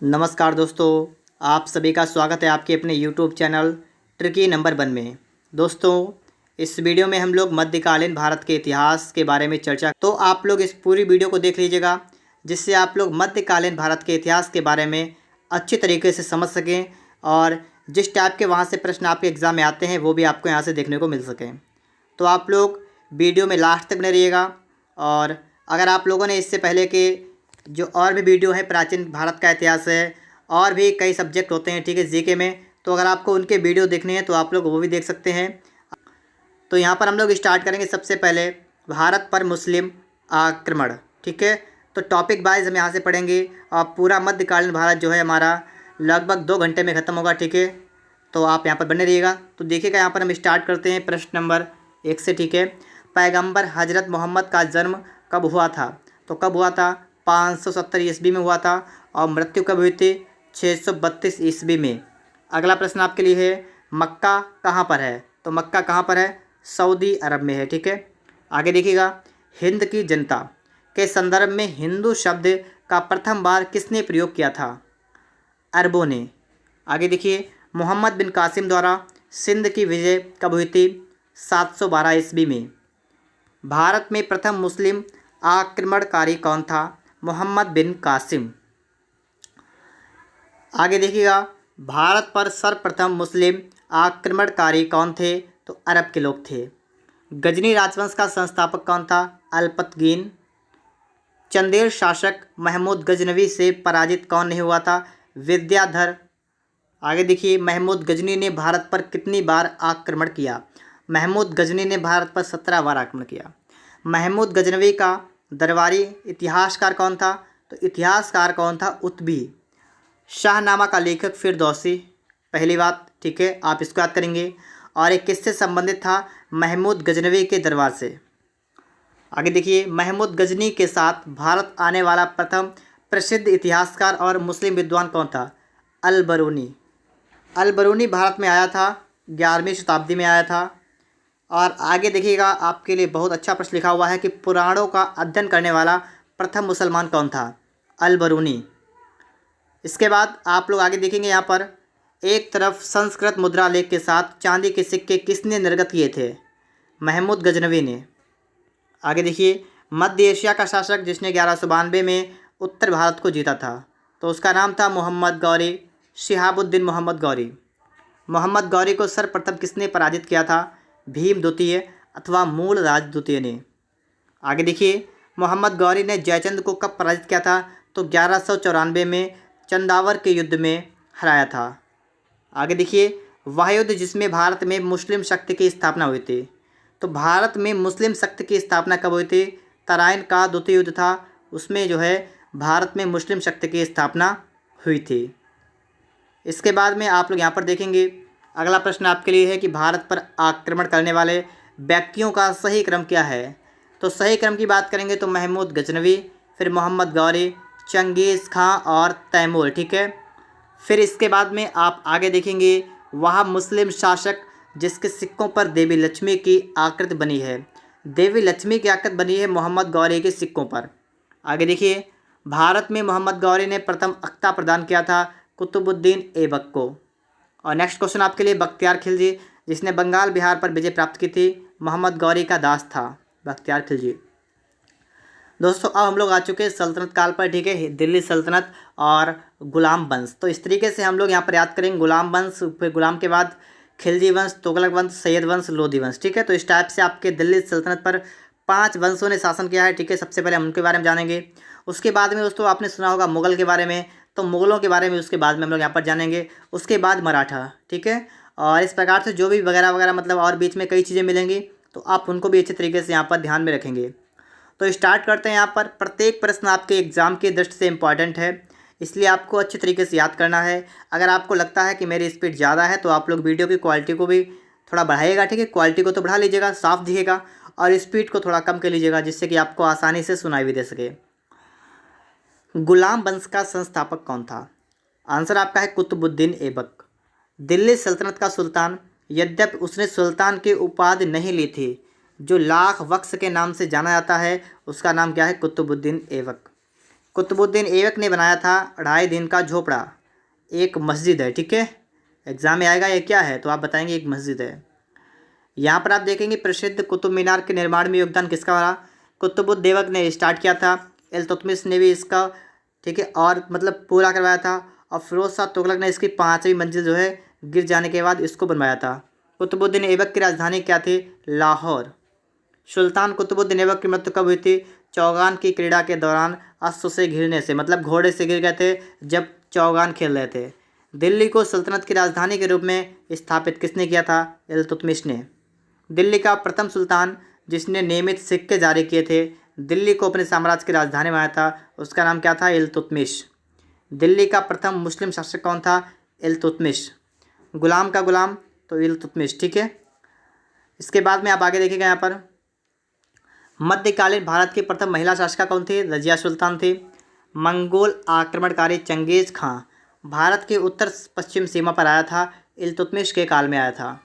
नमस्कार दोस्तों, आप सभी का स्वागत है आपके अपने YouTube चैनल ट्रिकी नंबर 1 में। दोस्तों, इस वीडियो में हम लोग मध्यकालीन भारत के इतिहास के बारे में चर्चा, तो आप लोग इस पूरी वीडियो को देख लीजिएगा, जिससे आप लोग मध्यकालीन भारत के इतिहास के बारे में अच्छी तरीके से समझ सकें और जिस टाइप के वहाँ से प्रश्न आपके एग्ज़ाम में आते हैं वो भी आपको यहाँ से देखने को मिल सकें। तो आप लोग वीडियो में लास्ट तक बने रहिएगा। और अगर आप लोगों ने इससे पहले के जो और भी वीडियो है, प्राचीन भारत का इतिहास है और भी कई सब्जेक्ट होते हैं, ठीक है, जीके में, तो अगर आपको उनके वीडियो देखने हैं तो आप लोग वो भी देख सकते हैं। तो यहाँ पर हम लोग स्टार्ट करेंगे सबसे पहले भारत पर मुस्लिम आक्रमण, ठीक है। तो टॉपिक वाइज हम यहाँ से पढ़ेंगे और पूरा मध्यकालीन भारत जो है हमारा लगभग 2 घंटे में ख़त्म होगा, ठीक है। तो आप यहाँ पर बने रहिएगा। तो देखिएगा, यहाँ पर हम स्टार्ट करते हैं प्रश्न नंबर 1 से, ठीक है। पैगंबर हजरत मोहम्मद का जन्म कब हुआ था? तो कब हुआ था? 570 ईस्वी में हुआ था। और मृत्यु कब हुई थी? 632 ईस्वी में। अगला प्रश्न आपके लिए है, मक्का कहाँ पर है? तो मक्का कहाँ पर है? सऊदी अरब में है, ठीक है। आगे देखिएगा, हिंद की जनता के संदर्भ में हिंदू शब्द का प्रथम बार किसने प्रयोग किया था? अरबों ने। आगे देखिए, मोहम्मद बिन कासिम द्वारा सिंध की विजय कब हुई थी? 712 ईस्वी में। भारत में प्रथम मुस्लिम आक्रमणकारी कौन था? मोहम्मद बिन कासिम। आगे देखिएगा, भारत पर सर्वप्रथम मुस्लिम आक्रमणकारी कौन थे? तो अरब के लोग थे। गजनी राजवंश का संस्थापक कौन था? अल्पतगीन। चंदेल शासक महमूद गजनवी से पराजित कौन नहीं हुआ था? विद्याधर। आगे देखिए, महमूद गजनी ने भारत पर कितनी बार आक्रमण किया? महमूद गजनी ने भारत पर 17 बार आक्रमण किया। महमूद गजनवी का दरबारी इतिहासकार कौन था? तो इतिहासकार कौन था? उत्बी। शाहनामा का लेखक फिरदौसी, पहली बात, ठीक है, आप इसको याद करेंगे। और एक किससे संबंधित था? महमूद गजनवी के दरबार से। आगे देखिए, महमूद गजनी के साथ भारत आने वाला प्रथम प्रसिद्ध इतिहासकार और मुस्लिम विद्वान कौन था? अल बरूनी। अल बरूनी भारत में आया था, 11वीं शताब्दी में आया था। और आगे देखिएगा, आपके लिए बहुत अच्छा प्रश्न लिखा हुआ है कि पुराणों का अध्ययन करने वाला प्रथम मुसलमान कौन था? अल बरूनी। इसके बाद आप लोग आगे देखेंगे, यहाँ पर एक तरफ संस्कृत मुद्रा लेख के साथ चांदी के सिक्के किसने निर्गत किए थे? महमूद गजनवी ने। आगे देखिए, मध्य एशिया का शासक जिसने 1192 में उत्तर भारत को जीता था, तो उसका नाम था मोहम्मद गौरी, शिहाबुद्दीन मोहम्मद गौरी। मोहम्मद गौरी को सर्वप्रथम किसने पराजित किया था? भीम द्वितीय अथवा मूलराज द्वितीय ने। आगे देखिए, मोहम्मद गौरी ने जयचंद को कब पराजित किया था? तो 1194 में चंदावर के युद्ध में हराया था। आगे देखिए, वह युद्ध जिसमें भारत में मुस्लिम शक्ति की स्थापना हुई थी। तो भारत में मुस्लिम शक्ति की स्थापना कब हुई थी? तराइन का द्वितीय युद्ध था, उसमें जो है भारत में मुस्लिम शक्ति की स्थापना हुई थी। इसके बाद में आप लोग यहाँ पर देखेंगे, अगला प्रश्न आपके लिए है कि भारत पर आक्रमण करने वाले व्यक्तियों का सही क्रम क्या है? तो सही क्रम की बात करेंगे तो महमूद गजनवी, फिर मोहम्मद गौरी, चंगेज़ खां और तैमूर, ठीक है। फिर इसके बाद में आप आगे देखेंगे, वह मुस्लिम शासक जिसके सिक्कों पर देवी लक्ष्मी की आकृति बनी है। देवी लक्ष्मी की आकृति बनी है मोहम्मद गौरी के सिक्कों पर। आगे देखिए, भारत में मोहम्मद गौरी ने प्रथम अख्ता प्रदान किया था कुतुबुद्दीन ऐबक को। और नेक्स्ट क्वेश्चन आपके लिए, बख्तियार खिलजी जिसने बंगाल बिहार पर विजय प्राप्त की थी, मोहम्मद गौरी का दास था बख्तियार खिलजी। दोस्तों, अब हम लोग आ चुके हैं सल्तनत काल पर, ठीक है, दिल्ली सल्तनत और गुलाम वंश। तो इस तरीके से हम लोग यहाँ पर याद करेंगे, गुलाम वंश, फिर गुलाम के बाद खिलजी वंश, तुगलक वंश, सैयद वंश, लोधी वंश, ठीक है। तो इस टाइप से आपके दिल्ली सल्तनत पर 5 वंशों ने शासन किया है, ठीक है। सबसे पहले हम उनके बारे में जानेंगे। उसके बाद में दोस्तों आपने सुना होगा मुगल के बारे में, तो मुगलों के बारे में उसके बाद में हम लोग यहाँ पर जानेंगे। उसके बाद मराठा, ठीक है। और इस प्रकार से जो भी वगैरह वगैरह मतलब और बीच में कई चीज़ें मिलेंगी, तो आप उनको भी अच्छे तरीके से यहाँ पर ध्यान में रखेंगे। तो स्टार्ट करते हैं। यहाँ पर प्रत्येक प्रश्न आपके एग्ज़ाम की दृष्टि से इम्पॉर्टेंट है, इसलिए आपको अच्छे तरीके से याद करना है। अगर आपको लगता है कि मेरी स्पीड ज़्यादा है तो आप लोग वीडियो की क्वालिटी को भी थोड़ा बढ़ाइएगा, ठीक है। क्वालिटी को तो बढ़ा लीजिएगा, साफ दिखेगा, और स्पीड को थोड़ा कम कर लीजिएगा, जिससे कि आपको आसानी से सुनाई भी दे सके। गुलाम वंश का संस्थापक कौन था? आंसर आपका है कुतुबुद्दीन ऐबक, दिल्ली सल्तनत का सुल्तान। यद्यपि उसने सुल्तान की उपाधि नहीं ली थी, जो लाख बख्श के नाम से जाना जाता है, उसका नाम क्या है? कुतुबुद्दीन ऐबक। कुतुबुद्दीन ऐबक ने बनाया था 2.5 दिन का झोपड़ा, एक मस्जिद है। ठीक है, एग्जाम में आएगा ये क्या है, तो आप बताएंगे एक मस्जिद है। यहाँ पर आप देखेंगे प्रसिद्ध कुतुब मीनार के निर्माण में योगदान किसका रहा? कुतुबुद्दीन ऐबक ने स्टार्ट किया था, इल्तुतमिश ने भी इसका, ठीक है, और मतलब पूरा करवाया था, और फिरोज शाह तुगलक ने इसकी 5वीं मंजिल जो है गिर जाने के बाद इसको बनवाया था। कुतुबुद्दीन ऐबक की राजधानी क्या थी? लाहौर। सुल्तान कुतुबुद्दीन ऐबक की मृत्यु कब हुई थी? चौगान की क्रीड़ा के दौरान अश्व से गिरने से, मतलब घोड़े से गिर गए थे जब चौगान खेल रहे थे। दिल्ली को सल्तनत की राजधानी के रूप में स्थापित किसने किया था? इल्तुतमिश ने। दिल्ली का प्रथम सुल्तान जिसने नियमित सिक्के जारी किए थे, दिल्ली को अपने साम्राज्य की राजधानी बनाया था, उसका नाम क्या था? इल्तुतमिश। दिल्ली का प्रथम मुस्लिम शासक कौन था? इल्तुतमिश। गुलाम का गुलाम तो इल्तुतमिश। ठीक है, इसके बाद में आप आगे देखिएगा यहाँ पर मध्यकालीन भारत की प्रथम महिला शासिका कौन थी? रजिया सुल्तान थी। मंगोल आक्रमणकारी चंगेज खां भारत के उत्तर पश्चिम सीमा पर आया था, इल्तुतमिश के काल में आया था।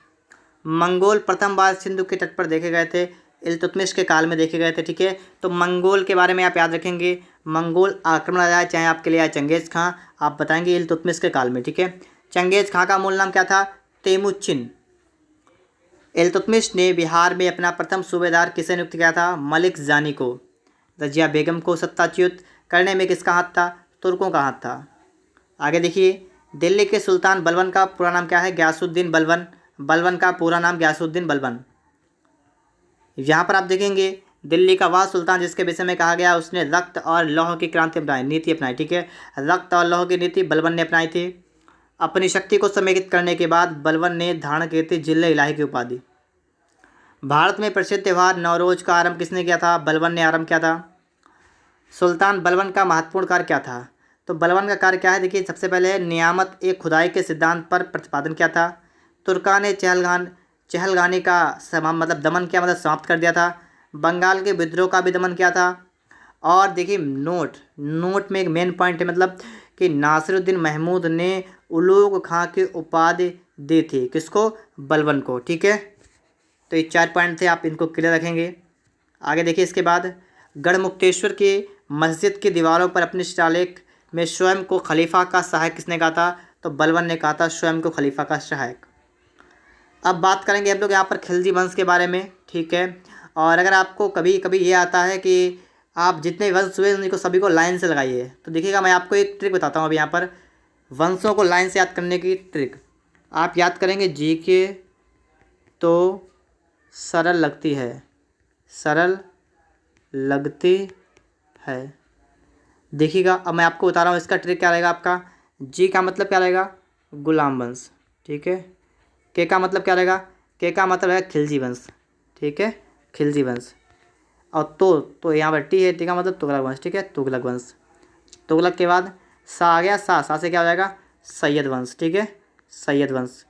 मंगोल प्रथम बार सिंधु के तट पर देखे गए थे, इल्तुतमिश के काल में देखे गए थे। ठीक है, तो मंगोल के बारे में आप याद रखेंगे, मंगोल आक्रमण आया चाहे आपके लिए आया चंगेज खां, आप बताएंगे इल्तुतमिश के काल में। ठीक है, चंगेज खां का मूल नाम क्या था? तेमुचिन। इल्तुतमिश ने बिहार में अपना प्रथम सूबेदार किसे नियुक्त किया था? मलिक जानी को। रजिया बेगम को सत्ताच्युत करने में किसका हाथ था? तुर्कों का हाथ था। आगे देखिए, दिल्ली के सुल्तान बलबन का पूरा नाम क्या है? गयासुद्दीन बलबन। बलबन का पूरा नाम गयासुद्दीन बलबन। यहाँ पर आप देखेंगे दिल्ली का वह सुल्तान जिसके विषय में कहा गया उसने रक्त और लौह की क्रांति अपनाई, नीति अपनाई। ठीक है, रक्त और लौह की नीति बलबन ने अपनाई थी। अपनी शक्ति को समेकित करने के बाद बलबन ने धारण की थी जिले इलाही की उपाधि। भारत में प्रसिद्ध त्यौहार नवरोज का आरंभ किसने किया था? बलबन ने आरंभ किया था। सुल्तान बलबन का महत्वपूर्ण कार्य क्या था? तो बलबन का कार्य क्या है? देखिए, सबसे पहले नियामत ए खुदाई के सिद्धांत पर प्रतिपादन किया था। तुर्का ने चहलगानी का मतलब दमन किया, मतलब समाप्त कर दिया था। बंगाल के विद्रोह का भी दमन किया था। और देखिए नोट में एक मेन पॉइंट है, मतलब कि नासिरुद्दीन महमूद ने उलूग खां की उपाधि दी थी, किसको? बलबन को। ठीक है, तो ये 4 पॉइंट थे, आप इनको क्लियर रखेंगे। आगे देखिए, इसके बाद गढ़मुक्तेश्वर की मस्जिद की दीवारों पर अपने शिलालेख में स्वयं को खलीफा का सहायक किसने कहा था? तो बलबन ने कहा था स्वयं को खलीफा का सहायक। अब बात करेंगे हम लोग यहाँ पर खिलजी वंश के बारे में। ठीक है, और अगर आपको कभी कभी ये आता है कि आप जितने वंश हुए उनको सभी को लाइन से लगाइए, तो देखिएगा मैं आपको एक ट्रिक बताता हूँ अभी यहाँ पर वंशों को लाइन से याद करने की ट्रिक। आप याद करेंगे जीके तो सरल लगती है, सरल लगती है। देखिएगा अब मैं आपको बता रहा हूँ इसका ट्रिक क्या रहेगा आपका। जी का मतलब क्या रहेगा? गुलाम वंश। ठीक है, के का मतलब क्या रहेगा? के का मतलब है खिलजी वंश। ठीक है, खिलजी वंश। और तो यहाँ पर टी है, टी का मतलब तुगलक वंश। ठीक है, तुगलक वंश। तुगलक के बाद सा आ गया, सा से क्या हो जाएगा? सैयद वंश। ठीक है, सैयद वंश।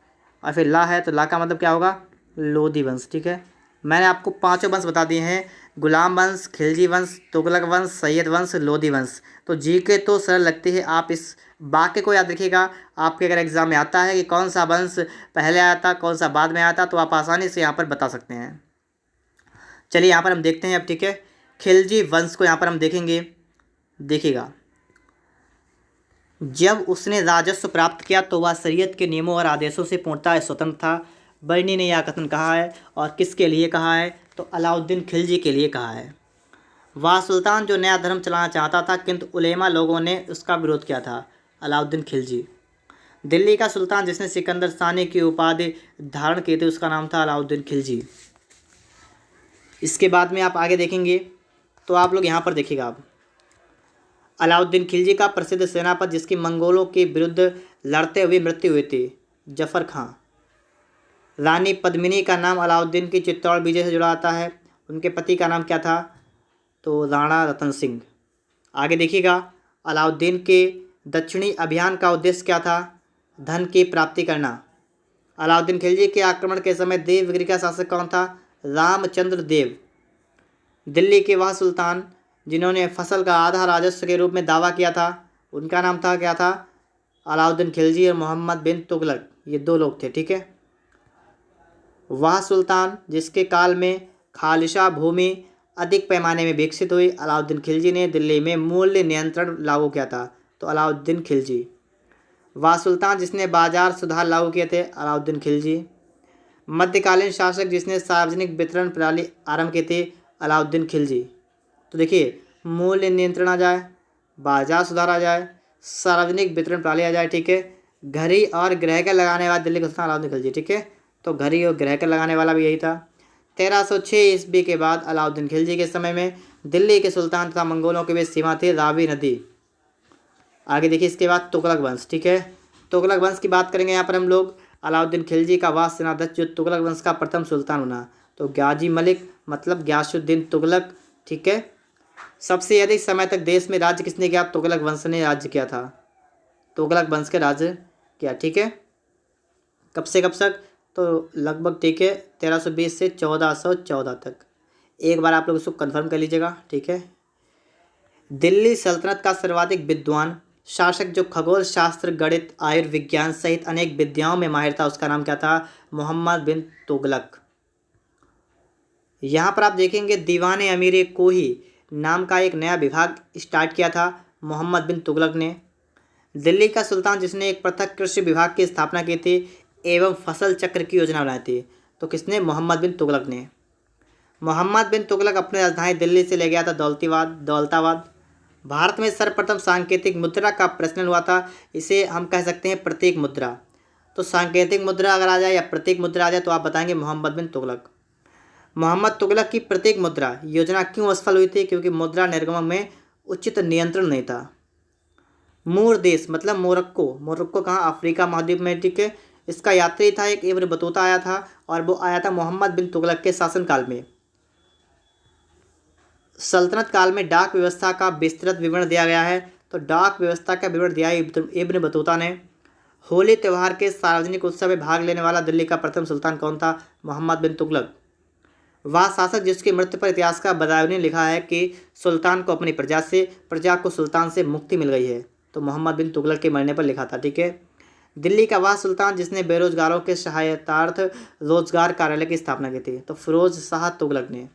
और फिर ला है तो ला का मतलब क्या होगा? लोधी वंश। ठीक है, मैंने आपको 5 वंश बता दिए हैं, गुलाम वंश, खिलजी वंश, तुगलक वंश, सैयद वंश, लोधी वंश। तो जी के तो सरल लगती है, आप इस वाक्य को याद रखिएगा। आपके अगर एग्जाम में आता है कि कौन सा वंश पहले आया था कौन सा बाद में आया था, तो आप आसानी से यहाँ पर बता सकते हैं। चलिए यहाँ पर हम देखते हैं अब। ठीक है, खिलजी वंश को यहाँ पर हम देखेंगे। देखिएगा, जब उसने राजस्व प्राप्त किया तो वह शरीयत के नियमों और आदेशों से पूर्णतः स्वतंत्र था। बर्नी ने यह कथन कहा है, और किसके लिए कहा है? तो अलाउद्दीन खिलजी के लिए कहा है। वह सुल्तान जो नया धर्म चलाना चाहता था, किंतु उलेमा लोगों ने उसका विरोध किया था। अलाउद्दीन खिलजी। दिल्ली का सुल्तान जिसने सिकंदर सानी की उपाधि धारण की थी, उसका नाम था अलाउद्दीन खिलजी। इसके बाद में आप आगे देखेंगे तो आप लोग यहाँ पर देखिएगा। आप अलाउद्दीन खिलजी का प्रसिद्ध सेनापति जिसकी मंगोलों के विरुद्ध लड़ते हुए मृत्यु हुई थी, जफर खां। रानी पद्मिनी का नाम अलाउद्दीन की चित्तौड़ विजय से जुड़ा आता है। उनके पति का नाम क्या था? तो राणा रतन सिंह। आगे देखिएगा, अलाउद्दीन के दक्षिणी अभियान का उद्देश्य क्या था? धन की प्राप्ति करना। अलाउद्दीन खिलजी के आक्रमण के समय देवगिरी का शासक कौन था? रामचंद्र देव। दिल्ली के वह सुल्तान जिन्होंने फसल का आधा राजस्व के रूप में दावा किया था, उनका नाम था क्या था? अलाउद्दीन खिलजी और मोहम्मद बिन तुगलक, ये 2 लोग थे। ठीक है, वह सुल्तान जिसके काल में खालिशा भूमि अधिक पैमाने में विकसित हुई? अलाउद्दीन खिलजी ने। दिल्ली में मूल्य नियंत्रण लागू किया था? तो अलाउद्दीन खिलजी। वह सुल्तान जिसने बाजार सुधार लागू किए थे? अलाउद्दीन खिलजी। मध्यकालीन शासक जिसने सार्वजनिक वितरण प्रणाली आरंभ की थी? अलाउद्दीन खिलजी। तो देखिए, मूल्य नियंत्रण आ जाए, बाजार सुधार आ जाए, सार्वजनिक वितरण प्रणाली आ जाए, ठीक है, घड़ी और ग्रह कर लगाने वाला दिल्ली का सुल्तान अलाउद्दीन खिलजी, ठीक है। तो घड़ी और ग्रह कर लगाने वाला भी यही था। 1306 ईस्वी के बाद अलाउद्दीन खिलजी के समय में दिल्ली के सुल्तान तथा मंगोलों के बीच सीमा थी रावी नदी। आगे देखिए, इसके बाद तुगलक वंश, ठीक है। तुगलक वंश की बात करेंगे यहाँ पर हम लोग। अलाउद्दीन खिलजी का वह सेनाध्यक्ष जो तुगलक वंश का प्रथम सुल्तान बना, तो ग्याजी मलिक मतलब ग्यासुद्दीन तुगलक, ठीक है। सबसे अधिक समय तक देश में राज्य किसने किया? तुगलक वंश ने राज्य किया था। तुगलक वंश के राज्य किया, ठीक है। कब से कब तक? तो लगभग, ठीक है, 1320 से 1414 तक। एक बार आप लोग इसको कन्फर्म कर लीजिएगा, ठीक है। दिल्ली सल्तनत का सर्वाधिक विद्वान शासक जो खगोल शास्त्र, गणित, आयुर्विज्ञान सहित अनेक विद्याओं में माहिर था, उसका नाम क्या था? मोहम्मद बिन तुगलक। यहाँ पर आप देखेंगे दीवान अमीर कोही नाम का एक नया विभाग स्टार्ट किया था मोहम्मद बिन तुगलक ने। दिल्ली का सुल्तान जिसने एक पृथक कृषि विभाग की स्थापना की थी एवं फसल चक्र की योजना बनाई थी, तो किसने? मोहम्मद बिन तुगलक ने। मोहम्मद बिन तुगलक अपनी राजधानी दिल्ली से ले गया था दौलताबाद। भारत में सर्वप्रथम सांकेतिक मुद्रा का प्रचलन हुआ था, इसे हम कह सकते हैं प्रतीक मुद्रा। तो सांकेतिक मुद्रा अगर आ जाए या प्रतीक मुद्रा आ जाए तो आप बताएंगे मोहम्मद बिन तुगलक। मोहम्मद तुगलक की प्रतीक मुद्रा योजना क्यों असफल हुई थी? क्योंकि मुद्रा निर्गमन में उचित नियंत्रण नहीं था। मूर देश मतलब मोरक्को कहाँ? अफ्रीका महाद्वीप में, ठीक है। इसका यात्री था एक इब्न बतूता आया था, और वो आया था मोहम्मद बिन तुगलक के शासनकाल में। सल्तनत काल में डाक व्यवस्था का विस्तृत विवरण दिया गया है, तो डाक व्यवस्था का विवरण दिया है इब्न बतूता ने। होली त्यौहार के सार्वजनिक उत्सव में भाग लेने वाला दिल्ली का प्रथम सुल्तान कौन था? मोहम्मद बिन तुगलक। वह शासक जिसकी मृत्यु पर इतिहासकार बदायूं ने लिखा है कि सुल्तान को अपनी प्रजा को सुल्तान से मुक्ति मिल गई है, तो मोहम्मद बिन तुगलक के मरने पर लिखा था, ठीक है। दिल्ली का वह सुल्तान जिसने बेरोजगारों के सहायतार्थ रोजगार कार्यालय की स्थापना की थी, तो फिरोज शाह तुगलक ने।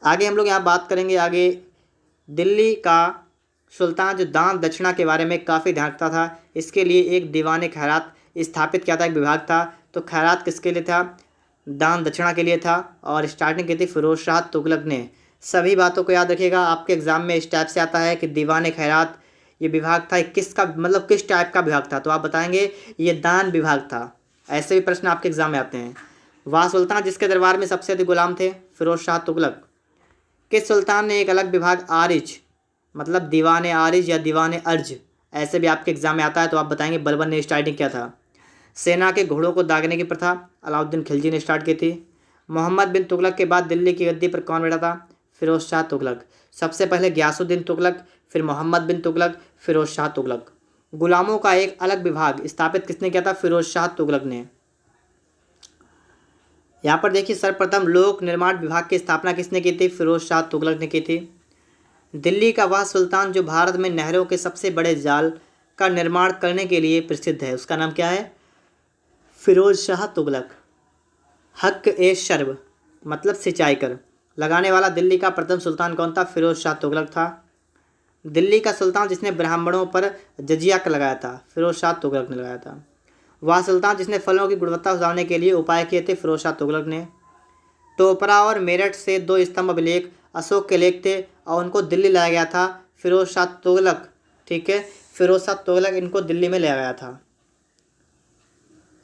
आगे हम लोग यहाँ बात करेंगे आगे दिल्ली का सुल्तान जो दान दक्षिणा के बारे में काफ़ी ध्यान रखता था, इसके लिए एक दीवान खैरात स्थापित किया था, एक विभाग था। तो खैरात किसके लिए था? दान दक्षिणा के लिए था, और स्टार्टिंग की थी फिरोज शाह तुगलक ने। सभी बातों को याद रखिएगा, आपके एग्जाम में इस टाइप से आता है कि दीवान खैरात ये विभाग था, किसका मतलब किस टाइप का विभाग था, तो आप बताएंगे ये दान विभाग था। ऐसे भी प्रश्न आपके एग्जाम में आते हैं। वह सुल्तान जिसके दरबार में सबसे अधिक गुलाम थे? फिरोज शाह तुगलक। किस सुल्तान ने एक अलग विभाग आरिज मतलब दीवान आरिज या दीवान अर्ज, ऐसे भी आपके एग्जाम में आता है, तो आप बताएंगे बलबन ने स्टार्टिंग किया था। सेना के घोड़ों को दागने की प्रथा अलाउद्दीन खिलजी ने स्टार्ट की थी। मोहम्मद बिन तुगलक के बाद दिल्ली की गद्दी पर कौन बैठा था? फिरोज शाह तुगलक। सबसे पहले ग्यासुद्दीन तुगलक, फिर मोहम्मद बिन तुगलक, फिरोज शाह तुगलक। गुलामों का एक अलग विभाग स्थापित किसने किया था? फिरोज शाह तुगलक ने। यहाँ पर देखिए, सर्वप्रथम लोक निर्माण विभाग की स्थापना किसने की थी? फिरोज शाह तुगलक ने की थी। दिल्ली का वह सुल्तान जो भारत में नहरों के सबसे बड़े जाल का निर्माण करने के लिए प्रसिद्ध है, उसका नाम क्या है? फिरोज शाह तुगलक। हक ए शर्ब मतलब सिंचाई कर लगाने वाला दिल्ली का प्रथम सुल्तान कौन था? फिरोज शाह तुगलक था। दिल्ली का सुल्तान जिसने ब्राह्मणों पर जजिया का लगाया था? फिरोज शाह तुगलक ने लगाया था। वह सुल्तान जिसने फलों की गुणवत्ता सुधारने के लिए उपाय किए थे? फिरोज शाह तुगलक ने। टोपरा और मेरठ से 2 स्तंभ अभिलेख अशोक के लेख थे, और उनको दिल्ली लाया गया था फिरोज शाह तुगलक, ठीक है। फिरोज शाह तुगलक इनको दिल्ली में लाया गया था।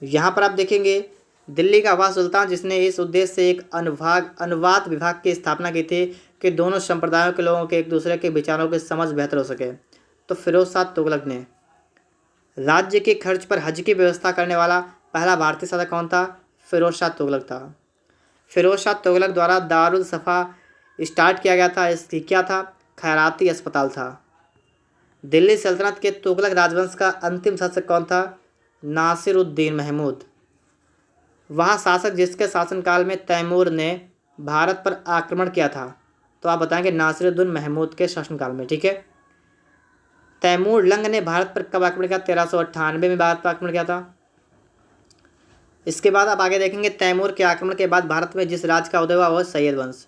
यहाँ पर आप देखेंगे दिल्ली का वह सुल्तान जिसने इस उद्देश्य से एक अनुवाद विभाग की स्थापना की थी कि दोनों संप्रदायों के लोगों के एक दूसरे के विचारों की समझ बेहतर हो सके, तो फिरोज शाह तुगलक ने। राज्य के खर्च पर हज की व्यवस्था करने वाला पहला भारतीय शासक कौन था? फिरोज शाह तुगलक था। फिरोज शाह तुगलक द्वारा दारुल सफ़ा स्टार्ट किया गया था, इसकी क्या था? खैराती अस्पताल था। दिल्ली सल्तनत के तुगलक राजवंश का अंतिम शासक कौन था? नासिरुद्दीन महमूद। वह शासक जिसके शासनकाल में तैमूर ने भारत पर आक्रमण किया था, तो आप बताएंगे नासिरुद्दीन महमूद के शासनकाल में, ठीक है। तैमूर लंग ने भारत पर कब आक्रमण किया? 1398 में भारत पर आक्रमण किया था। इसके बाद आप आगे देखेंगे तैमूर के आक्रमण के बाद भारत में जिस राज्य का उदय हुआ वह सैयद वंश।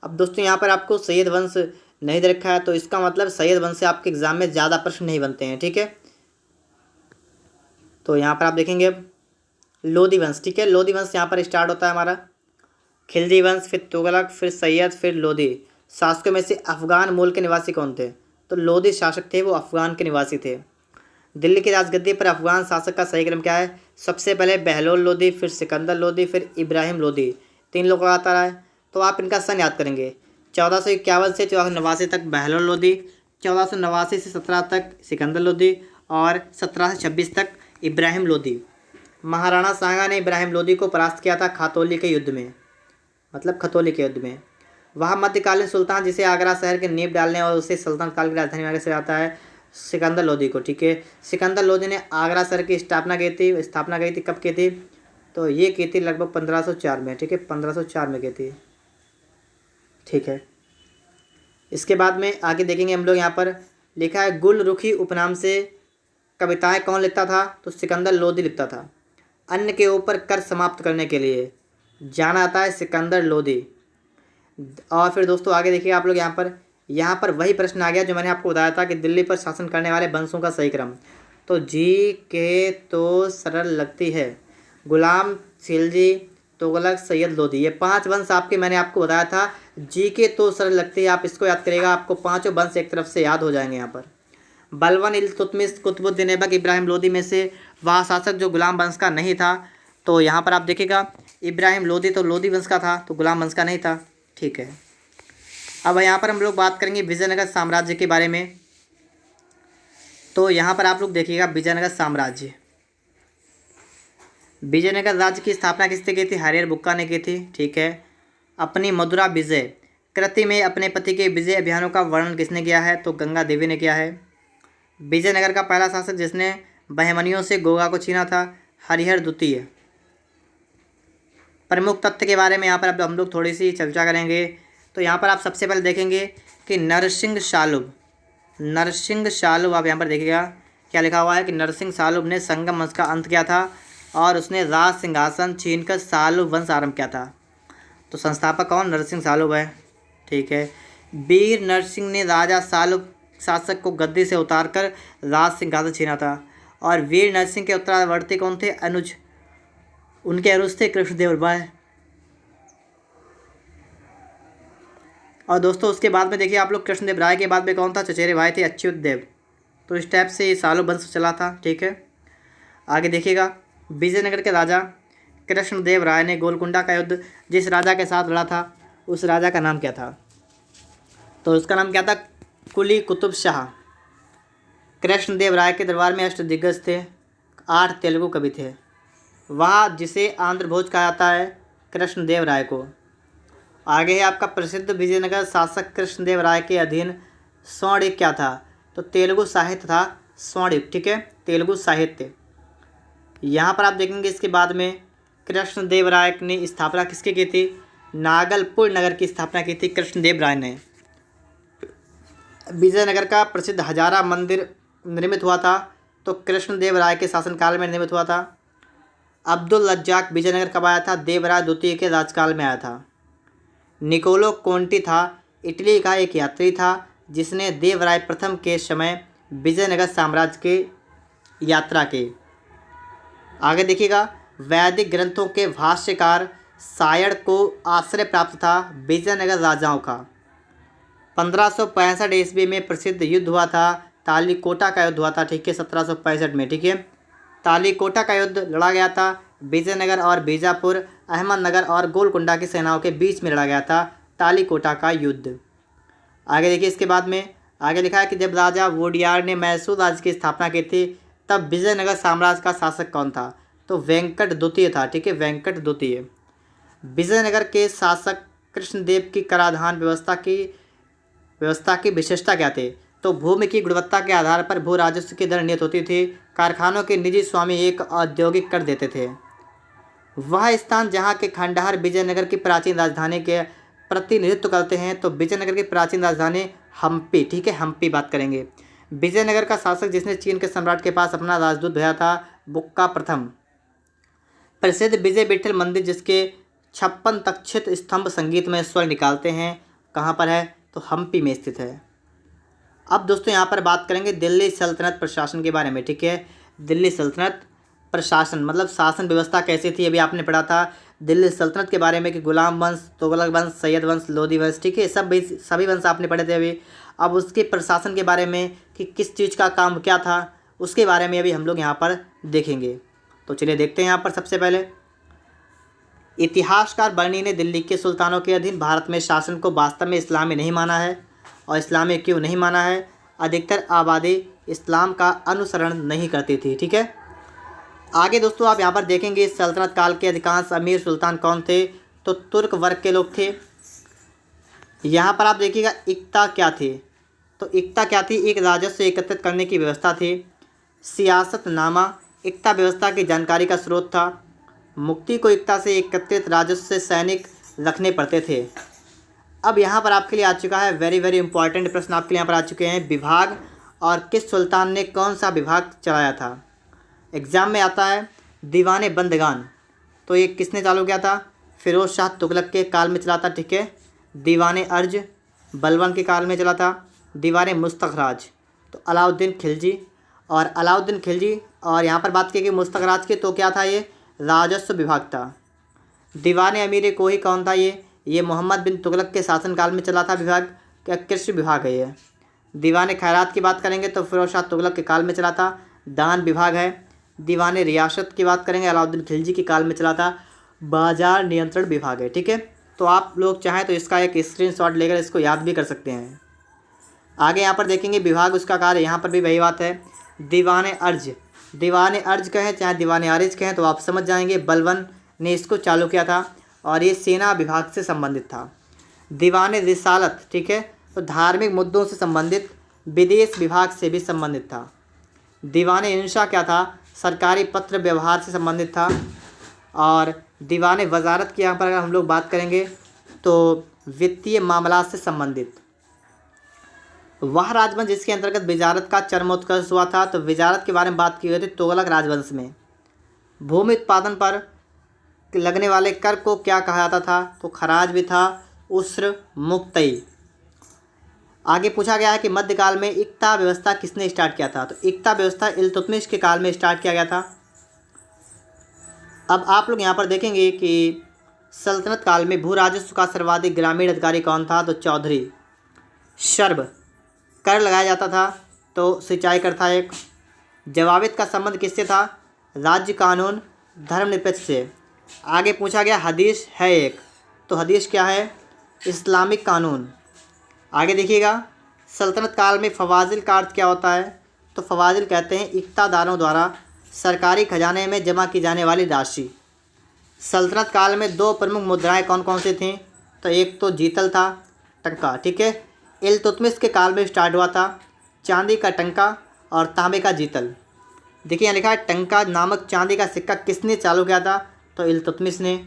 अब दोस्तों यहाँ पर आपको सैयद वंश नहीं दे रखा है, तो इसका मतलब सैयद वंश से आपके एग्जाम में ज़्यादा प्रश्न नहीं बनते हैं, ठीक है। तो यहाँ पर आप देखेंगे अब लोधी वंश, ठीक है। लोधी वंश यहाँ पर स्टार्ट होता है हमारा। खिलजी वंश, फिर तुगलक, फिर सैयद, फिर लोधी। शासकों में से अफगान मूल के निवासी कौन थे? तो लोधी शासक थे, वो अफगान के निवासी थे। दिल्ली की राजगद्दी पर अफगान शासक का सही क्रम क्या है? सबसे पहले बहलोल लोधी, फिर सिकंदर लोधी, फिर इब्राहिम लोधी। 3 लोग लगातार आए, तो आप इनका सन याद करेंगे। 1451 से 1489 तक बहलोल लोधी, 1489 से 17 तक सिकंदर लोधी, और 17 से 26 तक इब्राहिम लोधी। महाराणा सांगा ने इब्राहिम लोधी को परास्त किया था खतौली के युद्ध में, मतलब खतौली के युद्ध में। वह मध्यकालीन सुल्तान जिसे आगरा शहर के नींव डालने और उसे सल्तनत काल की राजधानी माना से आता है सिकंदर लोधी को, ठीक है। सिकंदर लोधी ने आगरा शहर की स्थापना की थी, कब की थी? तो ये की थी लगभग 1504 में, ठीक है, 1504 में की थी, ठीक है। इसके बाद में आगे देखेंगे हम लोग, यहाँ पर लिखा है गुलरुखी उपनाम से कविताएं कौन लिखता था? तो सिकंदर लोधी लिखता था। अन्न के ऊपर कर समाप्त करने के लिए जाना जाता है सिकंदर लोधी। और फिर दोस्तों आगे देखिए आप लोग, यहाँ पर वही प्रश्न आ गया जो मैंने आपको बताया था कि दिल्ली पर शासन करने वाले वंशों का सही क्रम। तो जी के तो सरल लगती है, गुलाम, खिलजी, तुगलक, सैयद, लोधी, ये 5 वंश आपके मैंने आपको बताया था। जी के तो सरल लगती है, आप इसको याद करिएगा, आपको 5 वंश एक तरफ से याद हो जाएंगे। यहाँ पर बलवन, इल्तुतमिश, कुतुबुद्दीन ऐबक, इब्राहिम लोधी में से वह शासक जो गुलाम वंश का नहीं था। तो यहाँ पर आप देखिएगा इब्राहिम लोधी तो लोधी वंश का था, तो गुलाम वंश का नहीं था, ठीक है। अब यहाँ पर हम लोग बात करेंगे विजयनगर साम्राज्य के बारे में। तो यहाँ पर आप लोग देखिएगा विजयनगर साम्राज्य, विजयनगर राज्य की स्थापना किसने की थी? हरिहर बुक्का ने की थी, ठीक है। अपनी मधुरा विजय कृति में अपने पति के विजय अभियानों का वर्णन किसने किया है? तो गंगा देवी ने किया है। विजयनगर का पहला शासक जिसने बहमनियों से गोवा को छीना था, हरिहर द्वितीय। प्रमुख तथ्य के बारे में यहाँ पर अब हम लोग थोड़ी सी चर्चा करेंगे। तो यहाँ पर आप सबसे पहले देखेंगे कि नरसिंह शालुब, आप यहाँ पर देखिएगा क्या लिखा हुआ है कि नरसिंह शालुब ने संगम वंश का अंत किया था और उसने राज सिंहासन छीनकर शालुब वंश आरंभ किया था। तो संस्थापक कौन? नरसिंह शालुब है, ठीक है। वीर नरसिंह ने राजा शालुब शासक को गद्दी से उतारकर राज सिंहासन छीना था, और वीर नरसिंह के उत्तरावर्ती कौन थे? अनुज, उनके अनुज थे कृष्णदेव राय। और दोस्तों उसके बाद में देखिए आप लोग कृष्णदेव राय के बाद में कौन था? चचेरे भाई थे अच्युत देव। तो इस टाइप से ये शालुब वंश चला था, ठीक है। आगे देखिएगा विजयनगर के राजा कृष्णदेव राय ने गोलकुंडा का युद्ध जिस राजा के साथ लड़ा था, उस राजा का नाम क्या था? तो उसका नाम क्या था? कुली कुतुब शाह। कृष्णदेव राय के दरबार में अष्टदिग्गज थे, 8 तेलुगु कवि थे। वहाँ जिसे आंध्र भोज कहा जाता है कृष्णदेव राय को। आगे है आपका प्रसिद्ध विजयनगर शासक कृष्णदेव राय के अधीन स्वर्णयुग क्या था? तो तेलुगु साहित्य था स्वर्णयुग, ठीक है, तेलुगु साहित्य। यहाँ पर आप देखेंगे इसके बाद में कृष्णदेव राय ने स्थापना किसकी की थी? नागलपुर नगर की स्थापना की थी कृष्णदेव राय ने। विजयनगर का प्रसिद्ध हजारा मंदिर निर्मित हुआ था, तो कृष्णदेव राय के शासनकाल में निर्मित हुआ था। अब्दुल रज्जाक विजयनगर कब आया था? देवराय द्वितीय के राजकाल में आया था। निकोलो कोंटी था इटली का एक यात्री था जिसने देवराय प्रथम के समय विजयनगर साम्राज्य के यात्रा की। आगे देखिएगा वैदिक ग्रंथों के भाष्यकार सायण को आश्रय प्राप्त था विजयनगर राजाओं का। 1565 ईस्वी में प्रसिद्ध युद्ध हुआ था, तालीकोटा का युद्ध हुआ था, ठीक है, 1765 में, ठीक है। तालीकोटा का युद्ध लड़ा गया था विजयनगर और बीजापुर, अहमदनगर और गोलकुंडा की सेनाओं के बीच में लड़ा गया था तालीकोटा का युद्ध। आगे देखिए इसके बाद में आगे लिखा है कि जब राजा वोडियार ने मैसूर राज्य की स्थापना की थी तब विजयनगर साम्राज्य का शासक कौन था? तो वेंकट द्वितीय था, ठीक है, वेंकट द्वितीय। विजयनगर के शासक कृष्णदेव की कराधान व्यवस्था की विशेषता क्या थी? तो भूमि की गुणवत्ता के आधार पर भू राजस्व की दर नियत होती थी। कारखानों के निजी स्वामी एक औद्योगिक कर देते थे। वह स्थान जहाँ के खंडहर विजयनगर की प्राचीन राजधानी के प्रतिनिधित्व करते हैं, तो विजयनगर की प्राचीन राजधानी हम्पी, ठीक है, हम्पी बात करेंगे। विजयनगर का शासक जिसने चीन के सम्राट के पास अपना राजदूत भेजा था, बुक्का प्रथम। प्रसिद्ध विजय विठल मंदिर जिसके 56 तक्षित स्तंभ संगीत में स्वर निकालते हैं, कहाँ पर है? तो हम्पी में स्थित है। अब दोस्तों यहाँ पर बात करेंगे दिल्ली सल्तनत प्रशासन के बारे में, ठीक है। दिल्ली सल्तनत प्रशासन मतलब शासन व्यवस्था कैसी थी, अभी आपने पढ़ा था दिल्ली सल्तनत के बारे में कि गुलाम वंश, तुगलक वंश, सैयद वंश, लोधी वंश, ठीक है, सभी वंश आपने पढ़े थे अभी। अब उसके प्रशासन के बारे में कि किस चीज़ का काम क्या था, उसके बारे में अभी हम लोग यहाँ पर देखेंगे। तो चलिए देखते हैं यहाँ पर। सबसे पहले इतिहासकार बर्नी ने दिल्ली के सुल्तानों के अधीन भारत में शासन को वास्तव में इस्लामी नहीं माना है। और इस्लामी क्यों नहीं माना है? अधिकतर आबादी इस्लाम का अनुसरण नहीं करती थी, ठीक है। आगे दोस्तों आप यहाँ पर देखेंगे इस सल्तनत काल के अधिकांश अमीर सुल्तान कौन थे? तो तुर्क वर्ग के लोग थे। यहाँ पर आप देखिएगा इक्ता क्या थी? तो इक्ता क्या थी? एक राजस्व एकत्रित करने की व्यवस्था थी। सियासतनामा इक्ता व्यवस्था की जानकारी का स्रोत था। मुक्ति को इक्ता से एकत्रित राजस्व से सैनिक रखने पड़ते थे। अब यहाँ पर आपके लिए आ चुका है वेरी वेरी इंपॉर्टेंट प्रश्न आपके लिए यहाँ पर आ चुके हैं। विभाग और किस सुल्तान ने कौन सा विभाग चलाया था? एग्ज़ाम में आता है दीवाने बंदगान, तो ये किसने चालू किया था? फिरोज शाह तुगलक के काल में चला था, ठीक है। दीवाने अर्ज बलबन के काल में चला था। दीवाने मुस्तखराज तो अलाउद्दीन खिलजी। और अलाउद्दीन खिलजी और यहाँ पर बात की गई मुस्तखराज की, तो क्या था? ये राजस्व विभाग था। दीवाने अमीर कोही कौन था? ये मोहम्मद बिन तुगलक के शासनकाल में चला था विभाग, क्या कृषि विभाग है ये। दीवाने खैरात की बात करेंगे तो फिरोज शाह तुगलक के काल में चला था, दान विभाग है। दीवाने रियासत की बात करेंगे अलाउद्दीन खिलजी के काल में चला था, बाजार नियंत्रण विभाग है, ठीक है। तो आप लोग चाहें तो इसका एक स्क्रीनशॉट लेकर इसको याद भी कर सकते हैं। आगे यहाँ पर देखेंगे विभाग उसका कार्य, यहाँ पर भी वही बात है। दीवाने अर्ज, दीवाने अर्ज कहें चाहे दीवाने आरिज कहें तो आप समझ जाएंगे, बलबन ने इसको चालू किया था और ये सेना विभाग से संबंधित था। दीवाने रिसालत, ठीक है, तो धार्मिक मुद्दों से संबंधित विदेश विभाग से भी संबंधित था। दीवाने इंशा क्या था? सरकारी पत्र व्यवहार से संबंधित था। और दीवाने वजारत की यहाँ पर अगर हम लोग बात करेंगे तो वित्तीय मामला से संबंधित। वह राजवंश जिसके अंतर्गत विजारत का चरमोत्कर्ष हुआ था, तो विजारत के बारे में बात की गई थी तुगलक राजवंश में। भूमि उत्पादन पर लगने वाले कर को क्या कहा जाता था? तो खराज भी था, उस्र मुक्तई। आगे पूछा गया है कि मध्यकाल में इक्ता व्यवस्था किसने स्टार्ट किया था? तो इक्ता व्यवस्था इल्तुतमिश के काल में स्टार्ट किया गया था। अब आप लोग यहाँ पर देखेंगे कि सल्तनत काल में भू राजस्व का सर्वाधिक ग्रामीण अधिकारी कौन था? तो चौधरी। शर्ब कर लगाया जाता था, तो सिंचाई कर था एक। जवाबित का संबंध किससे था? राज्य कानून धर्मनिरपेक्ष से। आगे पूछा गया हदीस है एक, तो हदीस क्या है? इस्लामिक कानून। आगे देखिएगा सल्तनत काल में फवाजिल का अर्थ क्या होता है? तो फवाजिल कहते हैं इक्तादारों द्वारा सरकारी खजाने में जमा की जाने वाली राशि। सल्तनत काल में दो प्रमुख मुद्राएं कौन कौन सी थीं? तो एक तो जीतल था, टंका, ठीक है। इल्तुतमिश के काल में स्टार्ट हुआ था, चांदी का टंका और तांबे का जीतल। देखिए यहाँ लिखा है टंका नामक चांदी का सिक्का किसने चालू किया था? तो इल्तुतमिश ने।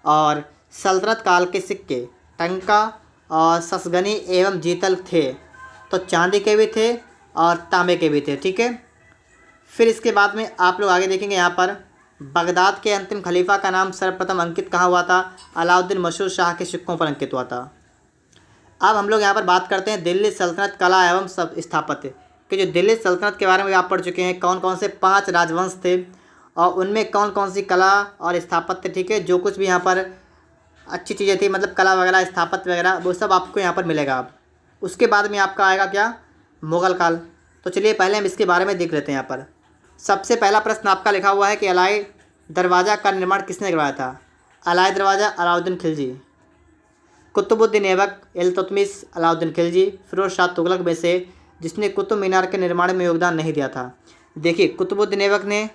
और सल्तनत काल के सिक्के टंका और ससगनी एवं जीतल थे, तो चांदी के भी थे और तांबे के भी थे, ठीक है। फिर इसके बाद में आप लोग आगे देखेंगे यहाँ पर बगदाद के अंतिम खलीफा का नाम सर्वप्रथम अंकित कहाँ हुआ था? अलाउद्दीन मशहूर शाह के सिक्कों पर अंकित हुआ था। अब हम लोग यहाँ पर बात करते हैं दिल्ली सल्तनत कला एवं सब स्थापत्य कि जो दिल्ली सल्तनत के बारे में आप पढ़ चुके हैं, कौन कौन से 5 राजवंश थे और उनमें कौन कौन सी कला और स्थापत्य, ठीक है, जो कुछ भी यहाँ पर अच्छी चीज़ें थी, मतलब कला वगैरह स्थापत्य वगैरह, वो सब आपको यहाँ पर मिलेगा। अब उसके बाद में आपका आएगा क्या? मुग़ल काल। तो चलिए पहले हम इसके बारे में देख लेते हैं। यहाँ पर सबसे पहला प्रश्न आपका लिखा हुआ है कि अलाई दरवाज़ा का निर्माण किसने करवाया था? अलाई दरवाज़ा अलाउद्दीन खिलजी। कुतुबुद्दीन ऐबक इल्तुतमिश अलाउद्दीन खिलजी। फिरोज शाह तुगलक में से जिसने कुतुब मीनार के निर्माण में योगदान नहीं दिया था? देखिए कुतुबुद्दीन ऐबक ने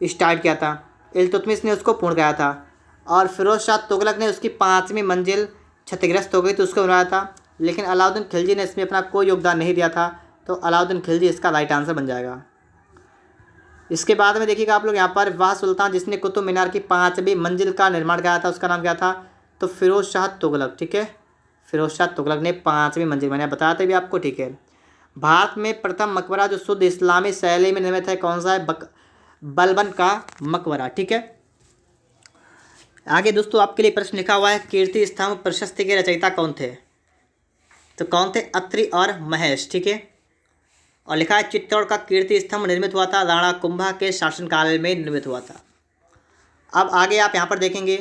स्टार्ट किया था, इल्तुतमिश ने उसको पूर्ण कराया था और फिरोज शाह तुगलक ने उसकी 5वीं मंजिल क्षतिग्रस्त हो गई तो उसको बनाया था, लेकिन अलाउद्दीन खिलजी ने इसमें अपना कोई योगदान नहीं दिया था, तो अलाउद्दीन खिलजी इसका राइट आंसर बन जाएगा। इसके बाद में देखिएगा आप लोग यहाँ पर वह सुल्तान जिसने कुतुब मीनार की 5वीं मंजिल का निर्माण कराया था उसका नाम क्या था? तो फिरोज शाह तुगलक, ठीक है। फिरोज शाह तुगलक ने 5वीं मंजिल, मैंने बताया था भी आपको, ठीक है। भारत में प्रथम मकबरा जो शुद्ध इस्लामी शैली में निर्मित है कौन सा है? बलबन का मकबरा, ठीक है। आगे दोस्तों आपके लिए प्रश्न लिखा हुआ है कीर्ति स्तंभ प्रशस्ति के रचयिता कौन थे? तो कौन थे? अत्रि और महेश, ठीक है। और लिखा है चित्तौड़ का कीर्ति स्तंभ निर्मित हुआ था राणा कुंभा के शासनकाल में निर्मित हुआ था। अब आगे आप यहाँ पर देखेंगे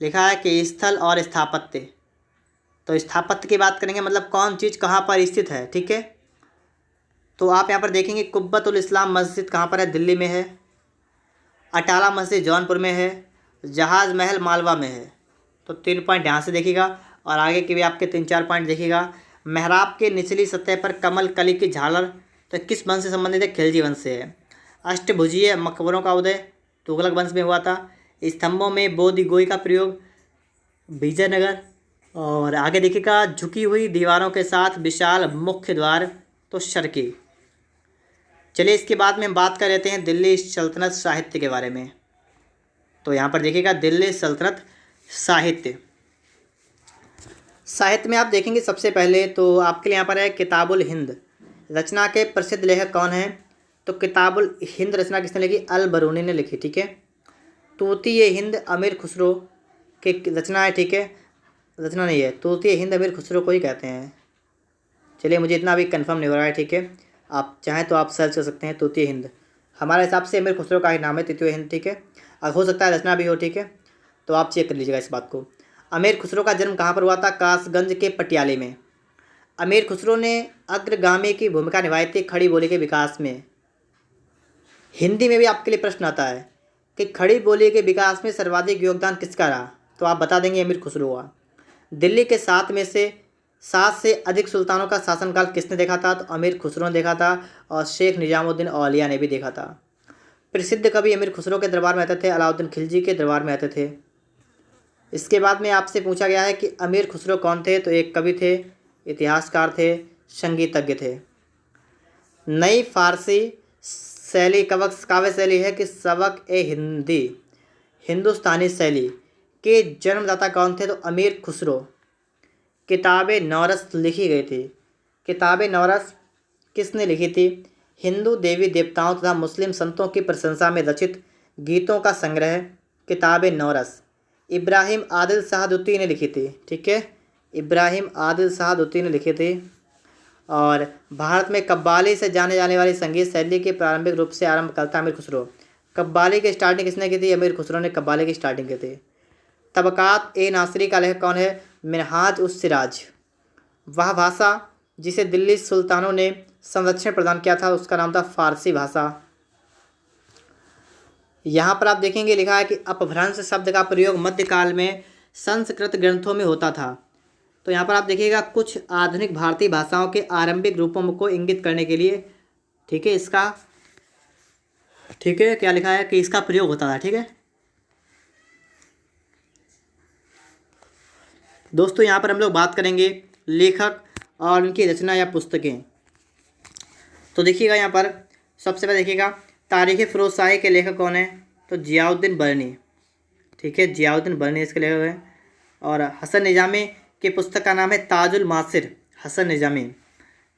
लिखा है कि स्थल और स्थापत्य। तो स्थापत्य की बात करेंगे मतलब कौन चीज़ कहाँ पर स्थित है, ठीक है। तो आप यहाँ पर देखेंगे कुब्बतुल इस्लाम मस्जिद कहाँ पर है? दिल्ली में है। अटाला मस्जिद जौनपुर में है। जहाज़ महल मालवा में है। तो 3 पॉइंट यहाँ से देखिएगा और आगे के भी आपके 3-4 पॉइंट देखिएगा। मेहराब के निचली सतह पर कमल कली की झालर तो किस वंश से संबंधित है? खिलजी वंश से है। अष्टभुजीय मकबरों का उदय तुगलक वंश में हुआ था। स्तंभों में बोधि गोई का प्रयोग विजयनगर। और आगे देखिएगा झुकी हुई दीवारों के साथ विशाल मुख्य द्वार तो शर्की। चलिए इसके बाद में हम बात कर लेते हैं दिल्ली सल्तनत साहित्य के बारे में। तो यहाँ पर देखिएगा दिल्ली सल्तनत साहित्य। साहित्य में आप देखेंगे सबसे पहले तो आपके लिए यहाँ पर है किताबुल हिंद। रचना के प्रसिद्ध लेखक कौन हैं? तो किताबुल हिंद रचना किसने लिखी? अल बरूनी ने लिखी, ठीक है। तूतीय हिंद अमीर खुसरो की रचना है, ठीक है। रचना नहीं है, तूतीय हिंद अमीर खुसरो को ही कहते हैं। चलिए मुझे इतना अभी कंफर्म नहीं हो रहा है, ठीक है। आप चाहें तो आप सर्च कर सकते हैं तूतीय हिंद। हमारे हिसाब से अमीर खुसरो का ही नाम है तूतीय हिंद, ठीक है। हो सकता है रचना भी हो, ठीक है। तो आप चेक कर लीजिएगा इस बात को। अमीर खुसरो का जन्म कहाँ पर हुआ था? कासगंज के पटियाले में। अमीर खुसरो ने अग्रगामी की भूमिका निभाई थी खड़ी बोली के विकास में। हिंदी में भी आपके लिए प्रश्न आता है कि खड़ी बोली के विकास में सर्वाधिक योगदान किसका रहा? तो आप बता देंगे अमीर खुसरो का। दिल्ली के 7 से अधिक सुल्तानों का शासनकाल किसने देखा था? तो अमीर खुसरो ने देखा था और शेख निजामुद्दीन औलिया ने भी देखा था। प्रसिद्ध कवि अमीर खुसरो के दरबार में आते थे, अलाउद्दीन खिलजी के दरबार में आते थे। इसके बाद में आपसे पूछा गया है कि अमीर खुसरो कौन थे? तो एक कवि थे, इतिहासकार थे, संगीतज्ञ थे। नई फारसी शैली काव्य शैली है कि सबक ए हिंदी हिंदुस्तानी शैली के जन्मदाता कौन थे? तो अमीर खुसरो। किताबे नौरस लिखी गई थी। किताबे नौरस किसने लिखी थी? हिंदू देवी देवताओं तथा मुस्लिम संतों की प्रशंसा में रचित गीतों का संग्रह किताबे नौरस इब्राहिम आदिल शाह दुत्ती ने लिखी थी, ठीक है। इब्राहिम आदिल शाह दुत्ती ने लिखी थी। और भारत में कव्वाली से जाने जाने वाली संगीत शैली के प्रारंभिक रूप से आरंभ करता अमीर खुसरो। कव्वाली की स्टार्टिंग किसने की थी? अमीर खुसरो ने कव्वाली की स्टार्टिंग की थी। तबकात ए नासिरी का लेखक कौन है? मिनहाज उस सिराज। वह भाषा जिसे दिल्ली सुल्तानों ने संरक्षण प्रदान किया था उसका नाम था फारसी भाषा। यहाँ पर आप देखेंगे लिखा है कि अपभ्रंश शब्द का प्रयोग मध्यकाल में संस्कृत ग्रंथों में होता था। तो यहाँ पर आप देखिएगा कुछ आधुनिक भारतीय भाषाओं के आरंभिक रूपों को इंगित करने के लिए, ठीक है, इसका, ठीक है, क्या लिखा है कि इसका प्रयोग होता था, ठीक है दोस्तों। यहाँ पर हम लोग बात करेंगे लेखक और उनकी रचना या पुस्तकें। तो देखिएगा यहाँ पर सबसे पहले देखिएगा तारीख़ फ़िरोज़ शाही के लेखक कौन है? तो जियाउद्दीन बर्नी, ठीक है, जियाउद्दीन बर्नी इसके लेखक हैं। और हसन निजामी की पुस्तक का नाम है ताजुल मासिर, हसन निजामी।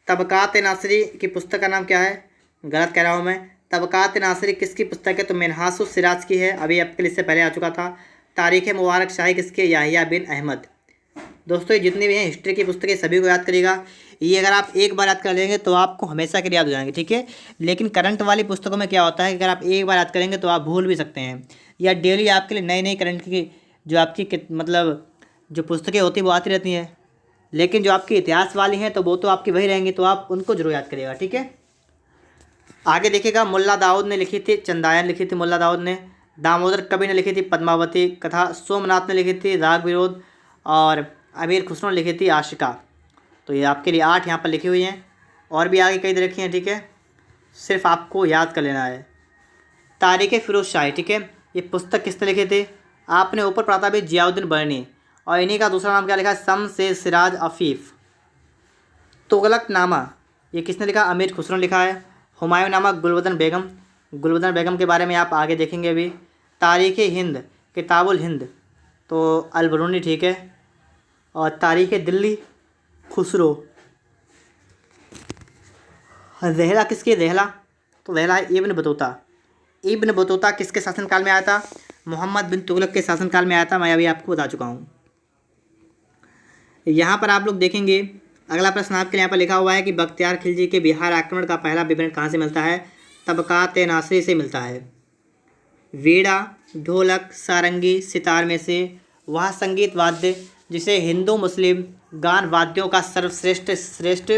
तबकात नासिरी की पुस्तक का नाम क्या है? गलत कह रहा हूँ मैं। तबकात नासिरी किसकी पुस्तक है? तो मिनहाज उस सिराज की है, अभी आपके लिए इससे पहले आ चुका था। तारीख़ मुबारक शाही किसकी है? याहिया बिन अहमद। दोस्तों ये जितनी भी हैं हिस्ट्री की पुस्तकें सभी को याद करिएगा। ये अगर आप एक बार याद कर लेंगे तो आपको हमेशा के लिए याद हो जाएंगे, ठीक है। लेकिन करंट वाली पुस्तकों में क्या होता है कि अगर आप एक बार याद करेंगे तो आप भूल भी सकते हैं, या डेली आपके लिए नई नई करंट की जो आपकी मतलब जो पुस्तकें होती हैं वो आती रहती हैं। लेकिन जो आपकी इतिहास वाली हैं तो वो तो आपकी वही रहेंगी, तो आप उनको जरूर याद करिएगा, ठीक है। आगे देखिएगा मुल्ला दाऊद ने लिखी थी चंदायन लिखी थी मुल्ला दाऊद ने। दामोदर कवि ने लिखी थी पद्मावती कथा। सोमनाथ ने लिखी थी राग विरोध। और अमीर खुसरो ने लिखी थी आशिका। तो ये आपके लिए 8 यहाँ पर लिखी हुई हैं, और भी आगे कई तरह की हैं, ठीक है, सिर्फ आपको याद कर लेना है। तारीख़ फ़िरोज़ शाही, ठीक है, ये पुस्तक किसने लिखी थी? आपने ऊपर पढ़ा था भी जियाउद्दीन बर्नी, और इन्हीं का दूसरा नाम क्या लिखा है? शम्स ए सिराज अफ़ीफ़। तुगलकनामा ये किसने लिखा? अमीर खुसरो ने लिखा है। हुमायूं नामा गुलबदन बेगम, गुलबदन बेगम के बारे में आप आगे देखेंगे अभी। तारीख़ हिंद किताबुल हिंद तो अल बरूनी, ठीक है। और तारीख़ दिल्ली खुसरो। रहला किसकी? रहला तो रहला है इब्न बतूता। इब्न बतूता किसके शासनकाल में आया था? मोहम्मद बिन तुगलक के शासनकाल में आया था, मैं अभी आपको बता चुका हूँ। यहाँ पर आप लोग देखेंगे अगला प्रश्न आपके लिए यहाँ पर लिखा हुआ है कि बख्तियार खिलजी के बिहार आक्रमण का पहला विवरण कहाँ से मिलता है? तबकात नासरी से मिलता है। वीणा, ढोलक, सारंगी, सितार में से वह संगीत वाद्य जिसे हिंदू मुस्लिम गान वाद्यों का श्रेष्ठ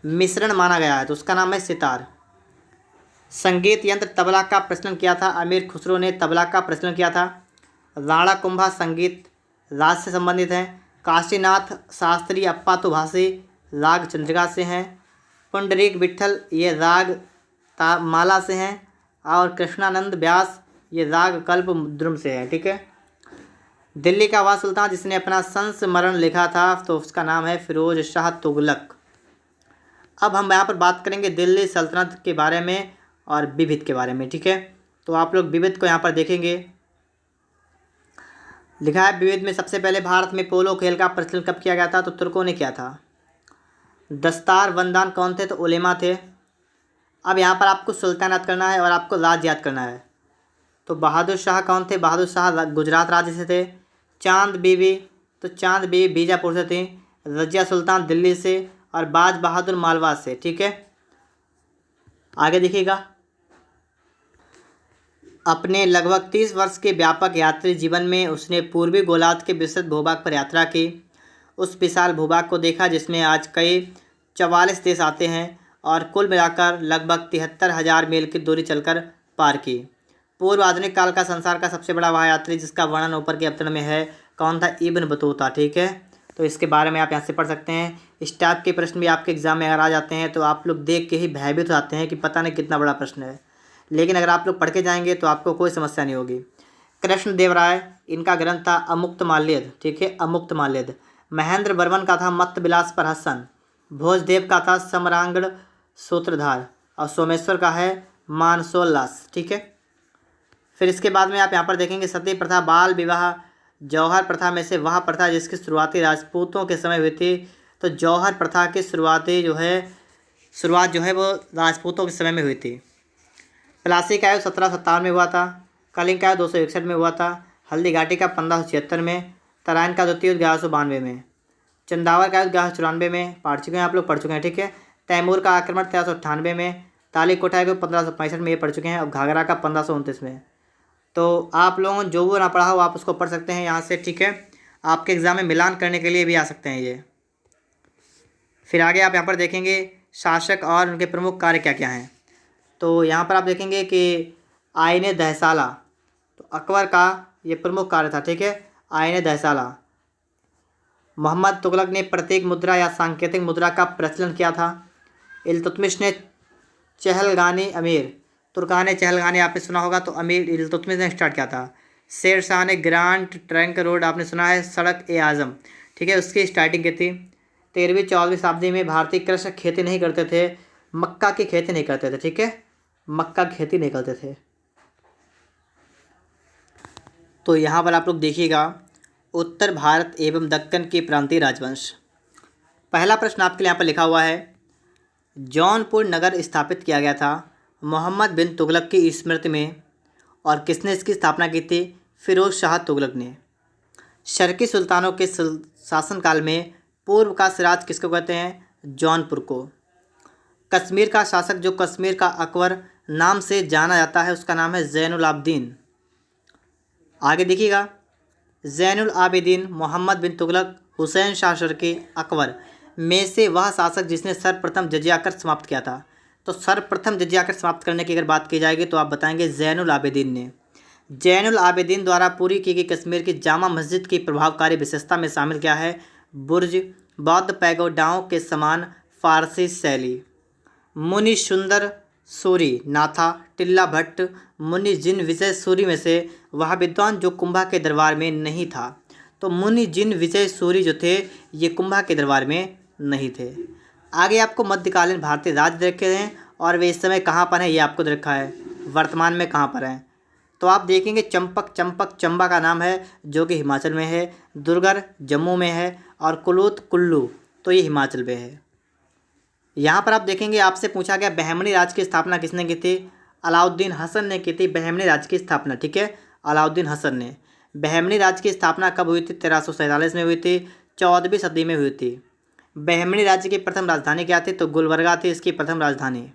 मिश्रण माना गया है, तो उसका नाम है सितार। संगीत यंत्र तबला का प्रचलन किया था, अमीर खुसरो ने तबला का प्रचलन किया था। राणा कुंभा संगीत राज से संबंधित है। काशीनाथ शास्त्री अप्पा तो भाषी राग चंद्रिका से हैं। पुंडरीक विट्ठल ये राग माला से हैं। और कृष्णानंद व्यास ये राग कल्प द्रुम से है। ठीक है। दिल्ली का वह सुल्तान जिसने अपना संस्मरण लिखा था, तो उसका नाम है फिरोज शाह तुगलक। अब हम यहाँ पर बात करेंगे दिल्ली सल्तनत के बारे में और विविध के बारे में। ठीक है, तो आप लोग विविध को यहाँ पर देखेंगे। लिखा है विविध में सबसे पहले भारत में पोलो खेल का प्रचलन कब किया गया था? तो तुर्कों ने किया था। दस्तार बंदान कौन थे? तो उलेमा थे। अब यहाँ पर आपको सुल्तान याद करना है और आपको राज्य याद करना है। तो बहादुर शाह कौन थे? बहादुर शाह गुजरात राज्य से थे। चांद बीबी, तो चांद बीबी बीजापुर से थी। रजिया सुल्तान दिल्ली से। और बाज बहादुर मालवा से। ठीक है, आगे देखिएगा। अपने लगभग 30 वर्ष के व्यापक यात्री जीवन में उसने पूर्वी गोलार्ध के विस्तृत भूभाग पर यात्रा की। उस विशाल भूभाग को देखा जिसमें आज कई 44 देश आते हैं और कुल मिलाकर लगभग 73,000 मील की दूरी चलकर पार की। पूर्व आधुनिक काल का संसार का सबसे बड़ा वह यात्री जिसका वर्णन ऊपर के अवतरण में है, कौन था? Ibn Battuta. ठीक है, तो इसके बारे में आप यहाँ से पढ़ सकते हैं। इस टाइप के प्रश्न भी आपके एग्जाम में अगर आ जाते हैं तो आप लोग देख के ही भयभीत हो जाते हैं कि पता नहीं कितना बड़ा प्रश्न है, लेकिन अगर आप लोग पढ़ के जाएंगे तो आपको कोई समस्या नहीं होगी। कृष्णदेव राय, इनका ग्रंथ था अमुक्तमाल्यद। ठीक है, अमुक्तमाल्यद। महेंद्र वर्मन का था मत्त विलास पर हसन। भोजदेव का था समरांगण सूत्रधार। और सोमेश्वर का है मानसोल्लास। ठीक है, फिर इसके बाद में आप यहाँ पर देखेंगे सती प्रथा, बाल विवाह, जौहर प्रथा में से वह प्रथा जिसकी शुरुआती राजपूतों के समय हुई थी। तो जौहर प्रथा की शुरुआत जो है वो राजपूतों के समय में हुई थी। प्लासी का आयोग 1757 में हुआ था। कलिंग का आयोग 261 में हुआ था। हल्दी घाटी का 1576 में। तराइन का द्वितीय युद्ध 1192 में। चंदावर का युद्ध 1194 में पढ़ चुके हैं, आप लोग पढ़ चुके हैं। ठीक है, तैमूर का आक्रमण 1398 में। ताली कोठा को 1565 में ये पढ़ चुके हैं। और घाघरा का 1529 में। तो आप लोगों ने जो वो ना पढ़ा हो आप उसको पढ़ सकते हैं यहाँ से। ठीक है, आपके एग्ज़ाम में मिलान करने के लिए भी आ सकते हैं ये। फिर आगे आप यहाँ पर देखेंगे शासक और उनके प्रमुख कार्य क्या क्या हैं। तो यहाँ पर आप देखेंगे कि आईने दहसाला, तो अकबर का ये प्रमुख कार्य था। ठीक है, आईने दहसाला। मोहम्मद तुगलक ने प्रतीक मुद्रा या सांकेतिक मुद्रा का प्रचलन किया था। इल्तुतमिश ने चहलगानी अमीर, तुर्कान चहलगानी आपने सुना होगा, तो अमीर इल्तुतमिश ने स्टार्ट किया था। शेर शाह ने ग्रांड ट्रंक रोड आपने सुना है, सड़क ए आज़म। ठीक है, उसकी स्टार्टिंग की थी। 13वीं-14वीं शताब्दी में भारतीय कृषक खेती नहीं करते थे, मक्का की खेती नहीं करते थे। ठीक है, मक्का की खेती नहीं करते थे। तो यहाँ पर आप लोग देखिएगा उत्तर भारत एवं दक्कन के प्रांतीय राजवंश। पहला प्रश्न आपके लिए यहाँ पर लिखा हुआ है, जौनपुर नगर स्थापित किया गया था मोहम्मद बिन तुगलक की स्मृति में और किसने इसकी स्थापना की थी? फिरोज शाह तुगलक ने। शर्की सुल्तानों के शासनकाल में पूर्व का सिराज किसको कहते हैं? जौनपुर को। कश्मीर का शासक जो कश्मीर का अकबर नाम से जाना जाता है उसका नाम है ज़ैनुल आबिदीन। आगे देखिएगा, ज़ैनुल आबिदीन मोहम्मद बिन तुगलक हुसैन शाह शर्की अकबर में से वह शासक जिसने सर्वप्रथम जजिया कर समाप्त किया था। तो सर्वप्रथम जजिया कर समाप्त करने की अगर बात की जाएगी तो आप बताएंगे ज़ैनुल आबिदीन ने। ज़ैनुल आबिदीन द्वारा पूरी की गई कश्मीर की जामा मस्जिद की प्रभावकारी विशेषता में शामिल क्या है? बुर्ज, बौद्ध पैगोडाओं के समान फारसी शैली। मुनि सुंदर सूरी नाथा, टिल्ला भट्ट, मुनि जिन विजय सूरी में से वह विद्वान जो कुंभा के दरबार में नहीं था। तो मुनि जिन विजय सूरी जो थे ये कुंभा के दरबार में नहीं थे। आगे आपको मध्यकालीन भारतीय राज्य दे रखे हैं और वे इस समय कहाँ पर हैं ये आपको दे रखा है, वर्तमान में कहाँ पर हैं। तो आप देखेंगे चंबा का नाम है जो कि हिमाचल में है, दुर्गर जम्मू में है और कुल्लू तो ये हिमाचल में है। यहाँ पर आप देखेंगे आपसे पूछा गया बहमनी राज्य की स्थापना किसने की थी? अलाउद्दीन हसन ने की थी बहमनी राज्य की स्थापना। ठीक है, अलाउद्दीन हसन ने। बहमनी राज्य की स्थापना कब हुई थी? 1347 में हुई थी, 14वीं सदी में हुई थी। बहमनी राज्य की प्रथम राजधानी क्या थी? तो गुलबर्गा थी इसकी प्रथम राजधानी।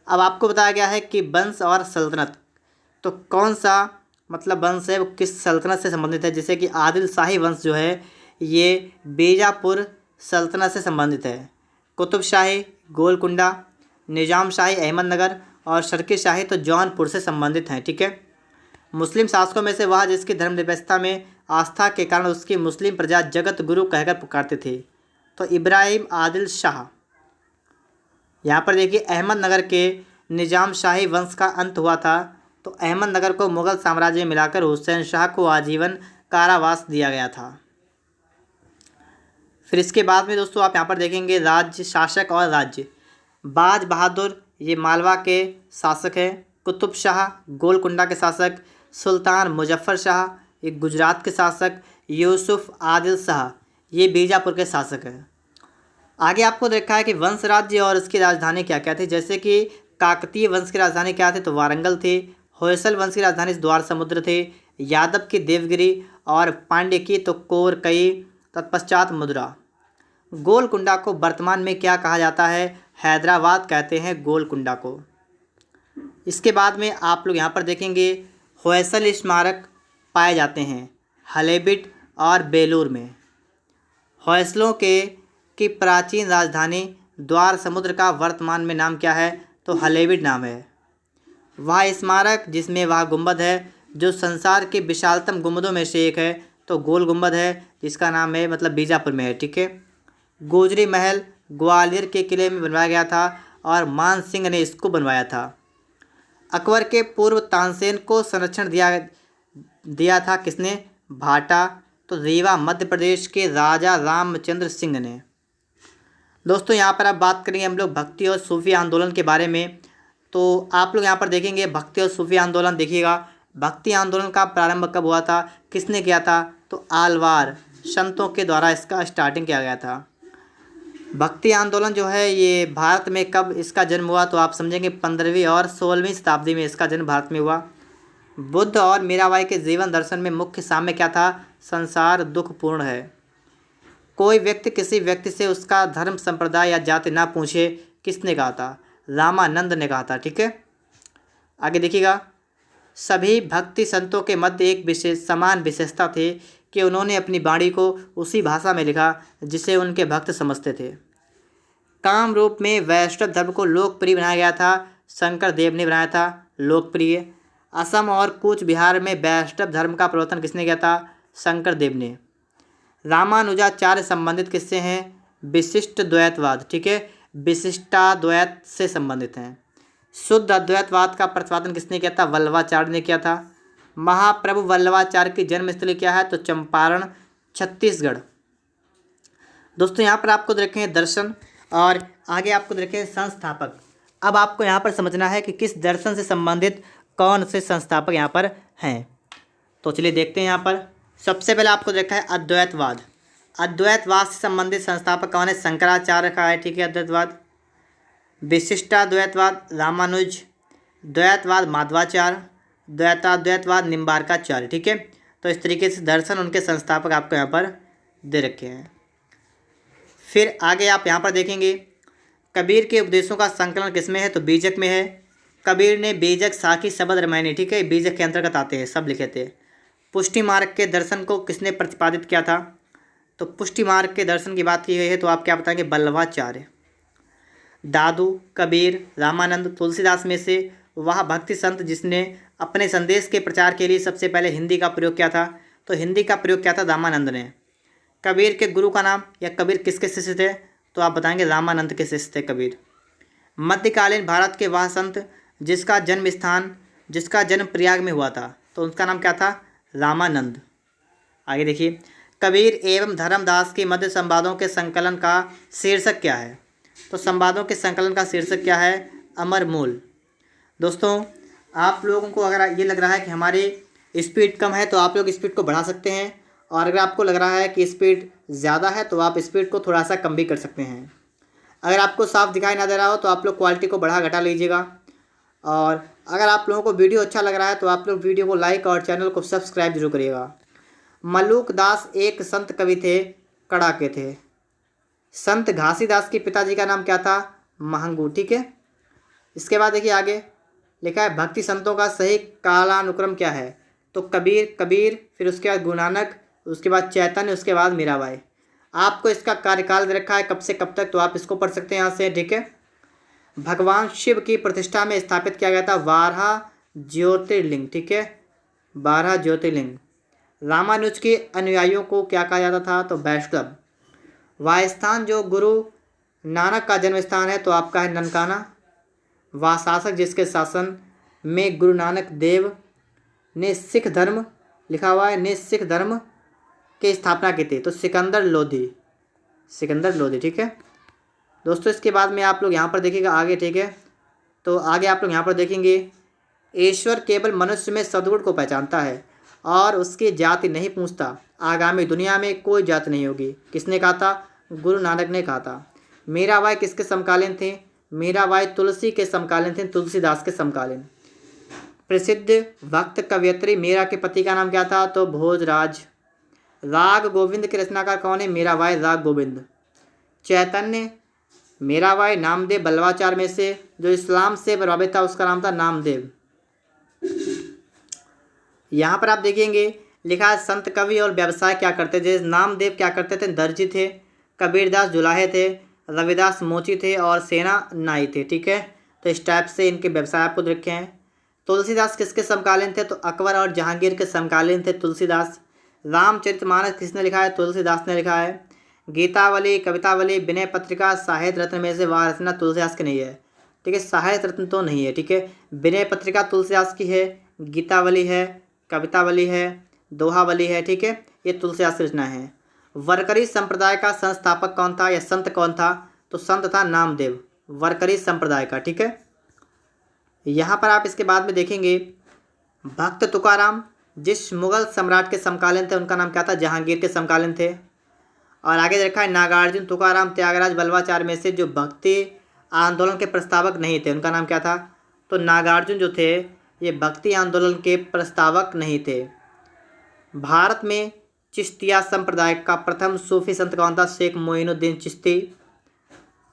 अब आपको बताया गया है कि वंश और सल्तनत, तो कौन सा मतलब वंश है वो किस सल्तनत से संबंधित है? जैसे कि आदिल शाही वंश जो है ये बीजापुर सल्तनत से संबंधित है। कुतुब शाही गोलकुंडा, निज़ाम शाही अहमदनगर और शर्की शाही तो जौनपुर से संबंधित हैं। ठीक है। मुस्लिम शासकों में से वह जिसकी धर्मनिरपेक्षता में आस्था के कारण उसकी मुस्लिम प्रजा जगत गुरु कहकर पुकारते थे, तो इब्राहिम आदिल शाह। यहाँ पर देखिए अहमदनगर के निज़ाम शाही वंश का अंत हुआ था, तो अहमदनगर को मुग़ल साम्राज्य में मिलाकर हुसैन शाह को आजीवन कारावास दिया गया था। फिर इसके बाद में दोस्तों आप यहाँ पर देखेंगे राज्य शासक और राज्य। बाज बहादुर ये मालवा के शासक हैं। कुतुब शाह गोलकुंडा के शासक। सुल्तान मुजफ्फर शाह ये गुजरात के शासक। यूसुफ आदिल शाह ये बीजापुर के शासक हैं। आगे आपको देखा है कि वंश राज्य और इसकी राजधानी क्या क्या थी। जैसे कि काकतीय वंश की राजधानी क्या थी? तो वारंगल थी। होयसल वंश की राजधानी द्वार समुद्र थी। यादव की देवगिरी और पांड्य की तो कोरकई, तत्पश्चात मदुरा। गोलकुंडा को वर्तमान में क्या कहा जाता है? हैदराबाद कहते हैं गोलकुंडा को। इसके बाद में आप लोग यहाँ पर देखेंगे होयसल स्मारक पाए जाते हैं हलेबिड और बेलूर में। होयसलों के की प्राचीन राजधानी द्वार समुद्र का वर्तमान में नाम क्या है? तो हलेबिड नाम है। वह स्मारक जिसमें वह गुंबद है जो संसार के विशालतम गुंबदों में से एक है, तो गोल गुंबद है जिसका नाम है मतलब बीजापुर में है। ठीक है। गोजरी महल ग्वालियर के किले में बनवाया गया था और मान सिंह ने इसको बनवाया था। अकबर के पूर्व तानसेन को संरक्षण दिया था किसने? भाटा, तो रीवा मध्य प्रदेश के राजा रामचंद्र सिंह ने। दोस्तों यहाँ पर अब बात करेंगे हम लोग भक्ति और सूफी आंदोलन के बारे में। तो आप लोग यहाँ पर देखेंगे भक्ति और सूफी आंदोलन। देखिएगा भक्ति आंदोलन का प्रारंभ कब हुआ था, किसने किया था? तो आलवार संतों के द्वारा इसका स्टार्टिंग किया गया था। भक्ति आंदोलन जो है ये भारत में कब इसका जन्म हुआ? तो आप समझेंगे 15वीं और 16वीं शताब्दी में इसका जन्म भारत में हुआ। बुद्ध और मीराबाई के जीवन दर्शन में मुख्य साम्य क्या था? संसार दुखपूर्ण है। कोई व्यक्ति किसी व्यक्ति से उसका धर्म संप्रदाय या जाति ना पूछे, किसने कहा था? रामानंद ने कहा था। ठीक है। आगे देखिएगा सभी भक्ति संतों के मध्य एक समान विशेषता थी कि उन्होंने अपनी वाणी को उसी भाषा में लिखा जिसे उनके भक्त समझते थे। काम रूप में वैष्णव धर्म को लोकप्रिय बनाया गया था, शंकर देव ने बनाया था लोकप्रिय। असम और कूच बिहार में वैष्णव धर्म का प्रवर्तन किसने किया था? शंकर देव ने। रामानुजाचार्य संबंधित किससे हैं? विशिष्ट द्वैतवाद। ठीक है, विशिष्टाद्वैत से संबंधित हैं। शुद्ध अद्वैतवाद का प्रतिपादन किसने किया था? वल्लभाचार्य ने किया था। महाप्रभु वल्लभाचार्य की जन्मस्थली क्या है? तो चंपारण छत्तीसगढ़। दोस्तों यहाँ पर आपको देखें दर्शन और आगे आपको देखें संस्थापक। अब आपको यहाँ पर समझना है कि किस दर्शन से संबंधित कौन से संस्थापक यहाँ पर हैं। तो चलिए देखते हैं। यहाँ पर सबसे पहले आपको देखा है अद्वैतवाद। अद्वैतवाद से संबंधित संस्थापक कौन है? शंकराचार्य का है। ठीक है। अद्वैतवाद। विशिष्टाद्वैतवाद रामानुज। द्वैतवाद माधवाचार्य। द्वैताद्वैतवाद निम्बार्काचार्य। ठीक है। तो इस तरीके से दर्शन उनके संस्थापक आपको यहाँ पर दे रखे हैं। फिर आगे आप यहाँ पर देखेंगे कबीर के उपदेशों का संकलन किसमें है? तो बीजक में है। कबीर ने बीजक साखी शबद रामायणी, ठीक है, बीजक के अंतर्गत आते हैं, सब लिखे थे। पुष्टि मार्ग के दर्शन को किसने प्रतिपादित किया था? तो पुष्टि मार्ग के दर्शन की बात की गई है तो आप क्या बताएंगे? वल्लभाचार्य। दादू, कबीर, रामानंद, तुलसीदास में से वह भक्ति संत जिसने अपने संदेश के प्रचार के लिए सबसे पहले हिंदी का प्रयोग किया था? तो हिंदी का प्रयोग किया था रामानंद ने। कबीर के गुरु का नाम या कबीर किसके शिष्य थे? तो आप बताएंगे रामानंद के शिष्य थे कबीर। मध्यकालीन भारत के वह संत जिसका जन्म प्रयाग में हुआ था, तो उनका नाम क्या था? रामानंद। आगे देखिए कबीर एवं धर्मदास के मध्य संवादों के संकलन का शीर्षक क्या है? तो संवादों के संकलन का शीर्षक क्या है? अमर मूल। दोस्तों आप लोगों को अगर ये लग रहा है कि हमारी स्पीड कम है तो आप लोग स्पीड को बढ़ा सकते हैं, और अगर आपको लग रहा है कि स्पीड ज़्यादा है तो आप स्पीड को थोड़ा सा कम भी कर सकते हैं। अगर आपको साफ दिखाई ना दे रहा हो तो आप लोग क्वालिटी को बढ़ा घटा लीजिएगा। और अगर आप लोगों को वीडियो अच्छा लग रहा है तो आप लोग वीडियो को लाइक और चैनल को सब्सक्राइब जरूर करिएगा। मलूक दास एक संत कवि थे, कड़ाके थे। संत घासीदास के पिताजी का नाम क्या था? महंगू। ठीक है। इसके बाद देखिए आगे लिखा है भक्ति संतों का सही कालानुक्रम क्या है? तो कबीर, फिर उसके बाद गुरु नानक, उसके बाद चैतन्य, उसके बाद मीराबाई। आपको इसका कार्यकाल दे रखा है कब से कब तक, तो आप इसको पढ़ सकते हैं यहाँ से। ठीक है। भगवान शिव की प्रतिष्ठा में स्थापित किया गया था 12 ज्योतिर्लिंग। ठीक है, 12 ज्योतिर्लिंग। रामानुज के अनुयायियों को क्या कहा जाता था? तो वैष्णव। वह स्थान जो गुरु नानक का जन्म स्थान है तो आपका है ननकाना। वह शासक जिसके शासन में गुरु नानक देव ने सिख धर्म, लिखा हुआ है, ने सिख धर्म की स्थापना की थी, तो सिकंदर लोधी, सिकंदर लोधी। ठीक है दोस्तों। इसके बाद में आप लोग यहाँ पर देखिएगा आगे। ठीक है, तो आगे आप लोग यहाँ पर देखेंगे ईश्वर केवल मनुष्य में सद्गुण को पहचानता है और उसकी जाति नहीं पूछता। आगामी दुनिया में कोई जाति नहीं होगी। किसने कहा था? गुरु नानक ने कहा था। मीराबाई किसके समकालीन थे? मीराबाई तुलसी के समकालीन थे, तुलसीदास के समकालीन। प्रसिद्ध भक्त कवयित्री मीरा के पति का नाम क्या था? तो भोजराज। राग गोविंद के रचनाकार कौन है? मीराबाई, राग गोविंद। चैतन्य, मीराबाई, नामदेव, बल्लवाचार्य में से जो इस्लाम से प्रभावित था उसका नाम था नामदेव। यहाँ पर आप देखेंगे लिखा है संत कवि और व्यवसाय क्या करते थे? नामदेव क्या करते थे? दर्जी थे। कबीरदास जुलाहे थे। रविदास मोची थे और सेना नाई थे। ठीक है, तो इस टाइप से इनके व्यवसाय आपको रखे हैं। तुलसीदास किसके समकालीन थे? तो अकबर और जहांगीर के समकालीन थे तुलसीदास। रामचरितमानस किसने लिखा है? तुलसीदास ने लिखा है। गीतावली, कवितावली, विनय पत्रिका, साहित्य रत्न में से वह रचना तुलसीदास की नहीं है। ठीक है, साहित्य रत्न तो नहीं है। ठीक है, विनय पत्रिका तुलसीदास की है, गीतावली है, कवितावली है, दोहावली है। ठीक है, ये तुलसीदास की रचना है। वरकरी संप्रदाय का संस्थापक कौन था या संत कौन था? तो संत था नामदेव, वरकरी संप्रदाय का। ठीक है, यहाँ पर आप इसके बाद में देखेंगे भक्त तुकाराम जिस मुगल सम्राट के समकालीन थे उनका नाम क्या था? जहांगीर के समकालीन थे। और आगे देखा है नागार्जुन, तुकाराम, त्यागराज, बल्लवाचार्य में से जो भक्ति आंदोलन के प्रस्तावक नहीं थे उनका नाम क्या था? तो नागार्जुन जो थे ये भक्ति आंदोलन के प्रस्तावक नहीं थे। भारत में चिश्तिया संप्रदाय का प्रथम सूफी संत कौन था? शेख मोइनुद्दीन चिश्ती।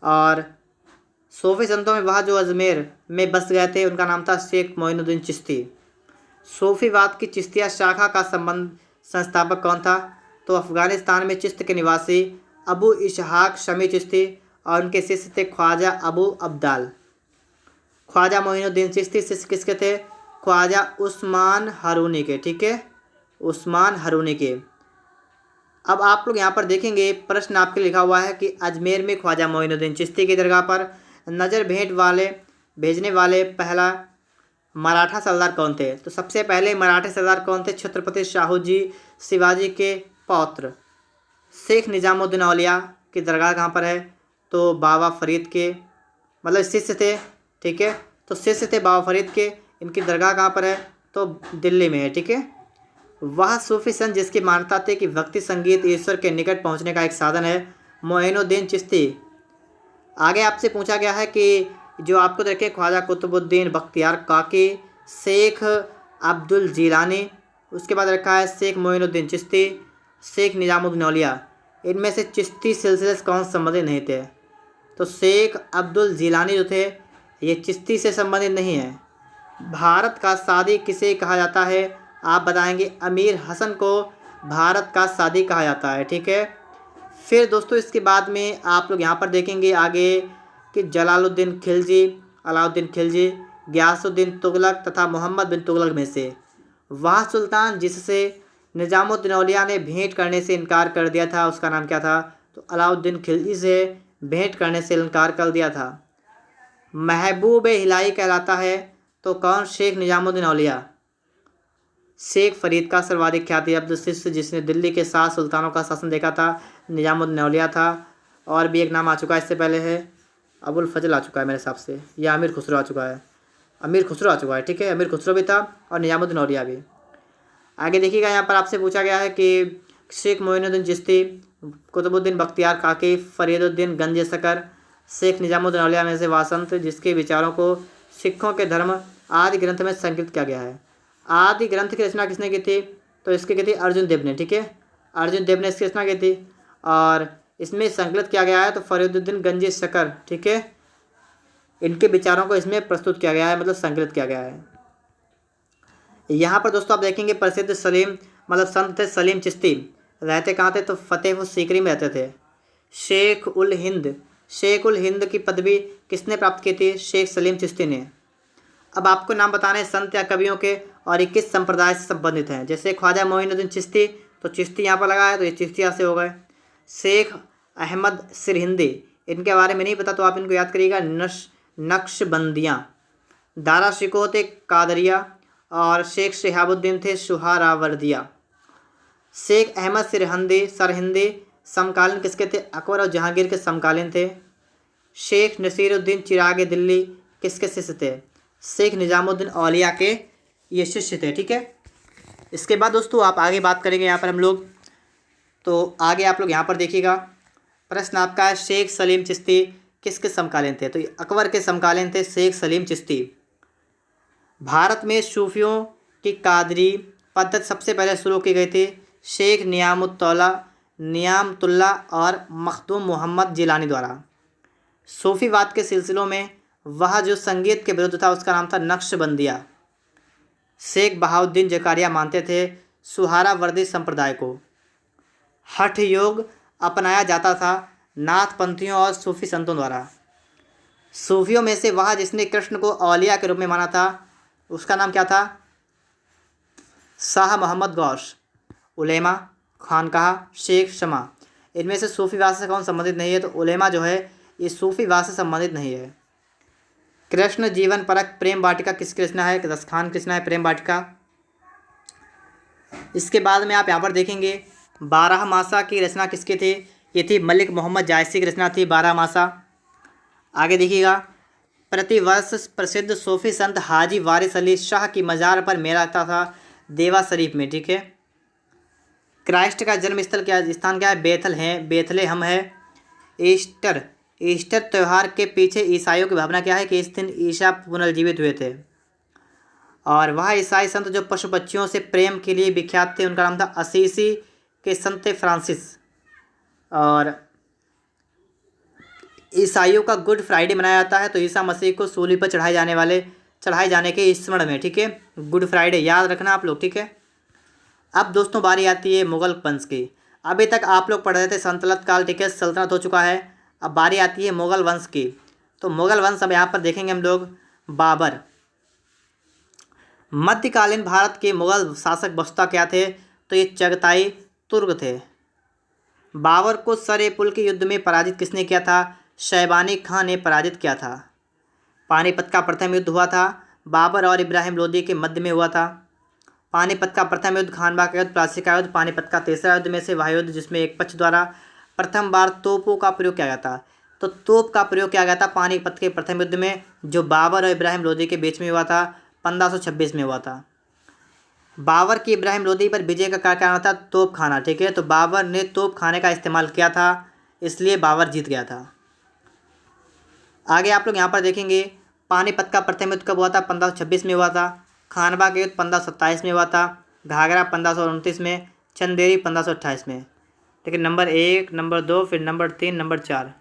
और सूफी संतों में वह जो अजमेर में बस गए थे उनका नाम था शेख मोइनुद्दीन चिश्ती। सूफीवाद की चिश्तिया शाखा का संस्थापक कौन था? तो अफ़गानिस्तान में चिश्त के निवासी अबू इशहाक शमी चिश्ती और उनके शिष्य थे ख्वाजा अबू अब्दाल। ख्वाजा मोइनुद्दीन चिश्ती शिष्य किसके थे? ख्वाजा उस्मान हारूनी के। ठीक है, उस्मान हारूनी के। अब आप लोग यहाँ पर देखेंगे प्रश्न आपके लिखा हुआ है कि अजमेर में ख्वाजा मोइनुद्दीन चिश्ती की दरगाह पर नज़र भेजने वाले पहला मराठा सरदार कौन थे? तो सबसे पहले मराठे सरदार कौन थे? छत्रपति शाहू शिवाजी के पौत्र शेख निजामुद्दीन औलिया की दरगाह कहाँ पर है? तो बाबा फरीद के, मतलब शिष्य थे। ठीक है, तो शिष्य थे बाबा फरीद के। इनकी दरगाह कहाँ पर है? तो दिल्ली में है। ठीक है, वह सूफी संत जिसकी मान्यता थी कि भक्ति संगीत ईश्वर के निकट पहुँचने का एक साधन है, मोइनुद्दीन चिश्ती। आगे आपसे पूछा गया है कि जो आपको देखें ख्वाजा कुतुबुद्दीन बख्तियार काकी, शेख अब्दुल जीलानी, उसके बाद रखा है शेख मोइनुद्दीन चिश्ती, शेख निजामुद्दीन औलिया। इनमें से चिश्ती सिलसिले से कौन संबंधित नहीं थे? तो शेख अब्दुल जीलानी जो थे ये चिश्ती से संबंधित नहीं है। भारत का सादी किसे कहा जाता है? आप बताएंगे अमीर हसन को भारत का सादी कहा जाता है। ठीक है, फिर दोस्तों इसके बाद में आप लोग यहाँ पर देखेंगे आगे कि जलालुद्दीन खिलजी, अलाउद्दीन खिलजी, गियासुद्दीन तुगलक तथा मोहम्मद बिन तुगलक में से वह सुल्तान जिससे निजामुद्दीन औलिया ने भेंट करने से इनकार कर दिया था उसका नाम क्या था? तो अलाउद्दीन खिलजी से भेंट करने से इनकार कर दिया था। महबूब हिलाई कहलाता है तो कौन? शेख निजामुद्दीन औलिया। शेख फरीद का सर्वाधिक ख्याति अब्द शिष्य जिसने दिल्ली के 7 सुल्तानों का शासन देखा था निजामुद्दीन औलिया था। और भी एक नाम आ चुका है इससे पहले है अबुल फजल आ चुका है मेरे हिसाब से, या अमीर खुसरो आ चुका है, अमीर खुसरो आ चुका है। ठीक है, अमीर खुसरो भी था और निजामुद्दीन औलिया भी। आगे देखिएगा यहाँ पर आपसे पूछा गया है कि शेख मोइनुद्दीन चिश्ती, कुतुबुद्दीन बख्तियार काकी, फरीदुद्दीन गंज सकर, शेख निजामुद्दीन औलिया में से वासंत जिसके विचारों को सिखों के धर्म आदि ग्रंथ में संकलित किया गया है। आदि ग्रंथ की रचना किसने की थी? तो इसकी की थी अर्जुन देव ने। ठीक है, अर्जुन देव ने इसकी रचना की थी। और इसमें संकलित किया गया है, तो फरीदुद्दीन गंजी शकर, ठीक है, इनके विचारों को इसमें प्रस्तुत किया गया है, मतलब संकलित किया गया है। यहाँ पर दोस्तों आप देखेंगे प्रसिद्ध सलीम मतलब संत थे सलीम चिश्ती, रहते कहाँ थे, तो फतेहपुर सीकरी में रहते थे। शेख उल हिंद की पदवी किसने प्राप्त की थी, शेख सलीम चिश्ती ने। अब आपको नाम बताने हैं संत या कवियों के, और ये किस संप्रदाय से संबंधित हैं। जैसे ख्वाजा मोइनुद्दीन चिश्ती, तो चिश्ती यहाँ पर लगा है, तो ये चिश्तिया से हो गए। शेख अहमद सिरहिंदी, इनके बारे में नहीं पता तो आप इनको याद करिएगा, नक्शबंदियाँ। दारा शिकोह थे कादरिया, और शेख शिहाबुद्दीन थे सुहरावर्दिया। शेख अहमद सरहिंदी समकालीन किसके थे, अकबर और जहांगीर के समकालीन थे। शेख नसीरुद्दीन चिराग दिल्ली किसके शिष्य थे, शेख निज़ामुद्दीन औलिया के ये शिष्य थे, ठीक है। इसके बाद दोस्तों आप आगे बात करेंगे यहाँ पर हम लोग, तो आगे आप लोग यहाँ पर देखिएगा, प्रश्न आपका है शेख सलीम चिश्ती किसके समकालीन थे, तो ये अकबर के समकालीन थे शेख सलीम चिश्ती। भारत में सूफियों की कादरी पद्धति सबसे पहले शुरू की गई थी शेख नियामतुल्ला और मखदूम मोहम्मद जिलानी द्वारा। सूफीवाद के सिलसिलों में वह जो संगीत के विरुद्ध था उसका नाम था नक्शबंदिया। शेख बहाउद्दीन जकारिया मानते थे सुहरावर्दी संप्रदाय को। हठ योग अपनाया जाता था नाथपंथियों और सूफी संतों द्वारा। सूफियों में से वह जिसने कृष्ण को औलिया के रूप में माना था उसका नाम क्या था, शाह मोहम्मद गौस। उलेमा, खानकाह, शेख शमा, इनमें से सूफीवाद से कौन संबंधित नहीं है, तो उलेमा जो है ये सूफीवाद से संबंधित नहीं है। कृष्ण जीवन परक प्रेम वाटिका किसकी रचना है, रसखान की रचना है प्रेम वाटिका। इसके बाद में आप यहाँ पर देखेंगे 12 मासा की रचना किसकी थी, ये थी मलिक मोहम्मद जायसी की रचना थी 12 मासा। आगे देखिएगा, प्रतिवर्ष प्रसिद्ध सूफी संत हाजी वारिस अली शाह की मज़ार पर मेला लगता था देवा शरीफ में, ठीक है। क्राइस्ट का जन्म स्थल क्या स्थान क्या है, बेथलेहम है। ईस्टर त्यौहार के पीछे ईसाइयों की भावना क्या है कि इस दिन ईसा पुनर्जीवित हुए थे। और वह ईसाई संत जो पशु पक्षियों से प्रेम के लिए विख्यात थे उनका नाम था असीसी के संत फ्रांसिस। और ईसाइयों का गुड फ्राइडे मनाया जाता है, तो ईसा मसीह को सूली पर चढ़ाए जाने के स्मरण में, ठीक है, गुड फ्राइडे याद रखना आप लोग, ठीक है। अब दोस्तों बारी आती है मुग़ल वंश की। अभी तक आप लोग पढ़ रहे थे सल्तनत काल, ठीक है, सल्तनत हो चुका है। अब बारी आती है मुग़ल वंश की। तो मुग़ल वंश अब यहाँ पर देखेंगे हम लोग। बाबर, मध्यकालीन भारत के मुग़ल शासक वस्तुतः क्या थे, तो ये चगताई तुर्क थे। बाबर को सर पुल के युद्ध में पराजित किसने किया था, शैबानी खां ने पराजित किया था। पानीपत का प्रथम युद्ध हुआ था बाबर और इब्राहिम लोदी के मध्य में हुआ था। पानीपत का प्रथम युद्ध, खानवा का युद्ध, प्लासी का युद्ध, पानीपत का तीसरा युद्ध में से वह युद्ध जिसमें एक पक्ष द्वारा प्रथम बार तोपों का प्रयोग किया गया था। तो तोप का प्रयोग किया गया था पानीपत के प्रथम युद्ध में, जो बाबर और इब्राहिम लोदी के बीच में हुआ था, 1526 में हुआ था। बाबर की इब्राहिम लोदी पर विजय का कारण था तोप खाना, ठीक है। तो बाबर ने तोप खाने का इस्तेमाल किया था, इसलिए बाबर जीत गया था। आगे आप लोग यहाँ पर देखेंगे पानीपत का प्रथम युद्ध कब हुआ था, 1526 में हुआ था। खानवा का युद्ध 1527 में हुआ था। घाघरा 1529 में। चंदेरी 1528 में। लेकिन नंबर 1, नंबर 2, फिर नंबर 3, नंबर 4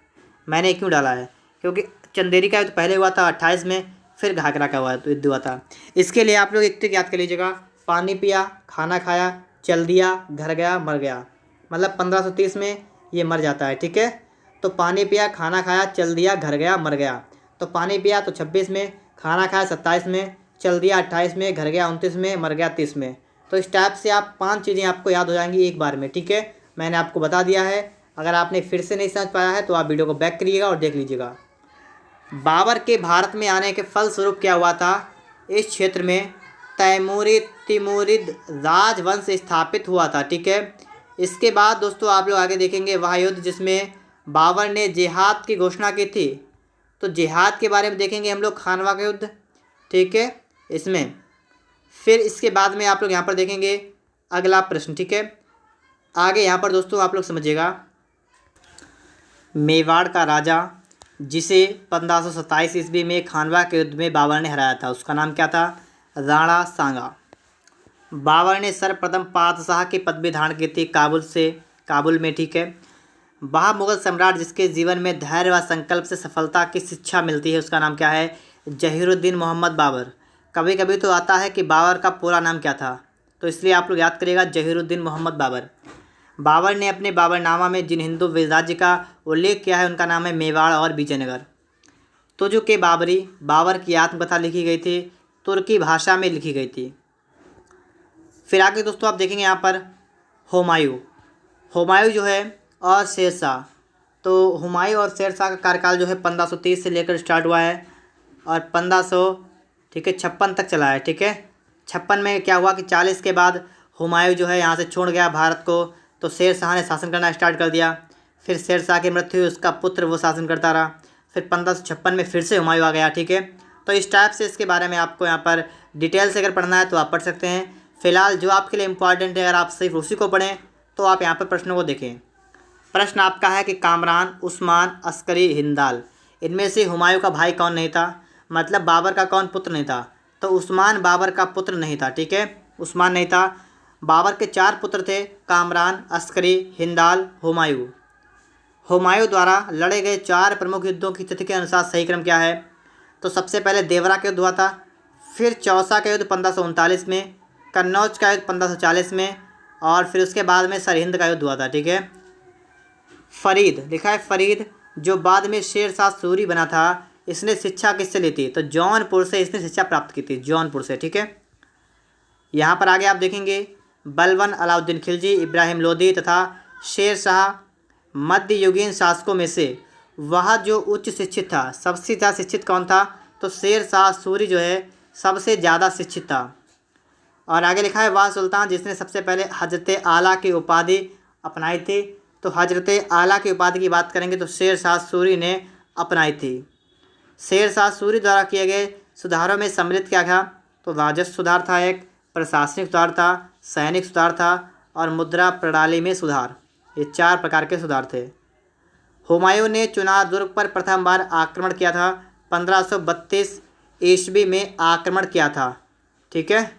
मैंने क्यों डाला है, क्योंकि चंदेरी का युद्ध पहले हुआ था 28 में, फिर घाघरा का युद्ध हुआ था। इसके लिए आप लोग एक ट्रिक याद कर लीजिएगा, पानी पिया, खाना खाया, चल दिया, घर गया, मर गया, मतलब 1530 में ये मर जाता है, ठीक है। तो पानी पिया, खाना खाया, चल दिया, घर गया, मर गया। तो पानी पिया तो 26 में, खाना खाया 27 में, चल दिया 28 में, घर गया 29 में, मर गया 30 में। तो इस टाइप से आप 5 चीज़ें आपको याद हो जाएंगी एक बार में, ठीक है। मैंने आपको बता दिया है। अगर आपने फिर से नहीं समझ पाया है तो आप वीडियो को बैक करिएगा और देख लीजिएगा। बाबर के भारत में आने के फलस्वरूप क्या हुआ था, इस क्षेत्र में तिमूरिद राजवंश स्थापित हुआ था, ठीक है। इसके बाद दोस्तों आप लोग आगे देखेंगे वह युद्ध जिसमें बाबर ने जिहाद की घोषणा की थी। तो जिहाद के बारे में देखेंगे हम लोग, खानवा का युद्ध, ठीक है, इसमें। फिर इसके बाद में आप लोग यहाँ पर देखेंगे अगला प्रश्न, ठीक है। आगे यहाँ पर दोस्तों आप लोग समझिएगा, मेवाड़ का राजा जिसे 1527 ईस्वी में खानवा के युद्ध में बाबर ने हराया था, उसका नाम क्या था, राणा सांगा। बाबर ने सर्वप्रथम पातशाह की पदवी धारण की थी काबुल में, ठीक है। वह मुगल सम्राट जिसके जीवन में धैर्य व संकल्प से सफलता की शिक्षा मिलती है उसका नाम क्या है? जहीरुद्दीन मोहम्मद बाबर। कभी कभी तो आता है कि बाबर का पूरा नाम क्या था, तो इसलिए आप लोग याद करिएगा जहीरुद्दीन मोहम्मद बाबर। बाबर ने अपने बाबरनामा में जिन हिंदू राज्य का उल्लेख किया है उनका नाम है मेवाड़ और विजयनगर। तुर्क के बाबरी, बाबर की आत्मकथा लिखी गई थी, तुर्की भाषा में लिखी गई थी। फिर आगे दोस्तों आप देखेंगे यहाँ पर हुमायूं। हुमायूं जो है और शेरशाह, तो हुमायूं और शेरशाह का कार्यकाल जो है 1530 से लेकर स्टार्ट हुआ है और 1556 तक चला है। ठीक है, 56 में क्या हुआ कि 40 के बाद हुमायूं जो है यहाँ से छोड़ गया भारत को, तो शेरशाह ने शासन करना स्टार्ट कर दिया। फिर शेरशाह की मृत्यु हुई, उसका पुत्र वो शासन करता रहा। फिर 1556 में फिर से हुमायूं आ गया। ठीक है, तो इस टाइप से इसके बारे में आपको यहाँ पर डिटेल से अगर पढ़ना है तो आप पढ़ सकते हैं। फिलहाल जो आपके लिए इम्पॉर्टेंट है, अगर आप सिर्फ उसी को पढ़ें तो आप यहाँ पर प्रश्नों को देखें। प्रश्न आपका है कि कामरान, उस्मान, अस्करी, हिंदाल, इनमें से हुमायूं का भाई कौन नहीं था? मतलब बाबर का कौन पुत्र नहीं था? तो उस्मान बाबर का पुत्र नहीं था। ठीक है, उस्मान नहीं था। बाबर के 4 पुत्र थे, कामरान, अस्करी, हिंदाल, हुमायूं। हुमायूं द्वारा लड़े गए 4 प्रमुख युद्धों की तिथि के अनुसार सही क्रम क्या है? तो सबसे पहले देवरा का युद्ध हुआ था, फिर चौसा का युद्ध 1539 में, कन्नौज का युद्ध 1540 में, और फिर उसके बाद में सरहिंद का युद्ध हुआ था। ठीक है, फरीद लिखा है फरीद, जो बाद में शेरशाह सूरी बना था, इसने शिक्षा किससे ली थी? तो जौनपुर से इसने शिक्षा प्राप्त की थी, जौनपुर से। ठीक है, यहाँ पर आगे आप देखेंगे बलबन, अलाउद्दीन खिलजी, इब्राहिम लोदी तथा शेरशाह मध्ययुगीन शासकों में से वह जो उच्च शिक्षित था, सबसे ज़्यादा शिक्षित कौन था? तो शेरशाह सूरी जो है सबसे ज़्यादा शिक्षित था। और आगे लिखा है वह सुल्तान जिसने सबसे पहले हजरत आला की उपाधि अपनाई थी। तो हजरत आला की उपाधि की बात करेंगे तो शेरशाह सूरी ने अपनाई थी। शेरशाह सूरी द्वारा किए गए सुधारों में सम्मिलित क्या था? तो राजस्व सुधार था, एक प्रशासनिक सुधार था, सैनिक सुधार था और मुद्रा प्रणाली में सुधार। ये 4 प्रकार के सुधार थे। हुमायूं ने चुनार दुर्ग पर प्रथम बार आक्रमण किया था, 1532 ईस्वी में आक्रमण किया था। ठीक है,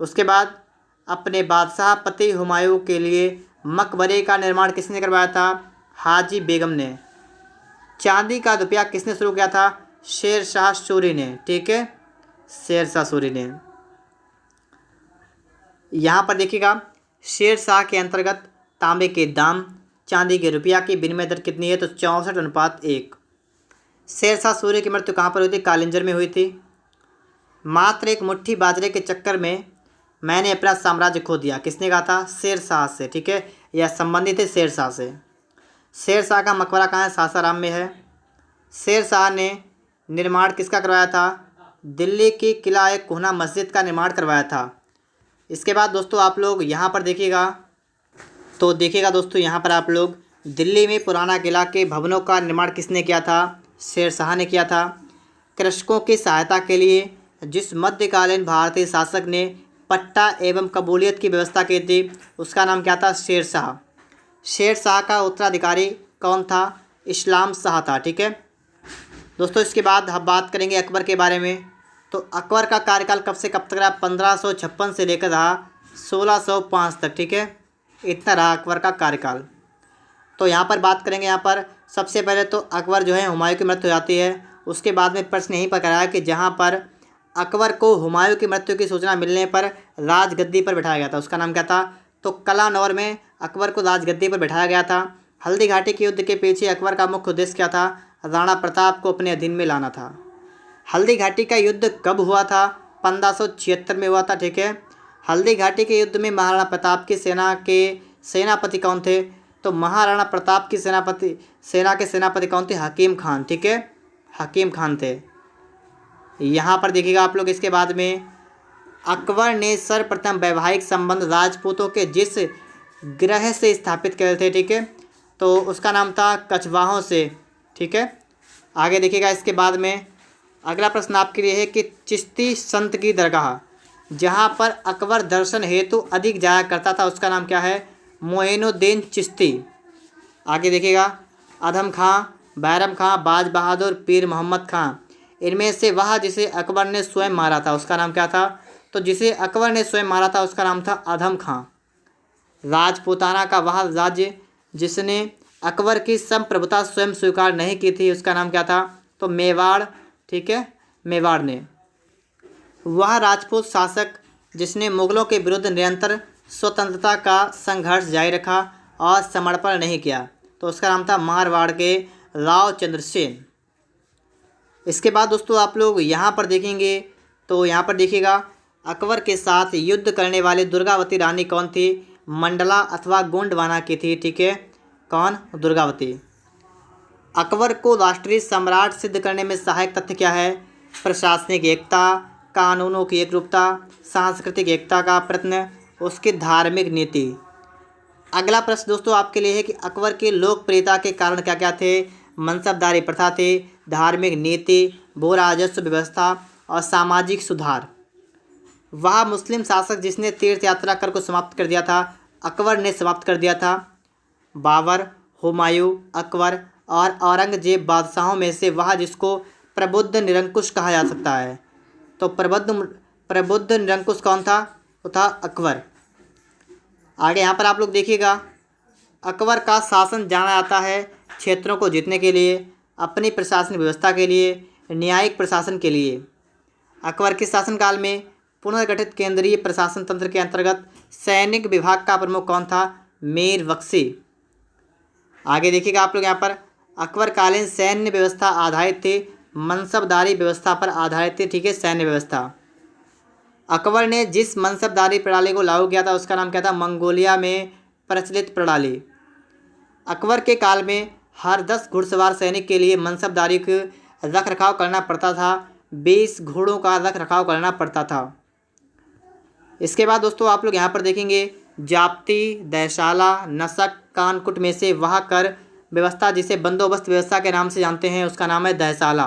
उसके बाद अपने बादशाह पति हुमायूं के लिए मकबरे का निर्माण किसने करवाया था? हाजी बेगम ने। चांदी का दुपहिया किसने शुरू किया था? शेरशाह सूरी ने। ठीक है, शेरशाह सूरी ने। यहाँ पर देखिएगा शेरशाह के अंतर्गत तांबे के दाम, चांदी के रुपया की विनिमय दर कितनी है? तो 64:1। शेरशाह सूरी की मृत्यु कहाँ पर हुई थी? कालिंजर में हुई थी। मात्र एक मुट्ठी बाजरे के चक्कर में मैंने अपना साम्राज्य खो दिया, किसने कहा था? शेरशाह से। ठीक है, यह संबंधित है शेरशाह से। शेरशाह का मकबरा कहाँ है? सासाराम में है। शेरशाह ने निर्माण किसका करवाया था? दिल्ली की किला ए कोहना मस्जिद का निर्माण करवाया था। इसके बाद दोस्तों आप लोग यहाँ पर देखिएगा, तो देखिएगा दोस्तों यहाँ पर आप लोग दिल्ली में पुराना किला के भवनों का निर्माण किसने किया था? शेरशाह ने किया था। कृषकों की सहायता के लिए जिस मध्यकालीन भारतीय शासक ने पट्टा एवं कबूलियत की व्यवस्था की थी उसका नाम क्या था? शेरशाह। शेरशाह का उत्तराधिकारी कौन था? इस्लाम शाह था। ठीक है दोस्तों, इसके बाद हम बात करेंगे अकबर के बारे में। तो अकबर का कार्यकाल कब से कब तक रहा? 1556 से लेकर रहा 1605 तक। ठीक है, इतना रहा अकबर का कार्यकाल। तो यहाँ पर बात करेंगे, यहाँ पर सबसे पहले तो अकबर जो है हुमायूं की मृत्यु हो जाती है। उसके बाद में प्रश्न यहीं पर कराया कि जहाँ पर अकबर को हुमायूं की मृत्यु की सूचना मिलने पर राजगद्दी पर बैठाया गया था, उसका नाम क्या था? तो कलानौर में अकबर को राजगद्दी पर बैठाया गया था। हल्दी घाटी के युद्ध के पीछे अकबर का मुख्य उद्देश्य क्या था? राणा प्रताप को अपने अधीन में लाना था। हल्दी घाटी का युद्ध कब हुआ था? 1576 में हुआ था। ठीक है, हल्दी घाटी के युद्ध में महाराणा प्रताप की सेना के सेनापति कौन थे? तो महाराणा प्रताप की सेना के सेनापति कौन थे? हकीम खान। ठीक है, हकीम खान थे। यहाँ पर देखिएगा आप लोग, इसके बाद में अकबर ने सर्वप्रथम वैवाहिक संबंध राजपूतों के जिस ग्रह से स्थापित करे थे, ठीक है, तो उसका नाम था कछवाहों से। ठीक है, आगे देखिएगा इसके बाद में अगला प्रश्न आपके लिए है कि चिश्ती संत की दरगाह जहाँ पर अकबर दर्शन हेतु अधिक जाया करता था उसका नाम क्या है? मोइनुद्दीन चिश्ती। आगे देखिएगा अधम खां, बैरम खां, बाज बहादुर, पीर मोहम्मद खां, इनमें से वह जिसे अकबर ने स्वयं मारा था उसका नाम क्या था? तो जिसे अकबर ने स्वयं मारा था उसका नाम था अधम खां। राजपूताना का वह राज्य जिसने अकबर की संप्रभुता स्वयं स्वीकार नहीं की थी, उसका नाम क्या था? तो मेवाड़, ठीक है, मेवाड़ ने। वह राजपूत शासक जिसने मुगलों के विरुद्ध निरंतर स्वतंत्रता का संघर्ष जारी रखा और समर्पण नहीं किया, तो उसका नाम था मारवाड़ के राव चंद्रसेन। इसके बाद दोस्तों आप लोग यहाँ पर देखेंगे, तो यहाँ पर देखिएगा अकबर के साथ युद्ध करने वाले दुर्गावती रानी कौन थी? मंडला अथवा गोंडवाना की थी, ठीक है। कौन? दुर्गावती। अकबर को राष्ट्रीय सम्राट सिद्ध करने में सहायक तथ्य क्या है? प्रशासनिक एकता, कानूनों की एकरूपता, सांस्कृतिक एकता का प्रयत्न, उसकी धार्मिक नीति। अगला प्रश्न दोस्तों आपके लिए है कि अकबर की लोकप्रियता के कारण क्या क्या थे? मनसबदारी प्रथा थी, धार्मिक नीति, भू राजस्व व्यवस्था और सामाजिक सुधार। वह मुस्लिम शासक जिसने तीर्थ यात्रा कर को समाप्त कर दिया था, अकबर ने समाप्त कर दिया था। बाबर, हुमायूं, अकबर और औरंगजेब बादशाहों में से वह जिसको प्रबुद्ध निरंकुश कहा जा सकता है, तो प्रबुद्ध निरंकुश कौन था? वो था अकबर। आगे यहाँ पर आप लोग देखिएगा, अकबर का शासन जाना जाता है क्षेत्रों को जीतने के लिए, अपनी प्रशासनिक व्यवस्था के लिए, न्यायिक प्रशासन के लिए। अकबर के शासनकाल में पुनर्गठित केंद्रीय प्रशासन तंत्र के अंतर्गत सैनिक विभाग का प्रमुख कौन था? मीर बख्शी। आगे देखिएगा आप लोग यहाँ पर, अकबरकालीन सैन्य व्यवस्था आधारित थी, मनसबदारी व्यवस्था पर आधारित थी, ठीक है, सैन्य व्यवस्था। अकबर ने जिस मनसबदारी प्रणाली को लागू किया था उसका नाम क्या था? मंगोलिया में प्रचलित प्रणाली। अकबर के काल में हर 10 घुड़सवार सैनिक के लिए मनसबदारी का रख रखाव करना पड़ता था, 20 घोड़ों का रख रखाव करना पड़ता था। इसके बाद दोस्तों आप लोग यहाँ पर देखेंगे, जाप्ती, दैशाला, नसक, कानकुट में से वह कर व्यवस्था जिसे बंदोबस्त व्यवस्था के नाम से जानते हैं उसका नाम है दैशाला।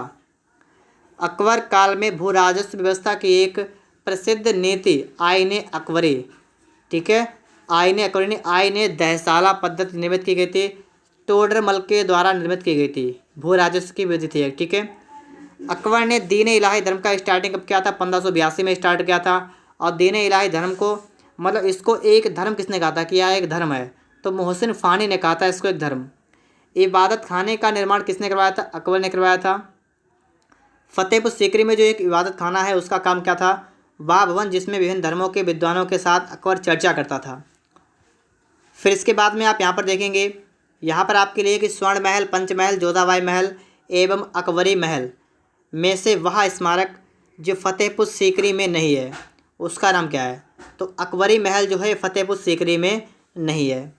अकबर काल में भू राजस्व व्यवस्था की एक प्रसिद्ध नीति आईने अकबरी, ठीक है, आईने दैशाला पद्धति निर्मित की गई थी, टोडरमल के द्वारा निर्मित की गई थी, भू राजस्व की विधि थी, ठीक है। अकबर ने दीन इलाही धर्म का स्टार्टिंग कब किया था? 1582 में स्टार्ट किया था। और दीन इलाही धर्म को मतलब इसको एक धर्म किसने कहा था कि यह एक धर्म है? तो मोहसिन फ़ानी ने कहा था इसको एक धर्म। इबादत खाने का निर्माण किसने करवाया था? अकबर ने करवाया था। फतेहपुर सीकरी में जो एक इबादत खाना है उसका काम क्या था? वह भवन जिसमें विभिन्न धर्मों के विद्वानों के साथ अकबर चर्चा करता था। फिर इसके बाद में आप यहाँ पर देखेंगे, यहाँ पर आपके लिए कि स्वर्ण महल, पंचमहल, जोधाबाई महल एवं अकबरी महल में से वह स्मारक जो फतेहपुर सीकरी में नहीं है उसका नाम क्या है? तो अकबरी महल जो है फतेहपुर सीकरी में नहीं है।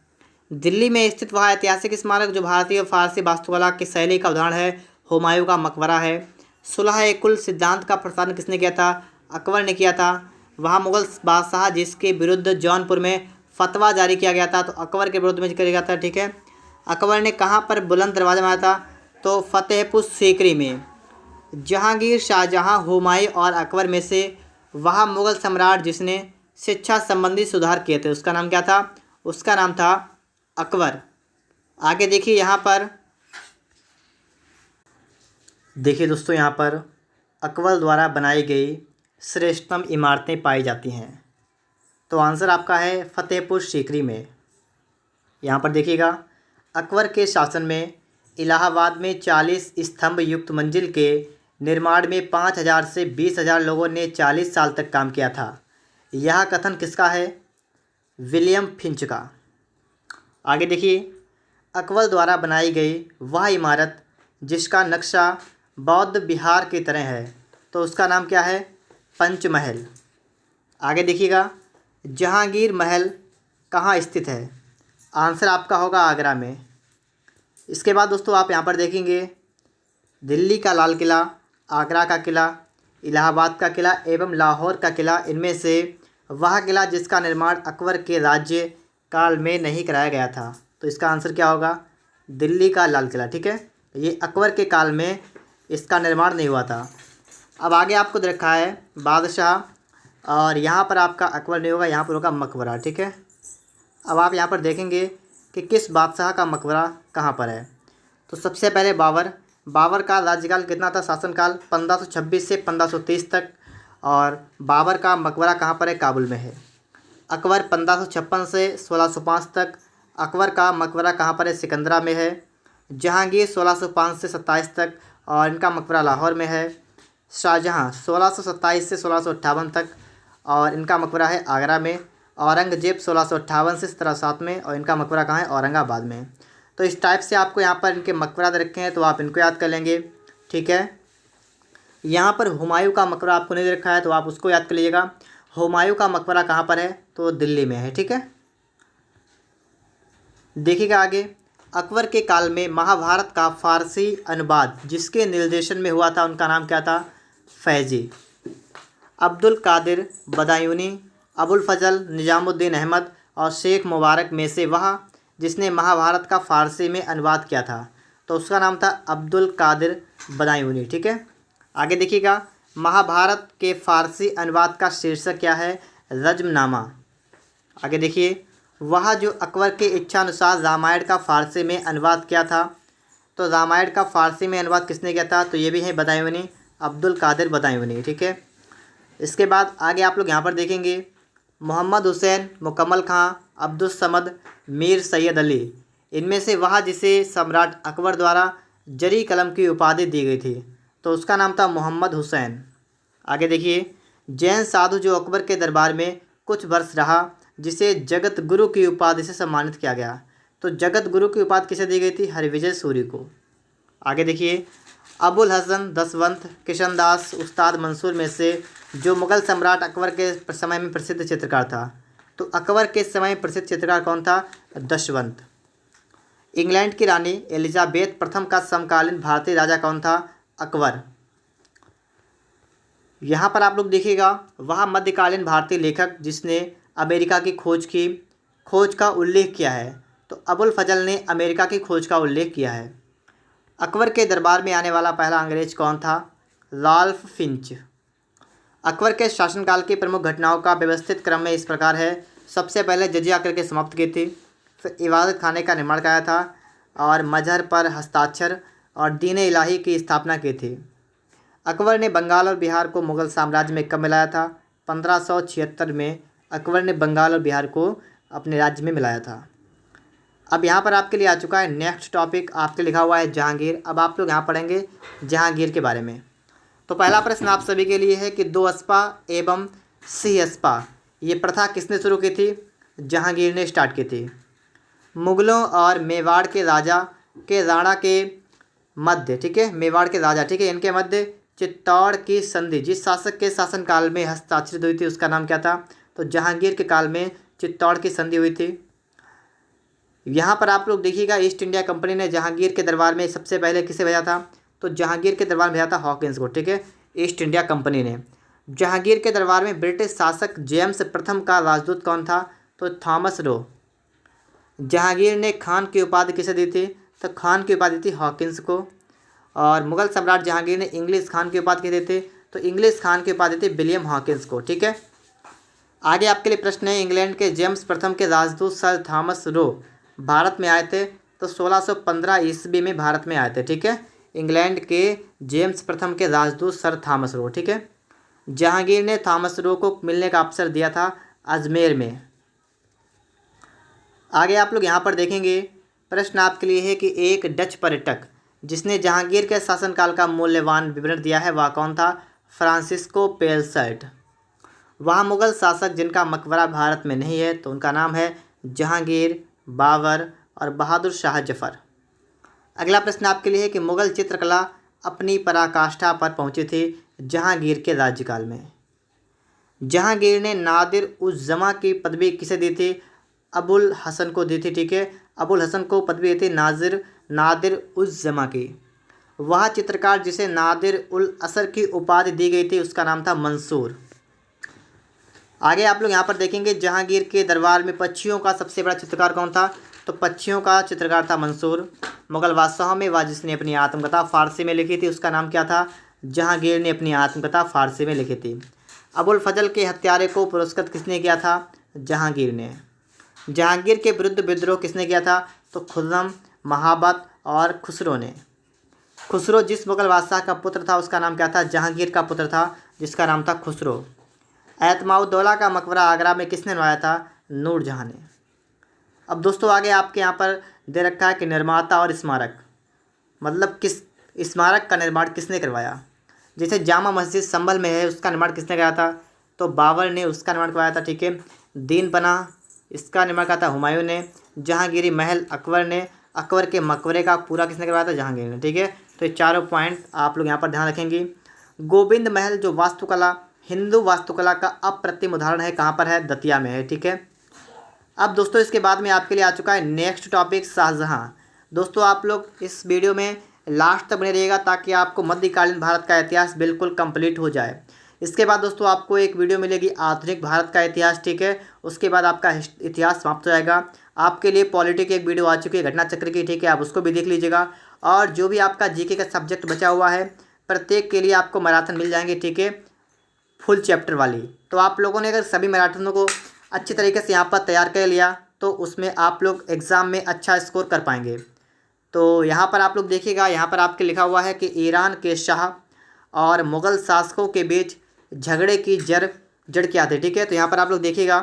दिल्ली में स्थित वह ऐतिहासिक स्मारक जो भारतीय और फारसी वास्तुकला की शैली का उदाहरण है, हुमायूं का मकबरा है। सुलह-ए-कुल सिद्धांत का प्रसारण किसने किया था? अकबर ने किया था। वहाँ मुगल बादशाह जिसके विरुद्ध जौनपुर में फतवा जारी किया गया था, तो अकबर के विरुद्ध में किया गया था, ठीक है। अकबर ने कहाँ पर बुलंद दरवाज़ा बनाया था? तो फतेहपुर सीकरी में। जहांगीर, शाहजहां, हुमायूं और अकबर में से वह मुगल सम्राट जिसने शिक्षा संबंधी सुधार किए थे उसका नाम क्या था? उसका नाम था अकबर। आगे देखिए यहाँ पर, देखिए दोस्तों यहाँ पर अकबर द्वारा बनाई गई श्रेष्ठतम इमारतें पाई जाती हैं, तो आंसर आपका है फतेहपुर सीकरी में। यहाँ पर देखिएगा, अकबर के शासन में इलाहाबाद में 40 स्तंभ युक्त मंजिल के निर्माण में 5000 से 20,000 लोगों ने 40 साल तक काम किया था। यह कथन किसका है? विलियम फिंच का। आगे देखिए, अकबर द्वारा बनाई गई वह इमारत जिसका नक्शा बौद्ध विहार की तरह है, तो उसका नाम क्या है? पंचमहल। आगे देखिएगा, जहांगीर महल कहाँ स्थित है? आंसर आपका होगा आगरा में। इसके बाद दोस्तों आप यहाँ पर देखेंगे, दिल्ली का लाल किला, आगरा का किला, इलाहाबाद का किला एवं लाहौर का किला, इनमें से वह किला जिसका निर्माण अकबर के राज्य काल में नहीं कराया गया था, तो इसका आंसर क्या होगा? दिल्ली का लाल किला, ठीक है। ये अकबर के काल में इसका निर्माण नहीं हुआ था। अब आगे आपको दे रखा है बादशाह, और यहाँ पर आपका अकबर नहीं होगा, यहाँ पर होगा मकबरा, ठीक है। अब आप यहाँ पर देखेंगे कि किस बादशाह का मकबरा कहाँ पर है। तो सबसे पहले बाबर का राज्यकाल कितना था? शासनकाल 1526 से 1530 तक, और बाबर का मकबरा कहाँ पर है? काबुल में है। अकबर 1556 से 1605 तक अकबर का मकबरा कहाँ पर है? सिकंदरा में है। जहांगीर 1605 से 27 तक और इनका मकबरा लाहौर में है। शाहजहाँ 1627 से 1658 तक और इनका मकबरा है आगरा में। औरंगजेब 1658 से 1707 में और इनका मकबरा कहाँ है? औरंगाबाद में। तो इस टाइप से आपको यहाँ पर इनके मकबरा दे रखे हैं, तो आप इनको याद कर लेंगे। ठीक है, यहाँ पर हुमायूं का मकबरा आपको नहीं दे रखा है, तो आप उसको याद कर लीजिएगा। हुमायूं का मकबरा कहाँ पर है? तो दिल्ली में है। ठीक है, देखिएगा आगे। अकबर के काल में महाभारत का फारसी अनुवाद जिसके निर्देशन में हुआ था उनका नाम क्या था? फैजी। अब्दुल कादिर बदायूनी, अबुल फजल निजामुद्दीन अहमद और शेख मुबारक में से वह जिसने महाभारत का फारसी में अनुवाद किया था, तो उसका नाम था अब्दुल कादिर बदायूनी। ठीक है, आगे देखिएगा। महाभारत के फारसी अनुवाद का शीर्षक क्या है? रज्मनामा। आगे देखिए, वह जो अकबर के इच्छानुसार रामायण का फारसी में अनुवाद किया था, तो रामायण का फारसी में अनुवाद किसने किया था? तो ये भी है बदायूनी, अब्दुल कादिर बदायूनी। ठीक है, इसके बाद आगे आप लोग यहाँ पर देखेंगे। मोहम्मद हुसैन, मुकम्मल खां, अब्दुल समद, मीर सैयद अली, इनमें से वह जिसे सम्राट अकबर द्वारा जरी कलम की उपाधि दी गई थी, तो उसका नाम था मोहम्मद हुसैन। आगे देखिए। जैन साधु जो अकबर के दरबार में कुछ वर्ष रहा, जिसे जगत गुरु की उपाधि से सम्मानित किया गया, तो जगत गुरु की उपाधि किसे दी गई थी? हरिविजय सूरी को। आगे देखिए। अबुल हसन दसवंत, किशनदास, उस्ताद मंसूर में से जो मुग़ल सम्राट अकबर के समय में प्रसिद्ध चित्रकार था, तो अकबर के समय प्रसिद्ध चित्रकार कौन था? दशवंत। इंग्लैंड की रानी एलिजाबेथ प्रथम का समकालीन भारतीय राजा कौन था? अकबर। यहाँ पर आप लोग देखिएगा, वह मध्यकालीन भारतीय लेखक जिसने अमेरिका की खोज का उल्लेख किया है, तो अबुल फजल ने अमेरिका की खोज का उल्लेख किया है। अकबर के दरबार में आने वाला पहला अंग्रेज कौन था? Ralph Finch. अकबर के शासनकाल की प्रमुख घटनाओं का व्यवस्थित क्रम में इस प्रकार है। सबसे पहले जजिया करके समाप्त की थी, फिर इबादत खाने का निर्माण कराया था और मजहर पर हस्ताक्षर और दीन इलाही की स्थापना की थी। अकबर ने बंगाल और बिहार को मुग़ल साम्राज्य में कब मिलाया था? 1576 में अकबर ने बंगाल और बिहार को अपने राज्य में मिलाया था। अब यहाँ पर आपके लिए आ चुका है नेक्स्ट टॉपिक, आपके लिखा हुआ है जहांगीर। अब आप लोग यहाँ पढ़ेंगे जहांगीर के बारे में। तो पहला प्रश्न आप सभी के लिए है कि दो अस्पा एवं सिंहस्पा ये प्रथा किसने शुरू की थी? जहांगीर ने स्टार्ट की थी। मुग़लों और मेवाड़ के राजा के राणा के मध्य, ठीक है, मेवाड़ के राजा, ठीक है, इनके मध्य चित्तौड़ की संधि जिस शासक के शासनकाल में हस्ताक्षरित हुई थी उसका नाम क्या था? तो जहांगीर के काल में चित्तौड़ की संधि हुई थी। यहाँ पर आप लोग देखिएगा, ईस्ट इंडिया कंपनी ने जहांगीर के दरबार में सबसे पहले किसे भेजा था? तो जहांगीर के दरबार में भेजा था हॉकिंस को। ठीक है, ईस्ट इंडिया कंपनी ने। जहांगीर के दरबार में ब्रिटिश शासक जेम्स प्रथम का राजदूत कौन था? तो थॉमस रो। जहांगीर ने खान की उपाधि किसे दी थी? तो खान की उपाधि थी हॉकिंस को। और मुग़ल सम्राट जहांगीर ने इंग्लिश खान की उपाधि किसे दी थी? तो इंग्लिश खान की उपाधि थी विलियम हॉकिंस को। ठीक है, आगे आपके लिए प्रश्न है, इंग्लैंड के जेम्स प्रथम के राजदूत सर थॉमस रो भारत में आए थे, तो 1615 ईस्वी में भारत में आए थे। ठीक है, इंग्लैंड के जेम्स प्रथम के राजदूत सर थॉमस रो। ठीक है, जहांगीर ने थॉमस रो को मिलने का अवसर दिया था अजमेर में। आगे आप लोग यहाँ पर देखेंगे, प्रश्न आपके लिए है कि एक डच पर्यटक जिसने जहांगीर के शासनकाल का मूल्यवान विवरण दिया है वह कौन था? Francisco Pelsaert. वह मुग़ल शासक जिनका मकबरा भारत में नहीं है, तो उनका नाम है जहांगीर, बाबर और बहादुर शाह जफ़र। अगला प्रश्न आपके लिए है कि मुग़ल चित्रकला अपनी पराकाष्ठा पर पहुंची थी जहांगीर के राज्यकाल में। जहांगीर ने नादिर उज़ जमा की पदवी किसे दी थी? अबुल हसन को दी थी। ठीक है, अबुल हसन को पदवी दी थी नादिर उज़ जमा की। वह चित्रकार जिसे नादिर उल असर की उपाधि दी गई थी उसका नाम था मंसूर। आगे आप लोग यहाँ पर देखेंगे, जहांगीर के दरबार में पक्षियों का सबसे बड़ा चित्रकार कौन था? तो पक्षियों का चित्रकार था मंसूर। मुग़ल बादशाहों में वह जिसने अपनी आत्मकथा फ़ारसी में लिखी थी उसका नाम क्या था? जहांगीर ने अपनी आत्मकथा फ़ारसी में लिखी थी। अबुल फजल के हत्यारे को पुरस्कृत किसने किया था? जहांगीर ने। जहांगीर के विरुद्ध विद्रोह किसने किया था? तो खुर्रम, महाबत और खुसरो ने। खुसरो जिस मुग़ल बादशाह का पुत्र था उसका नाम क्या था? जहांगीर का पुत्र था जिसका नाम था खुसरो। एतमाउद्दौला का मकबरा आगरा में किसने बनवाया था? नूरजहाँ ने। अब दोस्तों आगे आपके यहाँ पर दे रखा है कि निर्माता और स्मारक, मतलब किस स्मारक का निर्माण किसने करवाया। जैसे जामा मस्जिद संभल में है, उसका निर्माण किसने कराया था, तो बाबर ने उसका निर्माण करवाया था, ठीक है। दीन पनाह, इसका निर्माण करा था हुमायूं ने। जहांगीरी महल अकबर ने, अकबर के मकबरे का पूरा किसने करवाया था, जहांगीर ने, ठीक है। तो ये चारों पॉइंट आप लोग यहाँ पर ध्यान रखेंगे। गोविंद महल जो वास्तुकला, हिंदू वास्तुकला का अप्रतिम उदाहरण है, कहाँ पर है, दतिया में है, ठीक है। अब दोस्तों इसके बाद में आपके लिए आ चुका है नेक्स्ट टॉपिक, शाहजहां। दोस्तों आप लोग इस वीडियो में लास्ट तक बने रहिएगा ताकि आपको मध्यकालीन भारत का इतिहास बिल्कुल कंप्लीट हो जाए। इसके बाद दोस्तों आपको एक वीडियो मिलेगी आधुनिक भारत का इतिहास, ठीक है। उसके बाद आपका इतिहास समाप्त हो जाएगा। आपके लिए पॉलिटी की एक वीडियो आ चुकी है घटना चक्र की, ठीक है, आप उसको भी देख लीजिएगा। और जो भी आपका जीके का सब्जेक्ट बचा हुआ है प्रत्येक के लिए आपको मैराथन मिल जाएंगे, ठीक है, फुल चैप्टर वाली। तो आप लोगों ने अगर सभी मैराथनों को अच्छी तरीके से यहाँ पर तैयार कर लिया तो उसमें आप लोग एग्ज़ाम में अच्छा स्कोर कर पाएंगे। तो यहाँ पर आप लोग देखिएगा, यहाँ पर आपके लिखा हुआ है कि ईरान के शाह और मुग़ल शासकों के बीच झगड़े की जड़ क्या थे, ठीक है। तो यहाँ पर आप लोग देखिएगा,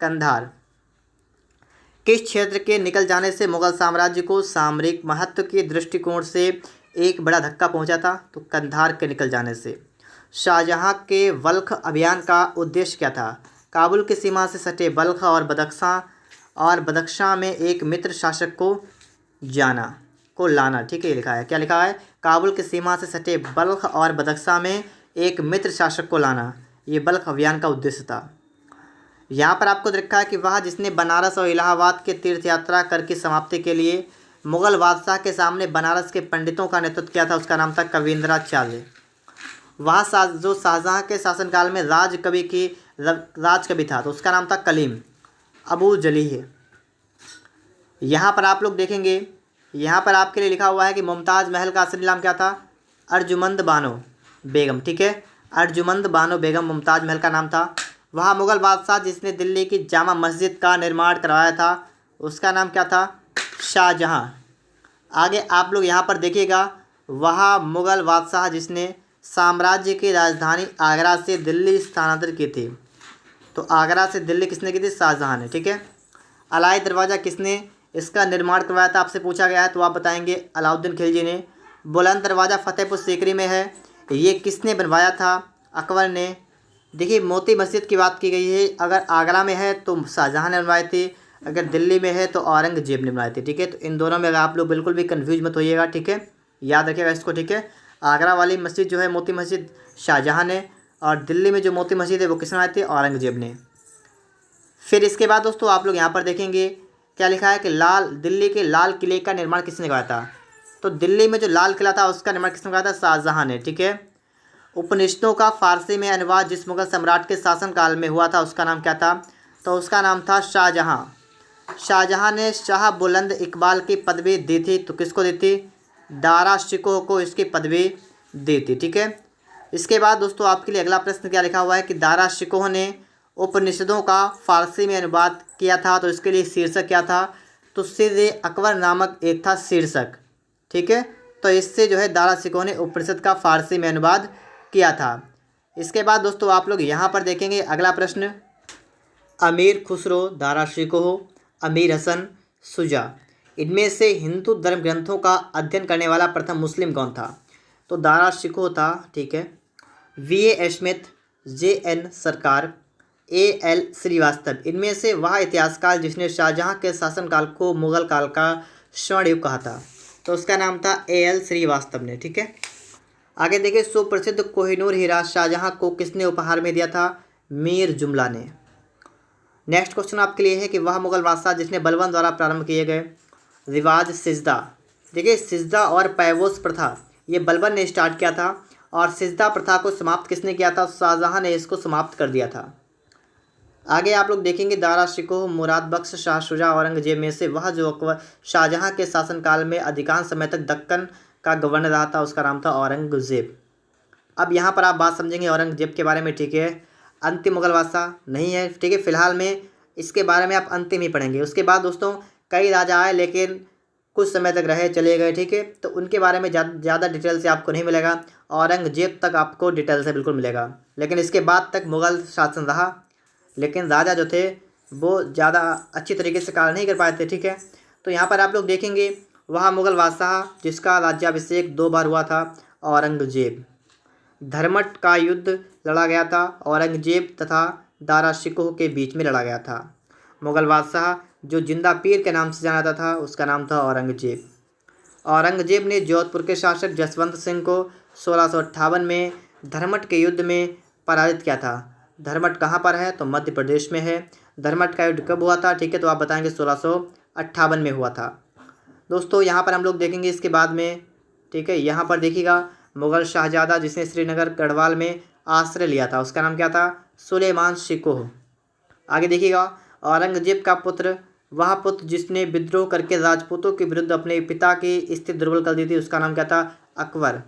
कंधार किस क्षेत्र के निकल जाने से मुग़ल साम्राज्य को सामरिक महत्व के दृष्टिकोण से एक बड़ा धक्का पहुँचा था, तो कंधार के निकल जाने से। शाहजहाँ के बल्ख अभियान का उद्देश्य क्या था, काबुल की सीमा से सटे बल्ख और बदख्शां में एक मित्र शासक को लाना, ठीक है, ये लिखा है, क्या लिखा है, काबुल की सीमा से सटे बल्ख और बदख्शां में एक मित्र शासक को लाना, ये बल्ख अभियान का उद्देश्य था। यहाँ पर आपको रखा है कि वह जिसने बनारस और इलाहाबाद के तीर्थ यात्रा कर की समाप्ति के लिए मुग़ल बादशाह के सामने बनारस के पंडितों का नेतृत्व किया था, उसका नाम था कविंद्राचार्य। वह जो शाहजहाँ के शासनकाल में राज कवि था, तो उसका नाम था कलीम अबू जलीह। यहाँ पर आप लोग देखेंगे, यहाँ पर आपके लिए लिखा हुआ है कि मुमताज़ महल का असली नाम क्या था, अर्जुमंद बानो बेगम, ठीक है, अर्जुमंद बानो बेगम मुमताज़ महल का नाम था। वह मुग़ल बादशाह जिसने दिल्ली की जामा मस्जिद का निर्माण करवाया था, उसका नाम क्या था, शाहजहाँ। आगे आप लोग यहाँ पर देखिएगा, वह मुग़ल बादशाह जिसने साम्राज्य की राजधानी आगरा से दिल्ली स्थानांतरित की थी, तो आगरा से दिल्ली किसने की थी, शाहजहाँ ने, ठीक है। अलाई दरवाज़ा किसने इसका निर्माण करवाया था, आपसे पूछा गया है, तो आप बताएंगे अलाउद्दीन खिलजी ने। बुलंद दरवाज़ा फतेहपुर सीकरी में है, ये किसने बनवाया था, अकबर ने। देखिए मोती मस्जिद की बात की गई है, अगर आगरा में है तो शाहजहाँ ने बनवाई थी, अगर दिल्ली में है तो औरंगजेब ने बनवाई थी, ठीक है। तो इन दोनों में अगर आप लोग बिल्कुल भी कन्फ्यूज मत होइएगा, ठीक है, याद रखिएगा इसको, ठीक है। आगरा वाली मस्जिद जो है मोती मस्जिद शाहजहाँ ने, और दिल्ली में जो मोती मस्जिद है वो किसने बनवाई थी, औरंगजेब ने। फिर इसके बाद दोस्तों आप लोग यहाँ पर देखेंगे क्या लिखा है कि दिल्ली के लाल किले का निर्माण किसने करवाया था, तो दिल्ली में जो लाल किला था उसका निर्माण किसने करवाया था, शाहजहाँ ने, ठीक है। उपनिषदों का फारसी में अनुवाद जिस मुग़ल सम्राट के शासनकाल में हुआ था उसका नाम क्या था, तो उसका नाम था शाहजहाँ। शाहजहाँ ने शाह बुलंद इकबाल की पदवी दी थी, तो किसको दी थी, दारा शिकोह को इसकी पदवी दी थी, ठीक है। इसके बाद दोस्तों आपके लिए अगला प्रश्न क्या लिखा हुआ है कि दारा शिकोह ने उपनिषदों का फारसी में अनुवाद किया था, तो इसके लिए शीर्षक क्या था, तो सिर अकबर नामक एक था शीर्षक, ठीक है। तो इससे जो है दारा शिकोह ने उपनिषद का फारसी में अनुवाद किया था। इसके बाद दोस्तों आप लोग यहाँ पर देखेंगे अगला प्रश्न, अमीर खुसरो, दारा शिकोह, अमीर हसन, शुजा, इनमें से हिंदू धर्म ग्रंथों का अध्ययन करने वाला प्रथम मुस्लिम कौन था, तो दारा शिकोह था, ठीक है। V.A. Smith, J.N. सरकार, A.L. श्रीवास्तव, इनमें से वह इतिहासकार जिसने शाहजहाँ के शासनकाल को मुग़ल काल का स्वर्ण युग कहा था, तो उसका नाम था A.L. श्रीवास्तव ने, ठीक है। आगे देखिए, सुप्रसिद्ध कोहिनूर हीरा शाहजहाँ को किसने उपहार में दिया था, मीर जुमला ने। नेक्स्ट क्वेश्चन आपके लिए है कि वह मुग़ल बादशाह जिसने बलबन द्वारा प्रारंभ किए गए रिवाज सिजदा, देखिए सिजदा और पैवोस प्रथा ये बलबन ने स्टार्ट किया था, और सिजदा प्रथा को समाप्त किसने किया था, शाहजहाँ ने इसको समाप्त कर दिया था। आगे आप लोग देखेंगे, दारा शिकोह, मुराद बख्श, शाह शुजा, औरंगजेब में से वह जो अकबर शाहजहाँ के शासनकाल में अधिकांश समय तक दक्कन का गवर्नर रहा था उसका नाम था औरंगजेब। अब यहाँ पर आप बात समझेंगे औरंगजेब के बारे में, ठीक है, अंतिम मुग़ल बादशाह नहीं है, ठीक है, फिलहाल में इसके बारे में आप अंतिम ही पढ़ेंगे। उसके बाद दोस्तों कई राजा आए लेकिन कुछ समय तक रहे चले गए, ठीक है, तो उनके बारे में ज़्यादा डिटेल से आपको नहीं मिलेगा, औरंगजेब तक आपको डिटेल से बिल्कुल मिलेगा, लेकिन इसके बाद तक मुग़ल शासन रहा, लेकिन राजा जो थे वो ज़्यादा अच्छी तरीके से कार्य नहीं कर पाए थे। ठीक है, तो यहाँ पर आप लोग देखेंगे वह मुग़ल बादशाह जिसका राज्याभिषेक 2 बार हुआ था, औरंगजेब। धर्मट का युद्ध लड़ा गया था, औरंगजेब तथा दारा शिकोह के बीच में लड़ा गया था। मुग़ल बादशाह जो जिंदा पीर के नाम से जाना जाता था उसका नाम था औरंगजेब। औरंगजेब ने जोधपुर के शासक जसवंत सिंह को 1658 में धर्मट के युद्ध में पराजित किया था। धर्मट कहाँ पर है? तो मध्य प्रदेश में है। धर्मट का युद्ध कब हुआ था? ठीक है, तो आप बताएंगे 1658 में हुआ था। दोस्तों यहाँ पर हम लोग देखेंगे इसके बाद में, ठीक है, यहाँ पर देखिएगा मुग़ल शाहज़ादा जिसने श्रीनगर गढ़वाल में आश्रय लिया था उसका नाम क्या था? सुलेमान शिकोह। आगे देखिएगा औरंगजेब का पुत्र, वह पुत्र जिसने विद्रोह करके राजपूतों के विरुद्ध अपने पिता की स्थिति दुर्बल कर दी थी उसका नाम क्या था? अकबर।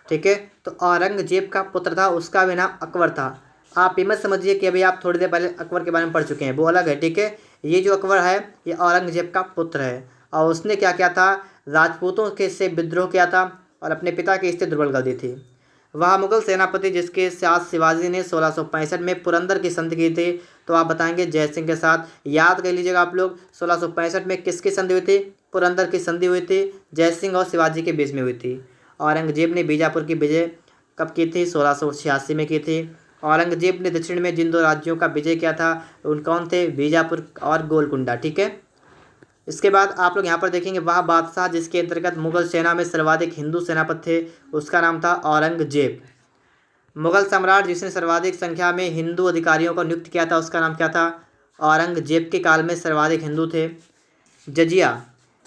ठीक है, तो औरंगजेब का पुत्र था, उसका भी नाम अकबर था। आप ये मत समझिए कि अभी आप थोड़ी देर पहले अकबर के बारे में पढ़ चुके हैं, वो अलग है। ठीक है, ये जो अकबर है ये औरंगजेब का पुत्र है और उसने क्या किया था? राजपूतों के से विद्रोह किया था और अपने पिता की स्थिति दुर्बल कर दी थी। वह मुगल सेनापति जिसके साथ शिवाजी ने 1665 में पुरंदर की संधि की थी, तो आप बताएंगे जय सिंह के साथ। याद कर लीजिएगा आप लोग 1665 में किसकी संधि हुई थी? पुरंदर की संधि हुई थी, जय सिंह और शिवाजी के बीच में हुई थी। औरंगजेब ने बीजापुर की विजय कब की थी? 1686 में की थी। औरंगजेब ने दक्षिण में जिन 2 राज्यों का विजय किया था उन कौन थे? बीजापुर और गोलकुंडा। ठीक है, इसके बाद आप लोग यहाँ पर देखेंगे वह बादशाह जिसके अंतर्गत मुगल सेना में सर्वाधिक हिंदू सेनापति थे उसका नाम था औरंगजेब। मुगल सम्राट जिसने सर्वाधिक संख्या में हिंदू अधिकारियों को नियुक्त किया था उसका नाम क्या था? औरंगजेब के काल में सर्वाधिक हिंदू थे। जजिया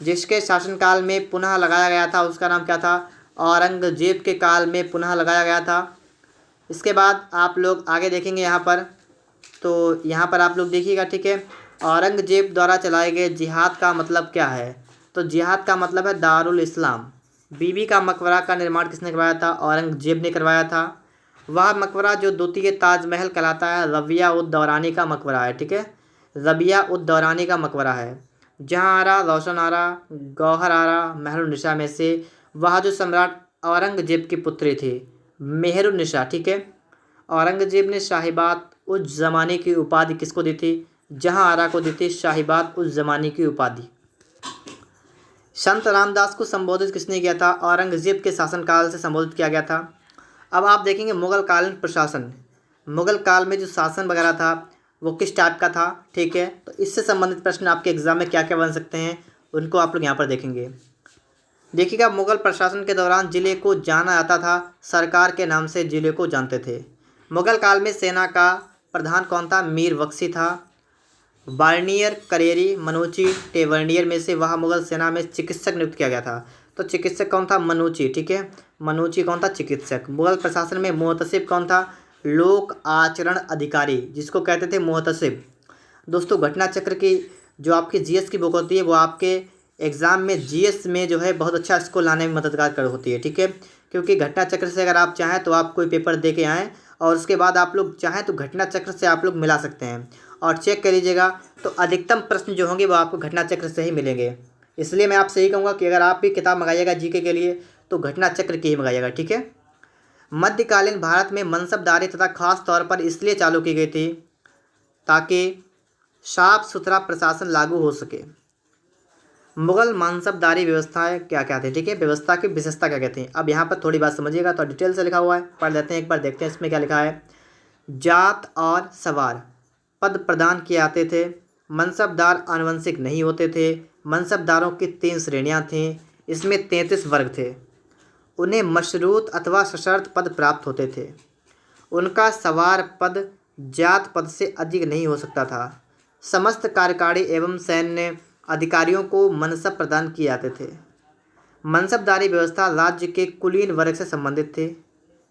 जिसके शासनकाल में पुनः लगाया गया था उसका नाम क्या था? औरंगजेब के काल में पुनः लगाया गया था। इसके बाद आप लोग आगे देखेंगे यहाँ पर, तो यहाँ पर आप लोग देखिएगा। ठीक है, औरंगजेब द्वारा चलाए गए जिहाद का मतलब क्या है? तो जिहाद का मतलब है दारुल इस्लाम। बीबी का मकबरा का निर्माण किसने करवाया था? औरंगजेब ने करवाया था। वह मकबरा जो द्वितीय ताजमहल कहलाता है रबिया उद दौरानी का मकबरा है। ठीक है, रबिया उद दौरानी का मकबरा है। जहाँ आरा, रोशन आरा, गौहर आरा, मेहरुन्निसा में से वह जो सम्राट औरंगजेब की पुत्री थी मेहरुन्निसा। ठीक है, औरंगजेब ने शाहीबाद उज ज़मानी की उपाधि किसको दी थी? जहाँ आरा को दी थी शाहीबाद उज ज़मानी की उपाधि। संत रामदास को संबोधित किसने किया था? औरंगजेब के शासनकाल से संबोधित किया गया था। अब आप देखेंगे मुगल कालीन प्रशासन, मुगल काल में जो शासन वगैरह था वो किस टाइप का था। ठीक है, तो इससे संबंधित प्रश्न आपके एग्जाम में क्या क्या बन सकते हैं उनको आप लोग यहाँ पर देखेंगे। देखिएगा मुगल प्रशासन के दौरान जिले को जाना जाता था, सरकार के नाम से जिले को जानते थे। मुगल काल में सेना का प्रधान कौन था? मीर बख्शी था। वार्नियर, करेरी, मनूची, टेवर्नियर में से वह मुगल सेना में चिकित्सक नियुक्त किया गया था। तो चिकित्सक कौन था? मनूची। ठीक है, मनूची कौन था? चिकित्सक। मुगल प्रशासन में मुहतसिब कौन था? लोक आचरण अधिकारी, जिसको कहते थे मुहतसिब। दोस्तों घटना चक्र की जो आपकी जीएस की बुक होती है वो आपके एग्ज़ाम में जीएस में जो है बहुत अच्छा इसको लाने में मददगार कर होती है। ठीक है, क्योंकि घटना चक्र से अगर आप चाहें तो आप कोई पेपर दे के आएँ और उसके बाद आप लोग चाहें तो घटना चक्र से आप लोग मिला सकते हैं और चेक कर लीजिएगा, तो अधिकतम प्रश्न जो होंगे वो आपको घटना चक्र से ही मिलेंगे। इसलिए मैं आपसे यही कहूँगा कि अगर आप भी किताब मंगाइएगा जीके के लिए तो घटना चक्र की ही मंगाइएगा। ठीक है, मध्यकालीन भारत में मनसबदारी तथा खास तौर पर इसलिए चालू की गई थी ताकि साफ सुथरा प्रशासन लागू हो सके। मुगल मनसबदारी व्यवस्थाएं क्या क्या थी? ठीक है, व्यवस्था की विशेषता क्या क्या थी? अब यहाँ पर थोड़ी बात समझिएगा, तो डिटेल से लिखा हुआ है, पढ़ लेते हैं एक बार, देखते हैं इसमें क्या लिखा है। जात और सवार पद प्रदान किए जाते थे। मनसबदार आनुवंशिक नहीं होते थे। मनसबदारों की 3 श्रेणियां थीं, इसमें 33 वर्ग थे। उन्हें मशरूत अथवा सशर्त पद प्राप्त होते थे। उनका सवार पद जात पद से अधिक नहीं हो सकता था। समस्त कार्यकारी एवं सैन्य अधिकारियों को मनसब प्रदान किए जाते थे। मनसबदारी व्यवस्था राज्य के कुलीन वर्ग से संबंधित थे।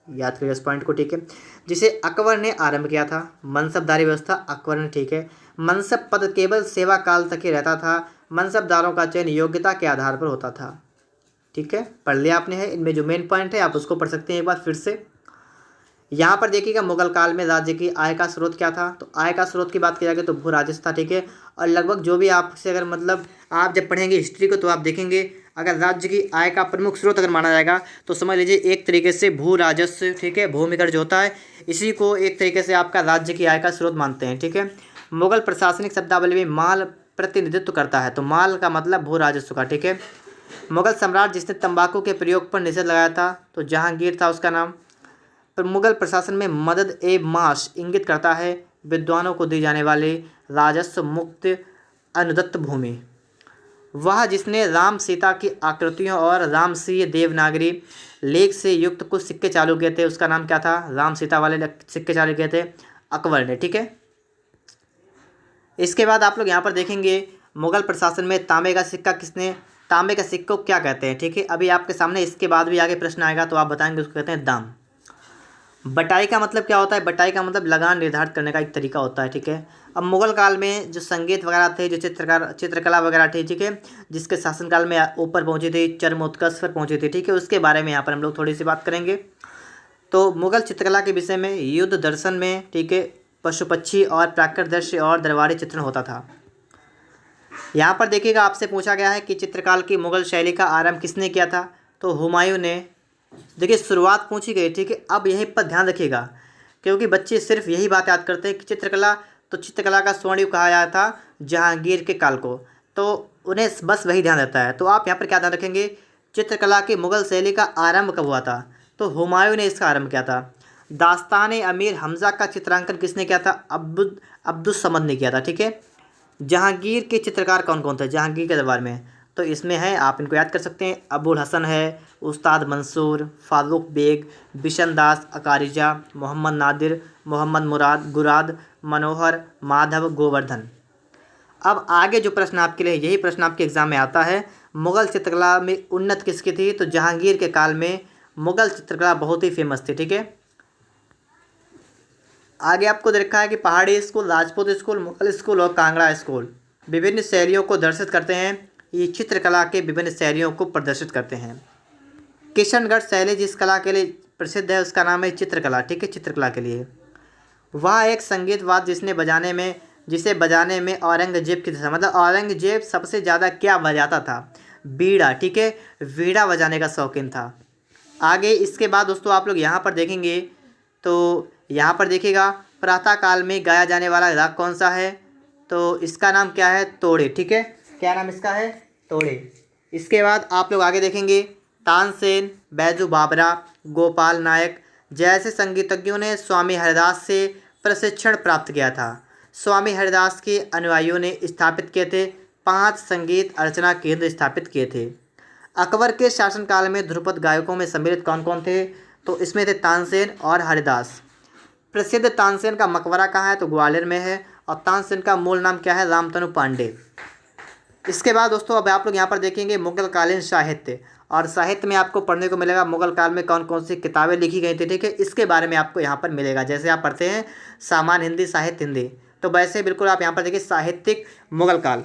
याद करिए इस पॉइंट को। ठीक है, जिसे अकबर ने आरंभ किया था। मनसबदारी व्यवस्था अकबर ने, ठीक है। मनसब पद केवल सेवा काल तक ही रहता था। मनसबदारों का चयन योग्यता के आधार पर होता था। ठीक है, पढ़ लिया आपने है। इनमें जो मेन पॉइंट है आप उसको पढ़ सकते हैं एक बार फिर से। यहाँ पर देखिएगा मुगल काल में राज्य की आय का स्रोत क्या था? तो आय का स्रोत की बात की जाएगी तो भू राजस्व था। ठीक है, और लगभग जो भी आपसे अगर मतलब आप जब पढ़ेंगे हिस्ट्री को तो आप देखेंगे अगर राज्य की आय का प्रमुख स्रोत अगर माना जाएगा तो समझ लीजिए एक तरीके से भू राजस्व। ठीक है, भूमि कर जो होता है इसी को एक तरीके से आपका राज्य की आय का स्रोत मानते हैं। ठीक है, मुगल प्रशासनिक शब्दावली में माल प्रतिनिधित्व करता है, तो माल का मतलब भू राजस्व का, ठीक है। मुगल सम्राट जिसने तंबाकू के प्रयोग पर निषेध लगाया था, तो जहांगीर था उसका नाम। पर मुगल प्रशासन में मदद ए माश इंगित करता है विद्वानों को दी जाने वाली राजस्व मुक्त अनुदत्त भूमि। वह जिसने राम सीता की आकृतियों और रामसीय देवनागरी लेख से युक्त कुछ सिक्के चालू किए थे, उसका नाम क्या था? राम सीता वाले सिक्के चालू किए थे अकबर ने, ठीक है। इसके बाद आप लोग यहाँ पर देखेंगे मुगल प्रशासन में तांबे का सिक्का किसने, तांबे का सिक्का को क्या कहते हैं, ठीक है। अभी आपके सामने इसके बाद भी आगे प्रश्न आएगा तो आप बताएंगे उसको कहते हैं दाम। बटाई का मतलब क्या होता है? बटाई का मतलब लगान निर्धारित करने का एक तरीका होता है, ठीक है। अब मुगल काल में जो संगीत वगैरह थे, जो चित्रकला वगैरह थी, ठीक है, जिसके शासनकाल में ऊपर पहुंची थी, चरमोत्कर्ष पर पहुंची थी, ठीक है, उसके बारे में यहाँ पर हम लोग थोड़ी सी बात करेंगे। तो मुगल चित्रकला के विषय में युद्ध दर्शन में, ठीक है, पशु पक्षी और प्राकृतिक दृश्य और दरबारी चित्रण होता था। यहाँ पर देखिएगा आपसे पूछा गया है कि चित्रकाल की मुगल शैली का आरंभ किसने किया था, तो हुमायूं ने। देखिए शुरुआत पूछी गई, ठीक है। अब यहीं पर ध्यान रखिएगा क्योंकि बच्चे सिर्फ यही बात याद करते हैं कि चित्रकला, तो चित्रकला का स्वर्णयुग कहा जाता था जहांगीर के काल को, तो उन्हें बस वही ध्यान रहता है। तो आप यहाँ पर क्या ध्यान रखेंगे, चित्रकला की मुगल शैली का आरंभ कब हुआ था, तो हुमायूं ने इसका आरंभ किया था। दास्तान अमीर हमजा का चित्रांकन किसने किया था? अब्दुस समद ने किया था, ठीक है। जहांगीर के चित्रकार कौन कौन थे जहांगीर के दरबार में, तो इसमें है, आप इनको याद कर सकते हैं, अबुल हसन है, उस्ताद मंसूर, फारूक बेग, बिशन दास अकारिजा, मोहम्मद नादिर, मोहम्मद मुराद गुराद, मनोहर, माधव, गोवर्धन। अब आगे जो प्रश्न आपके लिए, यही प्रश्न आपके एग्जाम में आता है, मुगल चित्रकला में उन्नत किसकी थी, तो जहांगीर के काल में मुगल चित्रकला बहुत ही फेमस थी, ठीक है। आगे आपको दे रखा है कि पहाड़ी school, Rajput school, Mughal school और कांगड़ा स्कूल विभिन्न शैलियों को दर्शित करते हैं। ये चित्रकला के विभिन्न शैलियों को प्रदर्शित करते हैं। किशनगढ़ शैली जिस कला के लिए प्रसिद्ध है उसका नाम है चित्रकला, ठीक है, चित्रकला के लिए। वह एक संगीत वाद्य जिसे बजाने में औरंगजेब की था, मतलब औरंगजेब सबसे ज़्यादा क्या बजाता था? बीड़ा, ठीक है, बीड़ा बजाने का शौकीन था। आगे इसके बाद दोस्तों आप लोग यहाँ पर देखेंगे, तो यहाँ पर देखिएगा प्रातः काल में गाया जाने वाला राग कौन सा है, तो इसका नाम क्या है? तोड़े, ठीक है, क्या नाम इसका है? तोड़े। इसके बाद आप लोग आगे देखेंगे तानसेन, बैजू बावरा, गोपाल नायक जैसे संगीतज्ञों ने स्वामी हरिदास से प्रशिक्षण प्राप्त किया था। स्वामी हरिदास के अनुयायियों ने स्थापित किए थे 5 संगीत अर्चना केंद्र स्थापित किए थे। अकबर के शासनकाल में ध्रुपद गायकों में सम्मिलित कौन कौन थे, तो इसमें थे तानसेन और हरिदास। प्रसिद्ध तानसेन का मकबरा कहाँ है, तो ग्वालियर में है, और तानसेन का मूल नाम क्या है? रामतनु पांडे। इसके बाद दोस्तों अब आप लोग यहाँ पर देखेंगे मुगल कालीन साहित्य, और साहित्य में आपको पढ़ने को मिलेगा मुगल काल में कौन कौन सी किताबें लिखी गई थी, ठीक है, इसके बारे में आपको यहाँ पर मिलेगा। जैसे आप पढ़ते हैं सामान्य हिंदी, साहित्य हिंदी, तो वैसे बिल्कुल आप यहाँ पर देखिए साहित्यिक मुगल काल,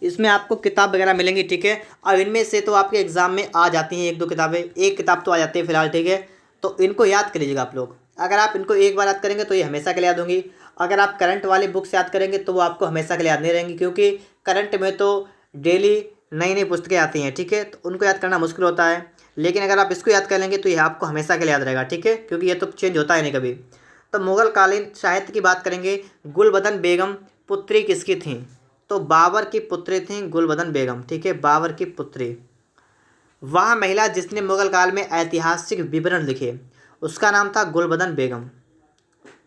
इसमें आपको किताब वगैरह मिलेंगी, ठीक है। अब इनमें से तो आपके एग्जाम में आ जाती हैं 1-2 किताबें, एक किताब तो आ जाती है फिलहाल, ठीक है। तो इनको याद कर लीजिएगा आप लोग। अगर आप इनको एक बार याद करेंगे तो ये हमेशा के लिए याद होंगी। अगर आप करंट वाली बुक से याद करेंगे तो वो आपको हमेशा के लिए याद नहीं रहेंगी, क्योंकि करंट में तो डेली नई नई पुस्तकें आती हैं, ठीक है, तो उनको याद करना मुश्किल होता है। लेकिन अगर आप इसको याद कर लेंगे तो ये आपको हमेशा के लिए याद रहेगा, ठीक है, क्योंकि ये तो चेंज होता है नहीं कभी। तो मुगल कालीन साहित्य की बात करेंगे, गुलबदन बेगम पुत्री किसकी थी, तो बाबर की पुत्री थी गुलबदन बेगम, ठीक है, बाबर की पुत्री। वह महिला जिसने मुगल काल में ऐतिहासिक विवरण लिखे उसका नाम था गुलबदन बेगम,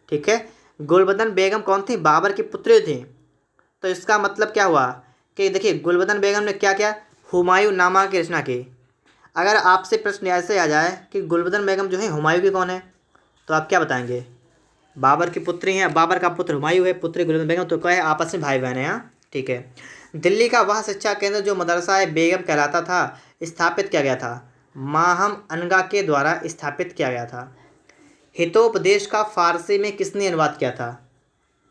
ठीक है। गुलबदन बेगम कौन थी? बाबर की पुत्री थी। तो इसका मतलब क्या हुआ कि देखिए गुलबदन बेगम ने क्या किया? हुमायूं नामा की रचना की। अगर आपसे प्रश्न ऐसे आ जाए कि गुलबदन बेगम जो है हुमायूं की कौन है, तो आप क्या बताएंगे? बाबर की पुत्री हैं, बाबर का पुत्र हुमायूं है, पुत्री गुलबदन बेगम, तो क्या है? आपस में भाई बहन हैं, हाँ, ठीक है। दिल्ली का वह शिक्षा केंद्र जो मदरसा बेगम कहलाता था स्थापित किया गया था माहम अनगा के द्वारा स्थापित किया गया था। हितोपदेश का फारसी में किसने अनुवाद किया था?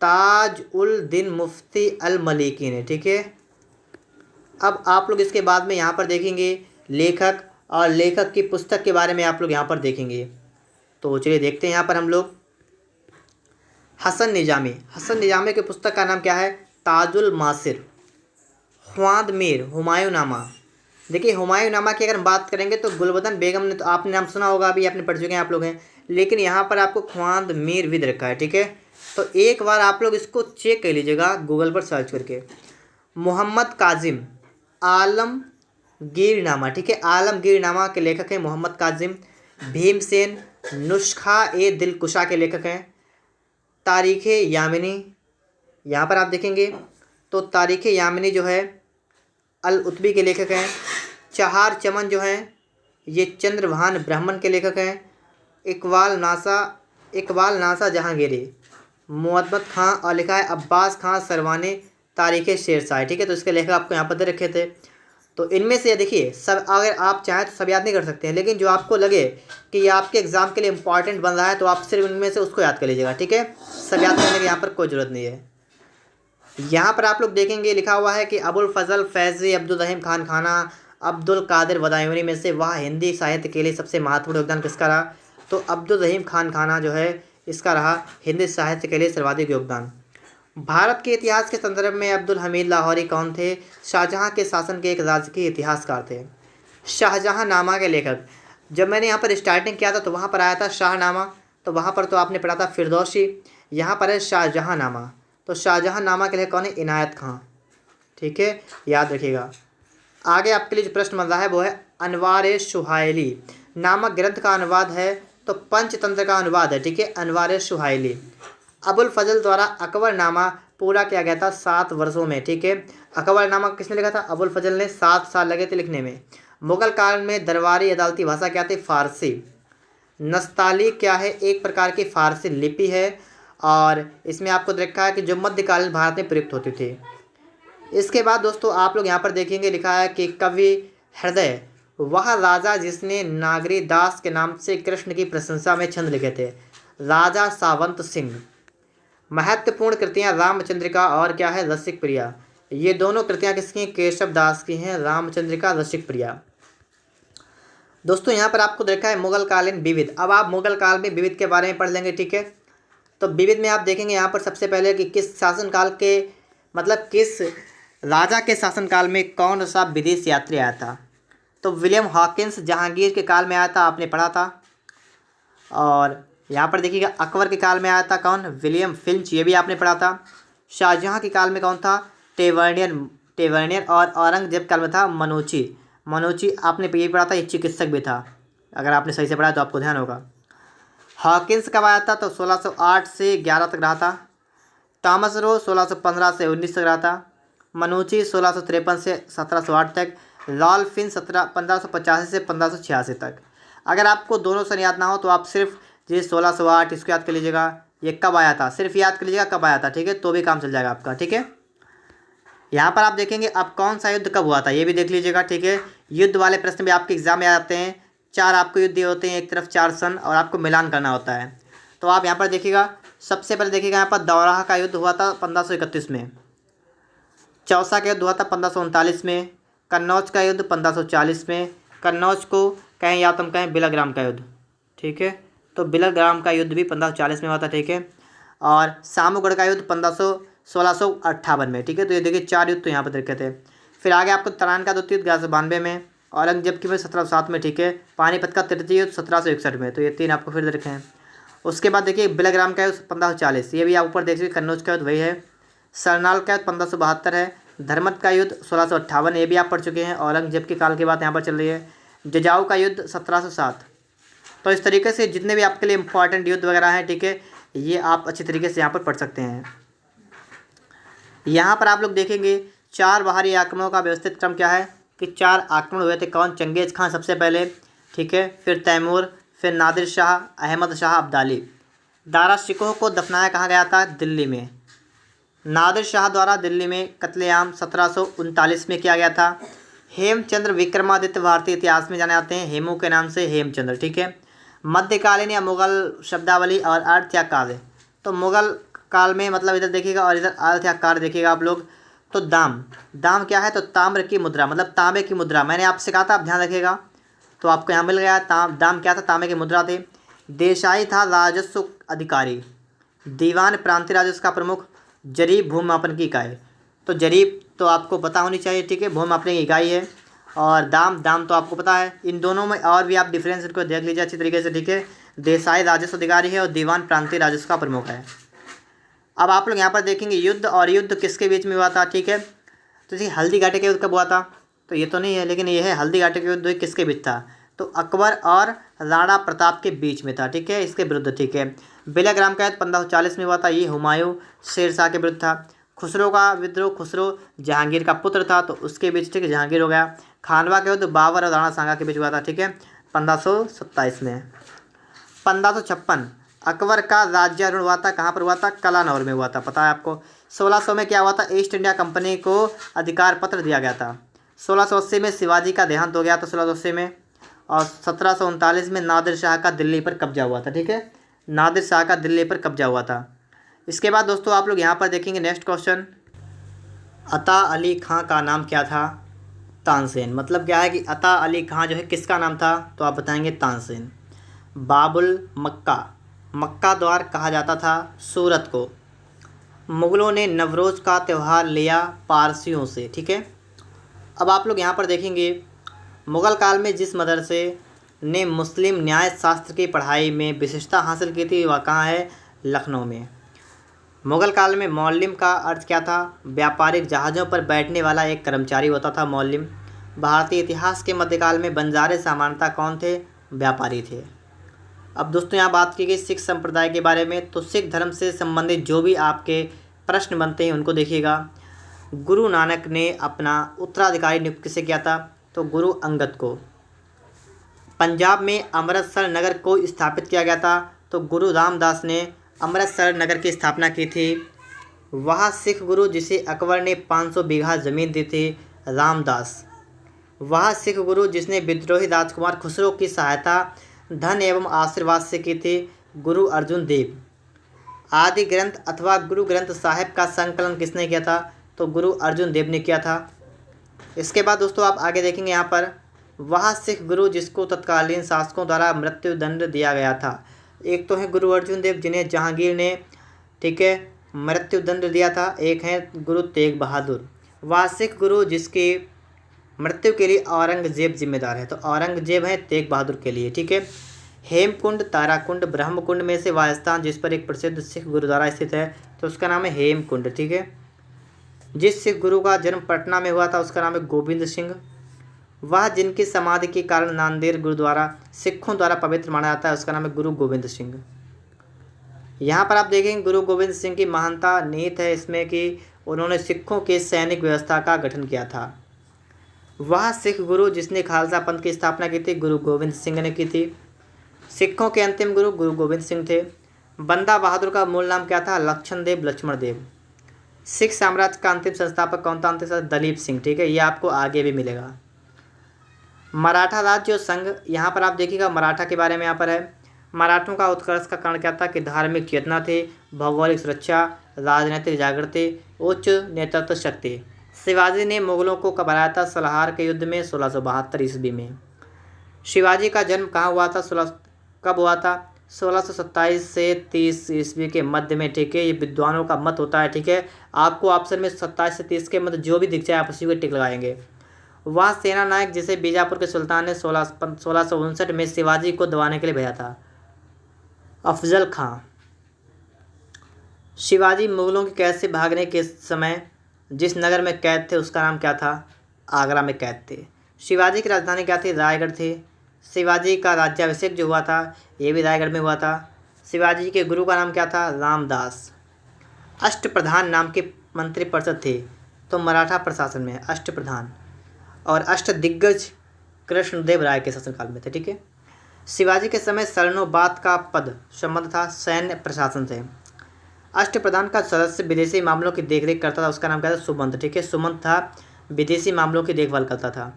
ताज उल दिन मुफ्ती अल मलिकी ने, ठीक है। अब आप लोग इसके बाद में यहाँ पर देखेंगे लेखक, और लेखक की पुस्तक के बारे में आप लोग यहाँ पर देखेंगे। तो चलिए देखते हैं यहाँ पर हम लोग हसन निजामी। हसन निजामी की पुस्तक का नाम क्या है? ताजुल मासिर। ख्वाद मीर हुमायूं नामा। देखिए हुमायूं नामा की अगर हम बात करेंगे तो गुलबदन बेगम ने, तो आपने नाम सुना होगा, अभी आपने पढ़ चुके हैं आप लोग हैं, लेकिन यहाँ पर आपको ख्वांद मीर विद रखा है, ठीक है। तो एक बार आप लोग इसको चेक कर लीजिएगा गूगल पर सर्च करके। मोहम्मद काजिम आलमगीरनामा, ठीक है, आलमगीरनामा के लेखक हैं मोहम्मद काजिम। भीमसेन नुस्खा ए दिलकुशा के लेखक हैं। तारीख़ यामिनी, यहाँ पर आप देखेंगे तो तारीख़ यामिनी जो है अल उतबी के लेखक हैं। चहार चमन जो हैं ये चंद्रभान ब्राह्मण के लेखक हैं। इकबाल नासा जहांगीरी, मुहम्मद खां और लिखा है अब्बास खां सरवानी तारीख़ शेरशाह, ठीक है। तो इसके लेखक आपको यहाँ पर दे रखे थे। तो इनमें से देखिए सब, अगर आप चाहें तो सब याद नहीं कर सकते हैं, लेकिन जो आपको लगे कि ये आपके एग्ज़ाम के लिए इंपॉर्टेंट बन रहा है तो आप सिर्फ इनमें से उसको याद कर लीजिएगा, ठीक है। सब याद करने की यहाँ पर कोई ज़रूरत नहीं है। यहाँ पर आप लोग देखेंगे लिखा हुआ है कि अबुल फजल फैज़ी अब्दुल रहीम खान खाना अब्दुल कादिर बदायूनी में से वह हिंदी साहित्य के लिए सबसे महत्वपूर्ण योगदान किसका रहा? तो अब्दुल रहीम खान खाना जो है इसका रहा हिंदी साहित्य के लिए सर्वाधिक योगदान। भारत के इतिहास के संदर्भ में अब्दुल हमीद लाहौरी कौन थे? शाहजहाँ के शासन के एक राजकीय इतिहासकार थे। शाहजहाँनामा के लेखक, जब मैंने यहाँ पर स्टार्टिंग किया था तो वहाँ पर आया था शाहनामा, तो वहाँ पर तो आपने पढ़ा था फिरदौसी, यहाँ पर है शाहजहाँनामा। तो शाहजहाँनामा के लिए कौन है? इनायत खां, ठीक है, याद रखिएगा। आगे आपके लिए जो प्रश्न बन रहा है वो है अनवार सुहाइली नामक ग्रंथ का अनुवाद है, तो पंचतंत्र का अनुवाद है, ठीक है, अनवार सुहाइली। अबुल फजल द्वारा अकबरनामा पूरा किया गया था 7 वर्षों में, ठीक है। अकबरनामा किसने लिखा था? अबुल फजल ने, 7 साल लगे थे लिखने में। मुगल काल में दरबारी अदालती भाषा क्या थी? फारसी। नस्ताली क्या है? एक प्रकार की फारसी लिपि है, और इसमें आपको देखा है कि जो मध्यकालीन भारत में प्रयुक्त होती थी। इसके बाद दोस्तों आप लोग यहाँ पर देखेंगे लिखा है कि कवि हृदय वह राजा जिसने नागरी दास के नाम से कृष्ण की प्रशंसा में छंद लिखे थे, राजा सावंत सिंह। महत्वपूर्ण कृतियाँ रामचंद्रिका और क्या है? रसिक प्रिया। ये दोनों कृतियाँ किसकी? केशव दास की हैं, रामचंद्रिका, रसिक प्रिया। दोस्तों यहाँ पर आपको देखा है मुगल कालीन विविध। अब आप मुगल काल में विविध के बारे में पढ़ लेंगे, ठीक है। तो विविध में आप देखेंगे यहाँ पर सबसे पहले कि किस शासनकाल के, मतलब किस राजा के शासनकाल में कौन सा विदेश यात्री आया था? तो विलियम हॉकिंस जहांगीर के काल में आया था, आपने पढ़ा था। और यहाँ पर देखिएगा अकबर के काल में आया था कौन? विलियम फिंच, ये भी आपने पढ़ा था। शाहजहाँ के काल में कौन था? टेवर्नियर। और औरंगजेब काल में था मनोची, आपने ये पढ़ा था, ये चिकित्सक भी था। अगर आपने सही से पढ़ा तो आपको ध्यान होगा। हॉकिंस कब आया था? तो 1608 से 11 तक रहा था। टॉमस रो 1615 से 19 तक रहा था। मनोची 1653 से 1708 तक। रॉल्फ फिंच 1585 से 1586 तक। अगर आपको दोनों सन याद ना हो तो आप सिर्फ ये 1608 इसको याद कर लीजिएगा, ये कब आया था, सिर्फ याद कर लीजिएगा कब आया था, ठीक है, तो भी काम चल जाएगा आपका, ठीक है। यहाँ पर आप देखेंगे अब कौन सा युद्ध कब हुआ था, ये भी देख लीजिएगा, ठीक है। युद्ध वाले प्रश्न भी आपके एग्जाम में आ जाते हैं। 4 आपको युद्ध होते हैं, एक तरफ 4 सन, और आपको मिलान करना होता है। तो आप यहाँ पर देखिएगा, सबसे पहले देखिएगा यहाँ पर दौराहा का युद्ध हुआ था 1531 में। चौसा का युद्ध हुआ था 1539 में। कन्नौज का युद्ध 1540 में। कन्नौज को कहें या तो हम कहें बिलाग्राम का युद्ध, ठीक है। तो बिलाग्राम का युद्ध भी 1540 में हुआ था, ठीक है। और सामूगढ़ का युद्ध 1658 में, ठीक है। तो ये देखिए 4 युद्ध तो यहाँ पर देखे थे। फिर आगे आपको तरान का द्वितीय युद्ध 1192 में। औरंगजेब की में 1707 में, ठीक है। पानीपत का तृतीय युद्ध 1761 में। तो ये 3 आपको फिर देखे हैं। उसके बाद देखिए बिलाग्राम का युद्ध 1540, ये भी आप ऊपर देख लीजिए। कन्नौज का युद्ध वही है। सरनाल का युद्ध 1572 है। धर्मत का युद्ध 1658, ये भी आप पढ़ चुके हैं। औरंगजेब के काल की बात यहाँ पर चल रही है। जजाऊ का युद्ध 1707। तो इस तरीके से जितने भी आपके लिए इंपॉर्टेंट युद्ध वगैरह हैं, ठीक है, ये आप अच्छी तरीके से यहाँ पर पढ़ सकते हैं। यहाँ पर आप लोग देखेंगे 4 बाहरी आक्रमणों का व्यवस्थित क्रम क्या है कि 4 आक्रमण हुए थे। कौन? चंगेज़ खान सबसे पहले, ठीक है, फिर तैमूर, फिर नादिर शाह, अहमद शाह अब्दाली। दारा शिकोह को दफनाया कहाँ गया था? दिल्ली में। नादिर शाह द्वारा दिल्ली में कत्लेआम 1739 में किया गया था। हेमचंद्र विक्रमादित्य भारतीय इतिहास में जाने जाते हैं हेमू के नाम से, हेमचंद्र, ठीक है। मध्यकालीन या मुगल शब्दावली और अर्थ या कार्य। तो मुगल काल में मतलब इधर देखिएगा और इधर अर्थ या कार्य देखिएगा आप लोग। तो दाम क्या है? तो ताम्र की मुद्रा, मतलब तांबे की मुद्रा। मैंने आपसे कहा था, आप ध्यान रखिएगा। तो आपको यहाँ मिल गया। दाम क्या था? तांबे की मुद्रा थे। देसाई था राजस्व अधिकारी। दीवान प्रांतीय राजस्व का प्रमुख। जरीब भूमि मापन की इकाई। तो जरीब तो आपको पता होनी चाहिए, ठीक है, भूमि मापने की इकाई है। और दाम तो आपको पता है। इन दोनों में और भी आप डिफरेंस इनको देख लीजिए अच्छी तरीके से, ठीक है। देसाई राजस्व अधिकारी है और दीवान प्रांतीय राजस्व का प्रमुख है। अब आप लोग यहाँ पर देखेंगे युद्ध, और युद्ध किसके बीच में हुआ था, ठीक है। तो जैसे हल्दी घाटी का युद्ध कब हुआ था, तो ये तो नहीं है, लेकिन ये है हल्दी घाटी का युद्ध किसके बीच था, तो अकबर और राणा प्रताप के बीच में था, ठीक है, इसके विरुद्ध, ठीक है। बेलाग्राम का युद्ध 1540 में हुआ था, ये हुमायूं शेरशाह के विरुद्ध था। खुसरो का विद्रोह, खुसरो जहांगीर का पुत्र था तो उसके बीच, ठीक है, जहांगीर हो गया। खानवा का युद्ध बाबर और राणा सांगा के बीच हुआ था, ठीक है, 1527 में। 1556 अकबर का राज्यारोहण हुआ था, कहाँ पर हुआ था, कलानौर में हुआ था, पता है आपको। 1600 में क्या हुआ था, ईस्ट इंडिया कंपनी को अधिकार पत्र दिया गया था। 1680 में शिवाजी का देहांत हो गया था 1680 में। और 1739 में नादिर शाह का दिल्ली पर कब्जा हुआ था, ठीक है, नादिर शाह का दिल्ली पर कब्जा हुआ था। इसके बाद दोस्तों आप लोग यहाँ पर देखेंगे नेक्स्ट क्वेश्चन, अता अली खां का नाम क्या था, तानसेन। मतलब क्या है कि अता अली खां जो है किसका नाम था, तो आप बताएंगे तानसेन। बाबुल मक्का, मक्का द्वार कहा जाता था सूरत को। मुग़लों ने नवरोज़ का त्यौहार लिया पारसियों से, ठीक है। अब आप लोग यहाँ पर देखेंगे मुग़ल काल में जिस मदरसे ने मुस्लिम न्याय शास्त्र की पढ़ाई में विशिष्टता हासिल की थी वह कहाँ है, लखनऊ में। मुग़ल काल में मौल्लिम का अर्थ क्या था, व्यापारिक जहाज़ों पर बैठने वाला एक कर्मचारी होता था मौल्लिम। भारतीय इतिहास के मध्यकाल में बंजारे सामान्यतः कौन थे, व्यापारी थे। अब दोस्तों यहाँ बात की गई सिख संप्रदाय के बारे में, तो सिख धर्म से संबंधित जो भी आपके प्रश्न बनते हैं उनको देखिएगा। गुरु नानक ने अपना उत्तराधिकारी नियुक्त किसे किया था, तो गुरु अंगद को। पंजाब में अमृतसर नगर को स्थापित किया गया था, तो गुरु रामदास ने अमृतसर नगर की स्थापना की थी। वह सिख गुरु जिसे अकबर ने 500 बीघा ज़मीन दी थी, रामदास। वह सिख गुरु जिसने विद्रोही राजकुमार खुसरो की सहायता धन एवं आशीर्वाद से की थी, गुरु अर्जुन देव। आदि ग्रंथ अथवा गुरु ग्रंथ साहिब का संकलन किसने किया था, तो गुरु अर्जुन देव ने किया था। इसके बाद दोस्तों आप आगे देखेंगे यहाँ पर, वह सिख गुरु जिसको तत्कालीन शासकों द्वारा मृत्यु दंड दिया गया था। एक तो है गुरु अर्जुन देव जिन्हें जहांगीर ने, ठीक है, मृत्यु दंड दिया था। एक है गुरु तेग बहादुर, वह सिख गुरु जिसकी मृत्यु के लिए औरंगजेब जिम्मेदार है, तो औरंगजेब है तेग बहादुर के लिए, ठीक है। हेमकुंड, ताराकुंड, ब्रह्मकुंड में से वह स्थान जिस पर एक प्रसिद्ध सिख गुरुद्वारा स्थित है, तो उसका नाम है हेमकुंड, ठीक है। जिस सिख गुरु का जन्म पटना में हुआ था उसका नाम है गोविंद सिंह। वह जिनकी समाधि के कारण नांदेड़ गुरुद्वारा सिखों द्वारा पवित्र माना जाता है, उसका नाम है गुरु गोविंद सिंह। यहाँ पर आप देखेंगे गुरु गोविंद सिंह की महानता निहित है इसमें कि उन्होंने सिखों के सैनिक व्यवस्था का गठन किया था। वह सिख गुरु जिसने खालसा पंथ की स्थापना की थी, गुरु गोविंद सिंह ने की थी। सिखों के अंतिम गुरु गुरु गोविंद सिंह थे। बंदा बहादुर का मूल नाम क्या था, लक्षण देव, लक्ष्मण देव। सिख साम्राज्य का अंतिम संस्थापक कौन था, अंतिम दलीप सिंह, ठीक है, ये आपको आगे भी मिलेगा। मराठा राज्य और संघ, यहाँ पर आप देखिएगा मराठा के बारे में यहाँ पर है। मराठों का उत्कर्ष का कारण क्या था कि धार्मिक चेतना थी, भौगोलिक सुरक्षा, राजनीतिक जागृति, उच्च नेतृत्व शक्ति। शिवाजी ने मुगलों को कब हराया था, सलाहार के युद्ध में 1672 ईस्वी में। शिवाजी का जन्म कहाँ हुआ था, कब हुआ था, 1627 से 30 ईस्वी के मध्य में, ठीक है। ये विद्वानों का मत होता है, ठीक है। आपको ऑप्शन में 27 से 30 के मध्य जो भी दिख जाए आप उसी को टिक लगाएंगे। वह सेना नायक जिसे बीजापुर के सुल्तान ने 1659 में शिवाजी को दबाने के लिए भेजा था, अफजल खां। शिवाजी मुगलों के कैद से भागने के समय जिस नगर में कैद थे उसका नाम क्या था, आगरा में कैद थे। शिवाजी की राजधानी क्या थी, रायगढ़ थी। शिवाजी का राज्याभिषेक जो हुआ था ये भी रायगढ़ में हुआ था। शिवाजी के गुरु का नाम क्या था, रामदास। अष्टप्रधान नाम के मंत्रिपरिषद थे, तो मराठा प्रशासन में अष्टप्रधान। और अष्टदिग्गज कृष्णदेव राय के शासनकाल में थे, ठीक है। शिवाजी के समय सरनोबात का पद संबंध था सैन्य प्रशासन से। अष्टप्रधान का सदस्य विदेशी मामलों की देखरेख करता था, उसका नाम क्या था, सुमंत, ठीक है। सुमंत था, विदेशी मामलों की देखभाल करता था।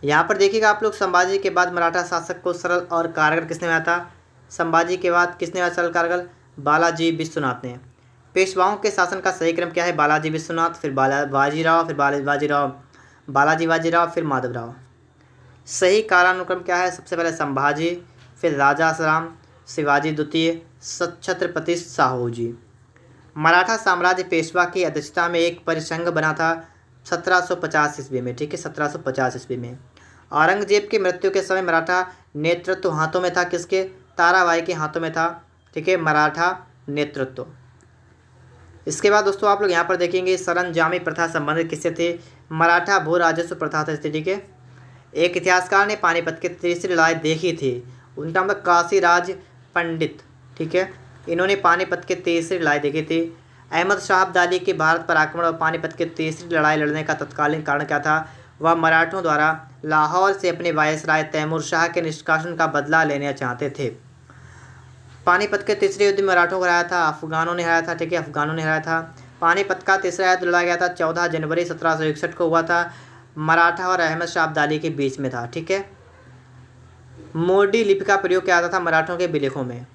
यहाँ पर देखिएगा आप लोग, संभाजी के बाद मराठा शासक को सरल और कारगर किसने बनाया था, संभाजी के बाद किसने बनाया सरल कारगर, बालाजी विश्वनाथ ने। पेशवाओं के शासन का सही क्रम क्या है, बालाजी विश्वनाथ, फिर बाजीराव, फिर बालाजी बाजीराव, फिर माधवराव। सही कालानुक्रम क्या है, सबसे पहले संभाजी, फिर राजाराम, शिवाजी द्वितीय, छत्रपति साहू जी। मराठा साम्राज्य पेशवा की अध्यक्षता में एक परिसंघ बना था 1750 ईस्वी में, ठीक है, 1750 ईस्वी में। औरंगजेब की मृत्यु के समय मराठा नेतृत्व हाथों में था किसके, ताराबाई के हाथों में था। ठीक है, मराठा नेतृत्व। इसके बाद दोस्तों आप लोग यहाँ पर देखेंगे सरंजामी प्रथा संबंधित किससे थे? मराठा भू राजस्व प्रथा से। ठीक है, एक इतिहासकार ने पानीपत की तीसरी लड़ाई देखी थी, उनका मतलब काशीराज पंडित। ठीक है, इन्होंने पानीपत की तीसरी लड़ाई देखी थी। अहमद शाह अब्दाली के भारत पर आक्रमण और पानीपत की तीसरी लड़ाई लड़ने का तत्कालीन कारण क्या था? वह मराठों द्वारा लाहौर से अपने वायसराय तैमूर शाह के निष्कासन का बदला लेना चाहते थे। पानीपत के तीसरे युद्ध में मराठों को हराया था, अफगानों ने हराया था। ठीक है, अफगानों ने हराया था। पानीपत का तीसरा युद्ध लड़ा गया था 14 जनवरी 1761 को हुआ था, मराठा और अहमद शाह अब्दाली के बीच में था। ठीक है, मोडी लिपि का प्रयोग किया जाता था मराठों के विलेखों में।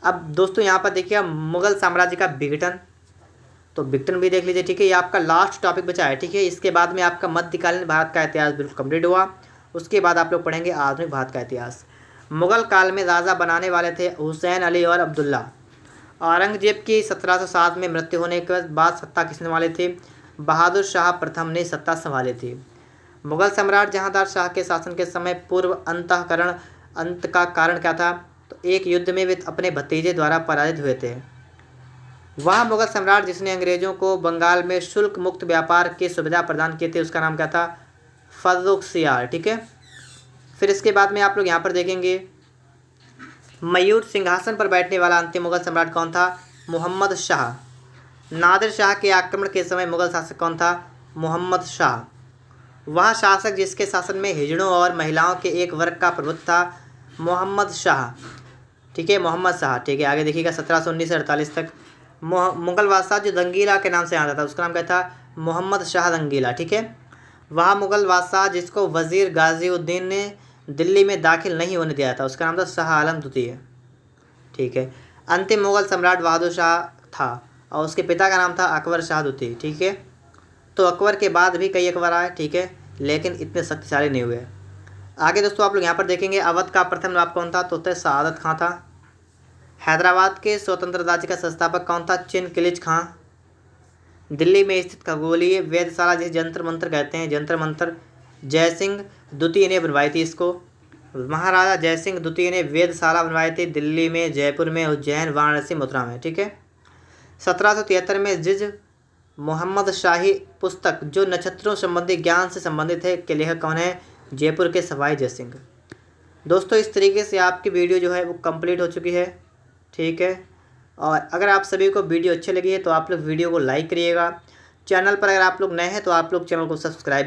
अब दोस्तों यहाँ पर देखिए मुगल साम्राज्य का विघटन, तो विघटन भी देख लीजिए। ठीक है, ये आपका लास्ट टॉपिक बचा है। ठीक है, इसके बाद में आपका मध्यकालीन भारत का इतिहास बिल्कुल कंप्लीट हुआ। उसके बाद आप लोग पढ़ेंगे आधुनिक भारत का इतिहास। मुगल काल में राजा बनाने वाले थे हुसैन अली और अब्दुल्ला। औरंगजेब की 1707 में मृत्यु होने के बाद सत्ता किसने संभाली थी? बहादुर शाह प्रथम ने सत्ता संभाली थी। मुगल सम्राट जहांदार शाह के शासन के समय पूर्व अंतःकरण अंत का कारण क्या था? तो एक युद्ध में वे अपने भतीजे द्वारा पराजित हुए थे। वह मुगल सम्राट जिसने अंग्रेजों को बंगाल में शुल्क मुक्त व्यापार की सुविधा प्रदान की थी, उसका नाम क्या था? फर्रुखसियार। ठीक है, फिर इसके बाद में आप लोग यहाँ पर देखेंगे मयूर सिंहासन पर बैठने वाला अंतिम मुगल सम्राट कौन था? मोहम्मद शाह। नादिर शाह के आक्रमण के समय मुगल शासक कौन था? मोहम्मद शाह। वह शासक जिसके शासन में हिजड़ों और महिलाओं के एक वर्ग का प्रभुत्व था? मोहम्मद शाह। ठीक है, मोहम्मद शाह। ठीक है, आगे देखिएगा 1719 से 48 तक मुगल बादशाह जो रंगीला के नाम से आता था, उसका नाम क्या था? मोहम्मद शाह रंगीला। ठीक है, वह मुगल बादशाह जिसको वजीर गाजीउद्दीन ने दिल्ली में दाखिल नहीं होने दिया था, उसका नाम था शाह आलम द्वितीय। ठीक है, अंतिम मुगल सम्राट बहादुर शाह था और उसके पिता का नाम था अकबर शाह द्वितीय। ठीक है, तो अकबर के बाद भी कई अकबर आए। ठीक है, लेकिन इतने शक्तिशाली नहीं हुए। आगे दोस्तों आप लोग यहाँ पर देखेंगे अवध का प्रथम नवाब कौन था? तो सआदत खां था। हैदराबाद के स्वतंत्र राज्य का संस्थापक कौन था? चिनकिलिच खां। दिल्ली में स्थित खगोलीय वेधशाला जिसे जंतर मंतर कहते हैं, जंतर मंतर जयसिंह द्वितीय ने बनवाई थी। इसको महाराजा जयसिंह द्वितीय ने वेधशाला बनवाई थी दिल्ली में, जयपुर में, उज्जैन, वाराणसी, मथुरा में। ठीक है, 1773 में जिज मोहम्मद शाही पुस्तक जो नक्षत्रों संबंधी ज्ञान से संबंधित है के लेखक कौन है? जयपुर के सवाई जयसिंह। दोस्तों इस तरीके से आपकी वीडियो जो है वो कंप्लीट हो चुकी है। ठीक है, और अगर आप सभी को वीडियो अच्छी लगी है तो आप लोग वीडियो को लाइक करिएगा। चैनल पर अगर आप लोग नए हैं तो आप लोग चैनल को सब्सक्राइब